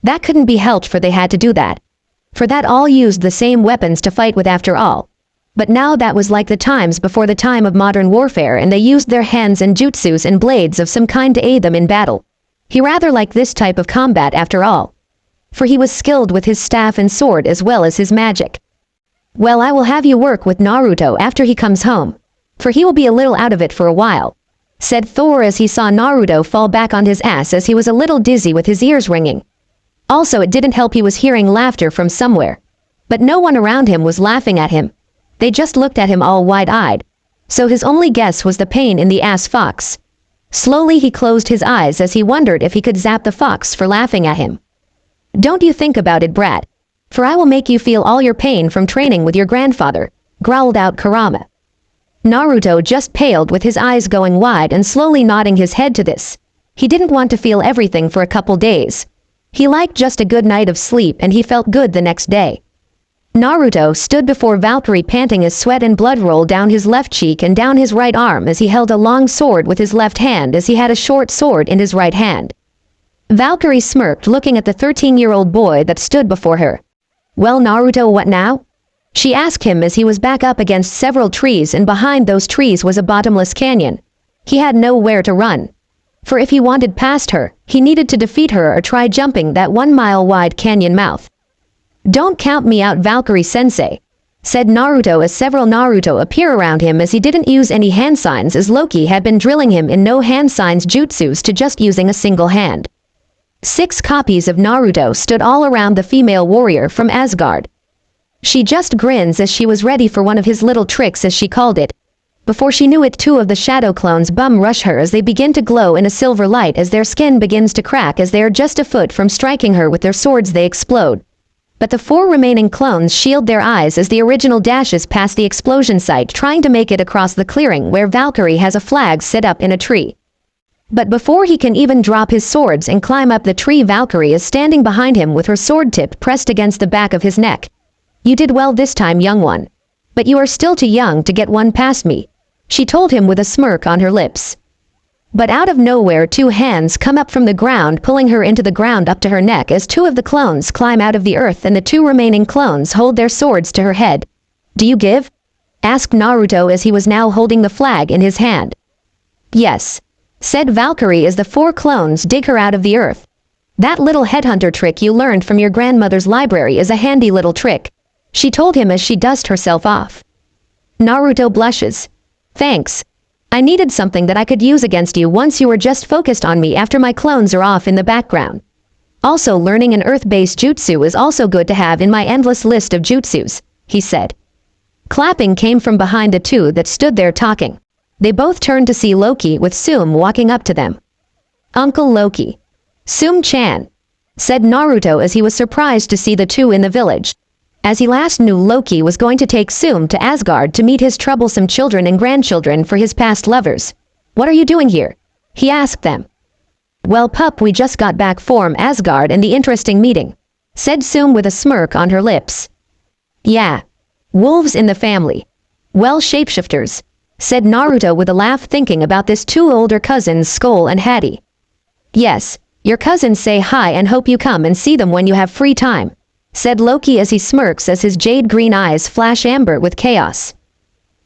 That couldn't be helped for they had to do that. For that all used the same weapons to fight with after all. But now that was like the times before the time of modern warfare and they used their hands and jutsus and blades of some kind to aid them in battle. He rather liked this type of combat after all. For he was skilled with his staff and sword as well as his magic. Well, I will have you work with Naruto after he comes home. For he will be a little out of it for a while, said Thor as he saw Naruto fall back on his ass as he was a little dizzy with his ears ringing. Also it didn't help he was hearing laughter from somewhere. But no one around him was laughing at him. They just looked at him all wide-eyed. So his only guess was the pain in the ass fox. Slowly he closed his eyes as he wondered if he could zap the fox for laughing at him. Don't you think about it, brat. For I will make you feel all your pain from training with your grandfather, growled out Kurama. Naruto just paled with his eyes going wide and slowly nodding his head to this. He didn't want to feel everything for a couple days. He liked just a good night of sleep and he felt good the next day. Naruto stood before Valkyrie panting as sweat and blood rolled down his left cheek and down his right arm as he held a long sword with his left hand as he had a short sword in his right hand. Valkyrie smirked looking at the 13-year-old boy that stood before her. Well, Naruto, what now? She asked him as he was back up against several trees and behind those trees was a bottomless canyon. He had nowhere to run. For if he wanted past her, he needed to defeat her or try jumping that 1-mile-wide canyon mouth. Don't count me out, Valkyrie-sensei, said Naruto as several Naruto appear around him as he didn't use any hand signs as Loki had been drilling him in no hand signs jutsus to just using a single hand. 6 copies of Naruto stood all around the female warrior from Asgard. She just grins as she was ready for one of his little tricks as she called it. Before she knew it 2 of the shadow clones bum rush her as they begin to glow in a silver light as their skin begins to crack as they are just a foot from striking her with their swords they explode. But the 4 remaining clones shield their eyes as the original dashes past the explosion site trying to make it across the clearing where Valkyrie has a flag set up in a tree. But before he can even drop his swords and climb up the tree, Valkyrie is standing behind him with her sword tip pressed against the back of his neck. You did well this time, young one. But you are still too young to get one past me, she told him with a smirk on her lips. But out of nowhere 2 hands come up from the ground pulling her into the ground up to her neck as 2 of the clones climb out of the earth and the 2 remaining clones hold their swords to her head. Do you give? Asked Naruto as he was now holding the flag in his hand. Yes, said Valkyrie as the 4 clones dig her out of the earth. That little headhunter trick you learned from your grandmother's library is a handy little trick. she told him as she dusted herself off. Naruto blushes. Thanks. I needed something that I could use against you once you were just focused on me after my clones are off in the background. Also, learning an earth-based jutsu is also good to have in my endless list of jutsus, he said. Clapping came from behind the two that stood there talking. They both turned to see Loki with Sum walking up to them. Uncle Loki. Sum-chan, said Naruto as he was surprised to see the two in the village, as he last knew Loki was going to take Sum to Asgard to meet his troublesome children and grandchildren for his past lovers. What are you doing here? He asked them. Well, pup, we just got back from Asgard and the interesting meeting, said Sum with a smirk on her lips. Yeah. Wolves in the family. Well, shapeshifters, said Naruto with a laugh thinking about his two older cousins Skull and Hattie. Yes, your cousins say hi and hope you come and see them when you have free time, said Loki as he smirks as his jade green eyes flash amber with chaos.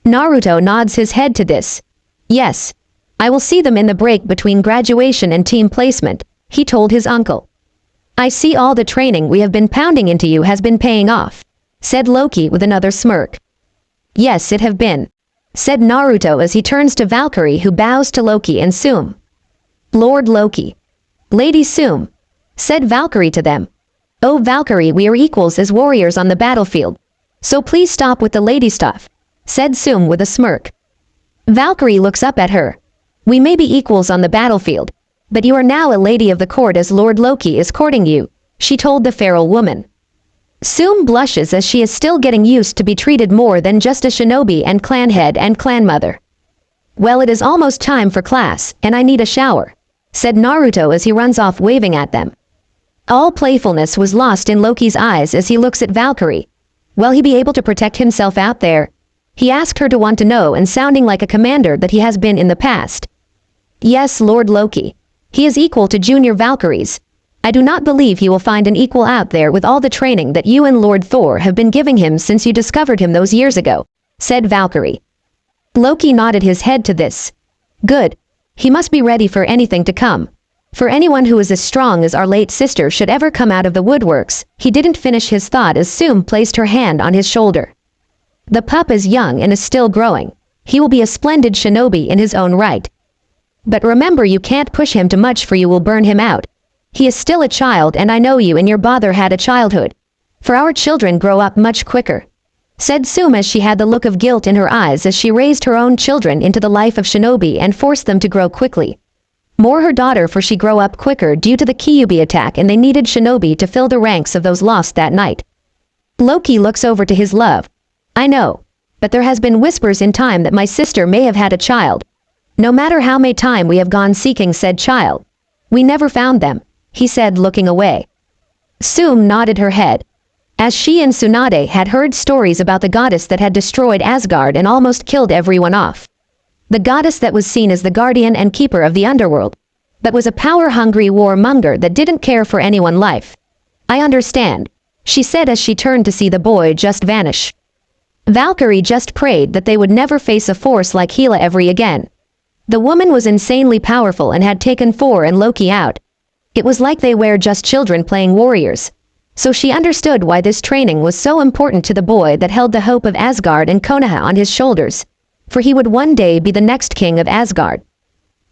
Naruto nods his head to this. Yes, I will see them in the break between graduation and team placement, he told his uncle. I see all the training we have been pounding into you has been paying off, said Loki with another smirk. Yes, it have been, said Naruto as he turns to Valkyrie who bows to Loki and Sum. Lord Loki. Lady Sum, said Valkyrie to them. Oh Valkyrie, we are equals as warriors on the battlefield, so please stop with the lady stuff, said Sum with a smirk. Valkyrie looks up at her. We may be equals on the battlefield, but you are now a lady of the court as Lord Loki is courting you, she told the feral woman. Sum blushes as she is still getting used to be treated more than just a shinobi and clan head and clan mother. Well, it is almost time for class, and I need a shower, said Naruto as he runs off waving at them. All playfulness was lost in Loki's eyes as he looks at Valkyrie. Will he be able to protect himself out there? He asked her to want to know and sounding like a commander that he has been in the past. Yes, Lord Loki. He is equal to junior Valkyries. I do not believe he will find an equal out there with all the training that you and Lord Thor have been giving him since you discovered him those years ago, said Valkyrie. Loki nodded his head to this. Good. He must be ready for anything to come. For anyone who is as strong as our late sister should ever come out of the woodworks, he didn't finish his thought as Sum placed her hand on his shoulder. The pup is young and is still growing. He will be a splendid shinobi in his own right. But remember, you can't push him too much for you will burn him out. He is still a child and I know you and your father had a childhood. For our children grow up much quicker, said Sum as she had the look of guilt in her eyes as she raised her own children into the life of shinobi and forced them to grow quickly. More her daughter for she grow up quicker due to the Kyuubi attack and they needed shinobi to fill the ranks of those lost that night. Loki looks over to his love. I know, but there has been whispers in time that my sister may have had a child. No matter how many time we have gone seeking said child, we never found them, he said looking away. Sum nodded her head, as she and Tsunade had heard stories about the goddess that had destroyed Asgard and almost killed everyone off. The goddess that was seen as the guardian and keeper of the underworld, but was a power-hungry warmonger that didn't care for anyone's life. I understand, she said as she turned to see the boy just vanish. Valkyrie just prayed that they would never face a force like Hela ever again. The woman was insanely powerful and had taken Thor and Loki out. It was like they were just children playing warriors. So she understood why this training was so important to the boy that held the hope of Asgard and Konoha on his shoulders, for he would one day be the next king of Asgard.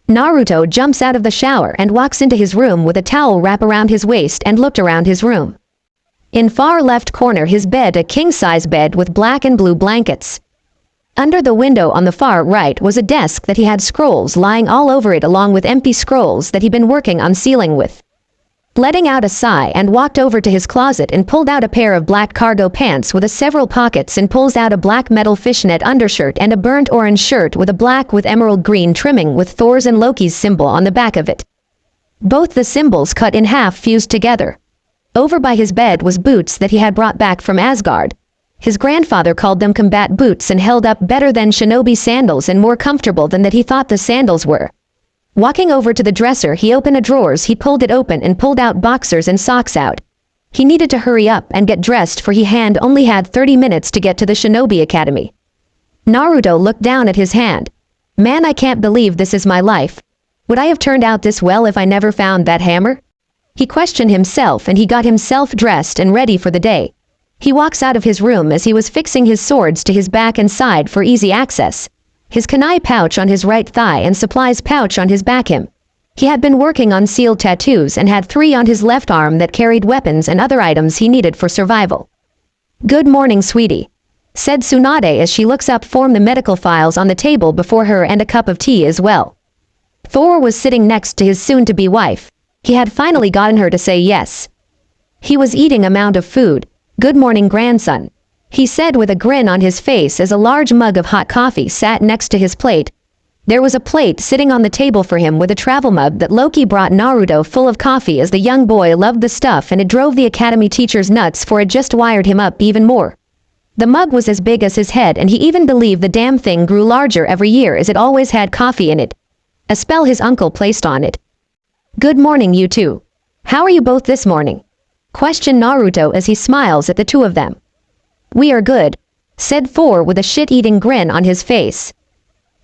Naruto jumps out of the shower and walks into his room with a towel wrapped around his waist and looked around his room. In far left corner his bed, a king-size bed with black and blue blankets. Under the window on the far right was a desk that he had scrolls lying all over it along with empty scrolls that he'd been working on sealing with. Letting out a sigh and walked over to his closet and pulled out a pair of black cargo pants with several pockets and pulls out a black metal fishnet undershirt and a burnt orange shirt with a black with emerald green trimming with Thor's and Loki's symbol on the back of it. Both the symbols cut in half fused together. Over by his bed was boots that he had brought back from Asgard. His grandfather called them combat boots and held up better than shinobi sandals and more comfortable than that he thought the sandals were. Walking over to the dresser, he opened a drawers, he pulled it open and pulled out boxers and socks out. He needed to hurry up and get dressed for he had only had 30 minutes to get to the Shinobi Academy. Naruto looked down at his hand. Man, I can't believe this is my life. Would I have turned out this well if I never found that hammer? He questioned himself and he got himself dressed and ready for the day. He walks out of his room as he was fixing his swords to his back and side for easy access. His kunai pouch on his right thigh and supplies pouch on his back him. He had been working on sealed tattoos and had 3 on his left arm that carried weapons and other items he needed for survival. "Good morning, sweetie," said Tsunade as she looks up from the medical files on the table before her and a cup of tea as well. Thor was sitting next to his soon-to-be wife. He had finally gotten her to say yes. He was eating a mound of food. "Good morning, grandson," he said with a grin on his face as a large mug of hot coffee sat next to his plate. There was a plate sitting on the table for him with a travel mug that Loki brought Naruto full of coffee as the young boy loved the stuff and it drove the academy teachers nuts for it just wired him up even more. The mug was as big as his head and he even believed the damn thing grew larger every year as it always had coffee in it. A spell his uncle placed on it. "Good morning, you two. How are you both this morning?" questioned Naruto as he smiles at the two of them. "We are good," said Thor with a shit-eating grin on his face.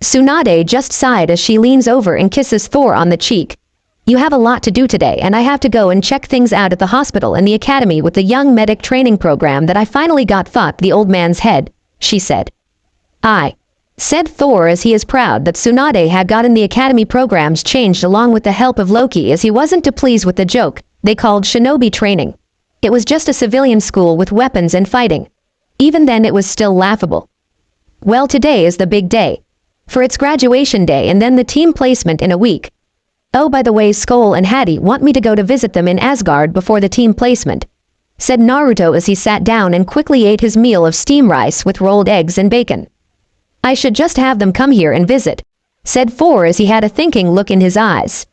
Tsunade just sighed as she leans over and kisses Thor on the cheek. "You have a lot to do today and I have to go and check things out at the hospital and the academy with the young medic training program that I finally got," thought the old man's head, she said. "I," said Thor as he is proud that Tsunade had gotten the academy programs changed along with the help of Loki as he wasn't too pleased with the joke they called shinobi training. It was just a civilian school with weapons and fighting. Even then it was still laughable. Well, today is the big day. For its graduation day and then the team placement in a week. "Oh, by the way, Skoll and Hattie want me to go to visit them in Asgard before the team placement," said Naruto as he sat down and quickly ate his meal of steamed rice with rolled eggs and bacon. "I should just have them come here and visit," said Thor as he had a thinking look in his eyes.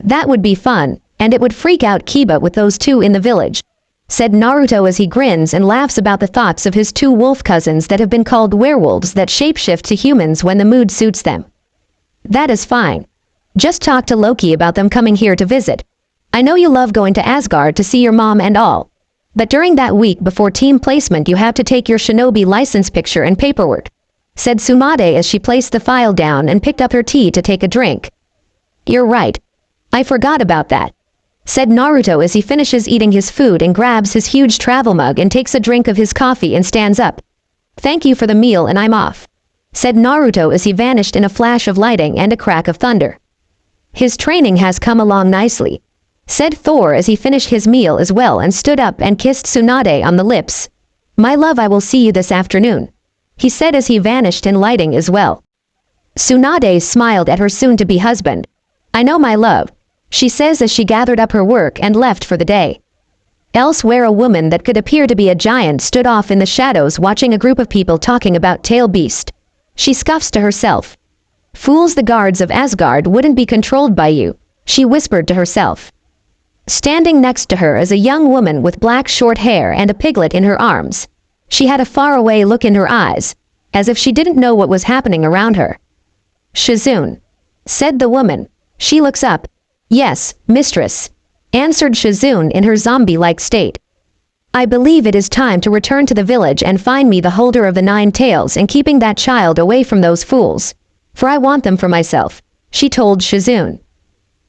"That would be fun, and it would freak out Kiba with those two in the village," said Naruto as he grins and laughs about the thoughts of his 2 wolf cousins that have been called werewolves that shapeshift to humans when the mood suits them. "That is fine. Just talk to Loki about them coming here to visit. I know you love going to Asgard to see your mom and all. But during that week before team placement you have to take your shinobi license picture and paperwork," said Tsunade as she placed the file down and picked up her tea to take a drink. "You're right. I forgot about that," said Naruto as he finishes eating his food and grabs his huge travel mug and takes a drink of his coffee and stands up. "Thank you for the meal and I'm off," said Naruto as he vanished in a flash of lightning and a crack of thunder. "His training has come along nicely," said Thor as he finished his meal as well and stood up and kissed Tsunade on the lips. "My love, I will see you this afternoon," he said as he vanished in lighting as well. Tsunade smiled at her soon-to-be husband. "I know, my love," she says as she gathered up her work and left for the day. Elsewhere, a woman that could appear to be a giant stood off in the shadows watching a group of people talking about Tail Beast. She scoffs to herself. "Fools, the guards of Asgard wouldn't be controlled by you," she whispered to herself. Standing next to her is a young woman with black short hair and a piglet in her arms. She had a faraway look in her eyes, as if she didn't know what was happening around her. "Shizune," said the woman. She looks up. "Yes, mistress," answered Shizune in her zombie-like state. "I believe it is time to return to the village and find me the holder of the 9 tails and keeping that child away from those fools. For I want them for myself," she told Shizune.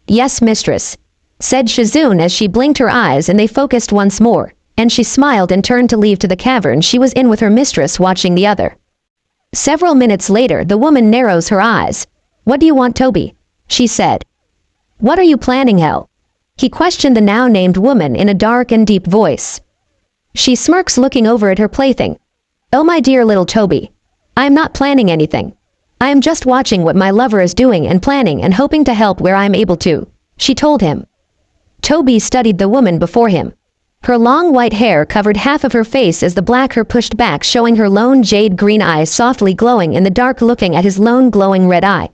"Yes, mistress," said Shizune as she blinked her eyes and they focused once more, and she smiled and turned to leave to the cavern she was in with her mistress watching the other. Several minutes later, the woman narrows her eyes. "What do you want, Toby?" she said. "What are you planning, Hell?" he questioned the now-named woman in a dark and deep voice. She smirks looking over at her plaything. "Oh, my dear little Toby. I am not planning anything. I am just watching what my lover is doing and planning and hoping to help where I am able to," she told him. Toby studied the woman before him. Her long white hair covered half of her face as the black hair pushed back, showing her lone jade green eyes softly glowing in the dark, looking at his lone glowing red eye.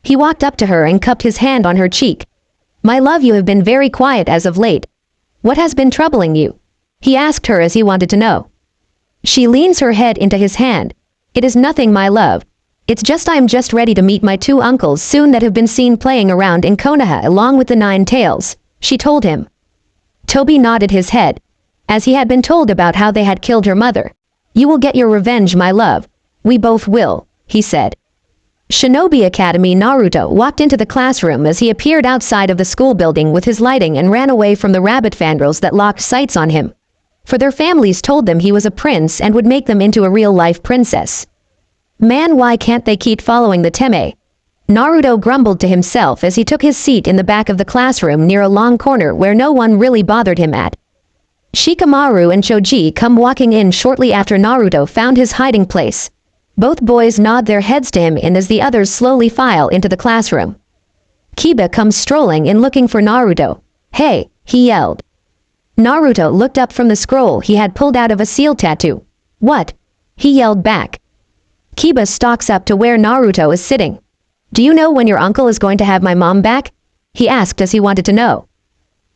He walked up to her and cupped his hand on her cheek. "My love, you have been very quiet as of late. What has been troubling you?" he asked her as he wanted to know. She leans her head into his hand. "It is nothing, my love. It's just I am just ready to meet my 2 uncles soon that have been seen playing around in Konoha along with the 9 tails," she told him. Toby nodded his head, as he had been told about how they had killed her mother. "You will get your revenge, my love. We both will," he said. Shinobi Academy. Naruto walked into the classroom as he appeared outside of the school building with his lighting and ran away from the rabbit fangirls that locked sights on him. for their families told them he was a prince and would make them into a real-life princess. Man, why can't they keep following the Teme? Naruto grumbled to himself as he took his seat in the back of the classroom near a long corner where no one really bothered him at. Shikamaru and Choji come walking in shortly after Naruto found his hiding place. Both boys nod their heads to him and as the others slowly file into the classroom. Kiba comes strolling in looking for Naruto. "Hey," he yelled. Naruto looked up from the scroll he had pulled out of a seal tattoo. "What?" he yelled back. Kiba stalks up to where Naruto is sitting. "Do you know when your uncle is going to have my mom back?" he asked as he wanted to know.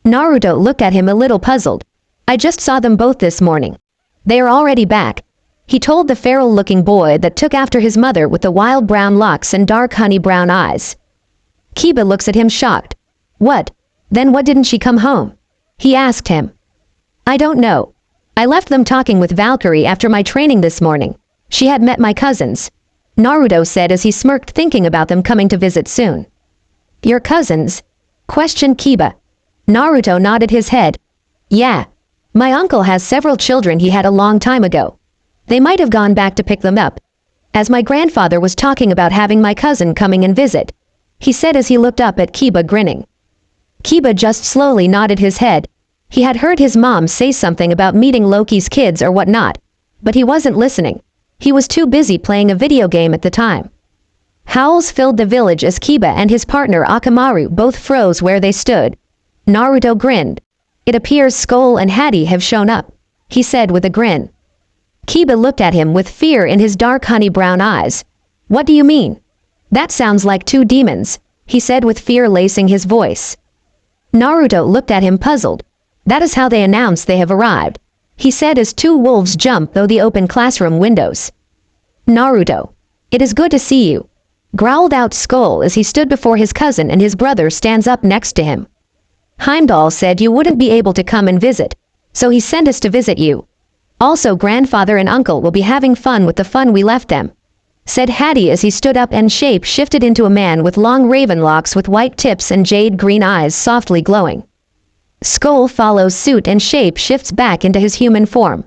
Naruto looked at him a little puzzled. "I just saw them both this morning. They are already back," he told the feral-looking boy that took after his mother with the wild brown locks and dark honey-brown eyes. Kiba looks at him shocked. "What? Then what didn't she come home?" he asked him. "I don't know. I left them talking with Valkyrie after my training this morning. She had met my cousins," Naruto said as he smirked thinking about them coming to visit soon. "Your cousins?" questioned Kiba. Naruto nodded his head. "Yeah. My uncle has several children he had a long time ago. They might have gone back to pick them up. As my grandfather was talking about having my cousin coming and visit," he said as he looked up at Kiba grinning. Kiba just slowly nodded his head. He had heard his mom say something about meeting Loki's kids or whatnot, but he wasn't listening. He was too busy playing a video game at the time. Howls filled the village as Kiba and his partner Akamaru both froze where they stood. Naruto grinned. "It appears Skull and Hattie have shown up," he said with a grin. Kiba looked at him with fear in his dark honey-brown eyes. "What do you mean?" "That sounds like two demons," he said with fear lacing his voice. Naruto looked at him puzzled. "That is how they announce they have arrived," he said as two wolves jumped through the open classroom windows. "Naruto, it is good to see you," growled out Skull as he stood before his cousin and his brother stands up next to him. "Heimdall said you wouldn't be able to come and visit, so he sent us to visit you. Also, grandfather and uncle will be having fun with the fun we left them," said Hattie as he stood up and shape-shifted into a man with long raven locks with white tips and jade-green eyes softly glowing. Skull follows suit and shape-shifts back into his human form.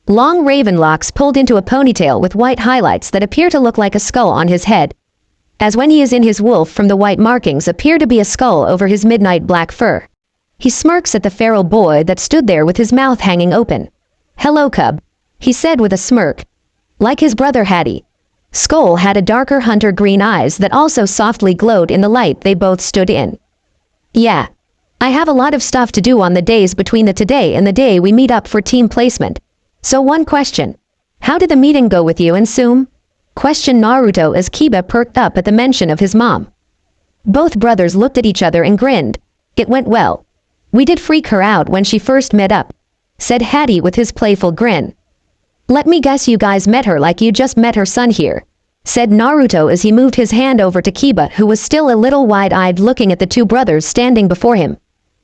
Long raven locks pulled into a ponytail with white highlights that appear to look like a skull on his head. As when he is in his wolf from the white markings appear to be a skull over his midnight black fur. He smirks at the feral boy that stood there with his mouth hanging open. "Hello, cub," he said with a smirk. Like his brother Hattie, Skull had a darker hunter green eyes that also softly glowed in the light they both stood in. "Yeah. I have a lot of stuff to do on the days between the today and the day we meet up for team placement. So one question. How did the meeting go with you and Sum?" questioned Naruto as Kiba perked up at the mention of his mom. Both brothers looked at each other and grinned. "It went well. We did freak her out when she first met up," said Hattie with his playful grin. "Let me guess you guys met her like you just met her son here," said Naruto as he moved his hand over to Kiba who was still a little wide-eyed looking at the two brothers standing before him,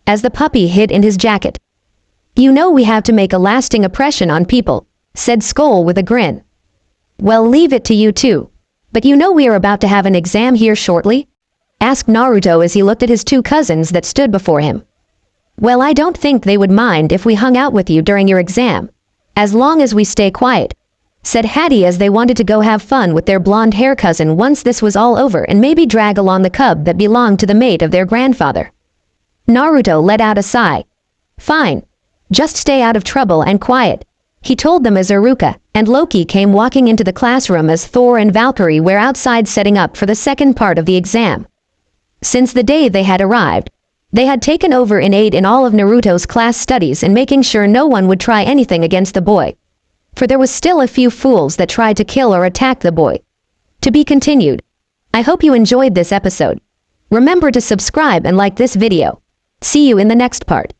as the puppy hid in his jacket. "You know we have to make a lasting impression on people," said Skull with a grin. "Well, leave it to you too. But you know we are about to have an exam here shortly?" asked Naruto as he looked at his two cousins that stood before him. "Well, I don't think they would mind if we hung out with you during your exam, as long as we stay quiet," said Hattie as they wanted to go have fun with their blonde-hair cousin once this was all over and maybe drag along the cub that belonged to the mate of their grandfather. Naruto let out a sigh. "Fine. Just stay out of trouble and quiet," he told them as Iruka and Loki came walking into the classroom as Thor and Valkyrie were outside setting up for the second part of the exam. Since the day they had arrived, they had taken over in aid in all of Naruto's class studies and making sure no one would try anything against the boy. For there was still a few fools that tried to kill or attack the boy. To be continued. I hope you enjoyed this episode. Remember to subscribe and like this video. See you in the next part.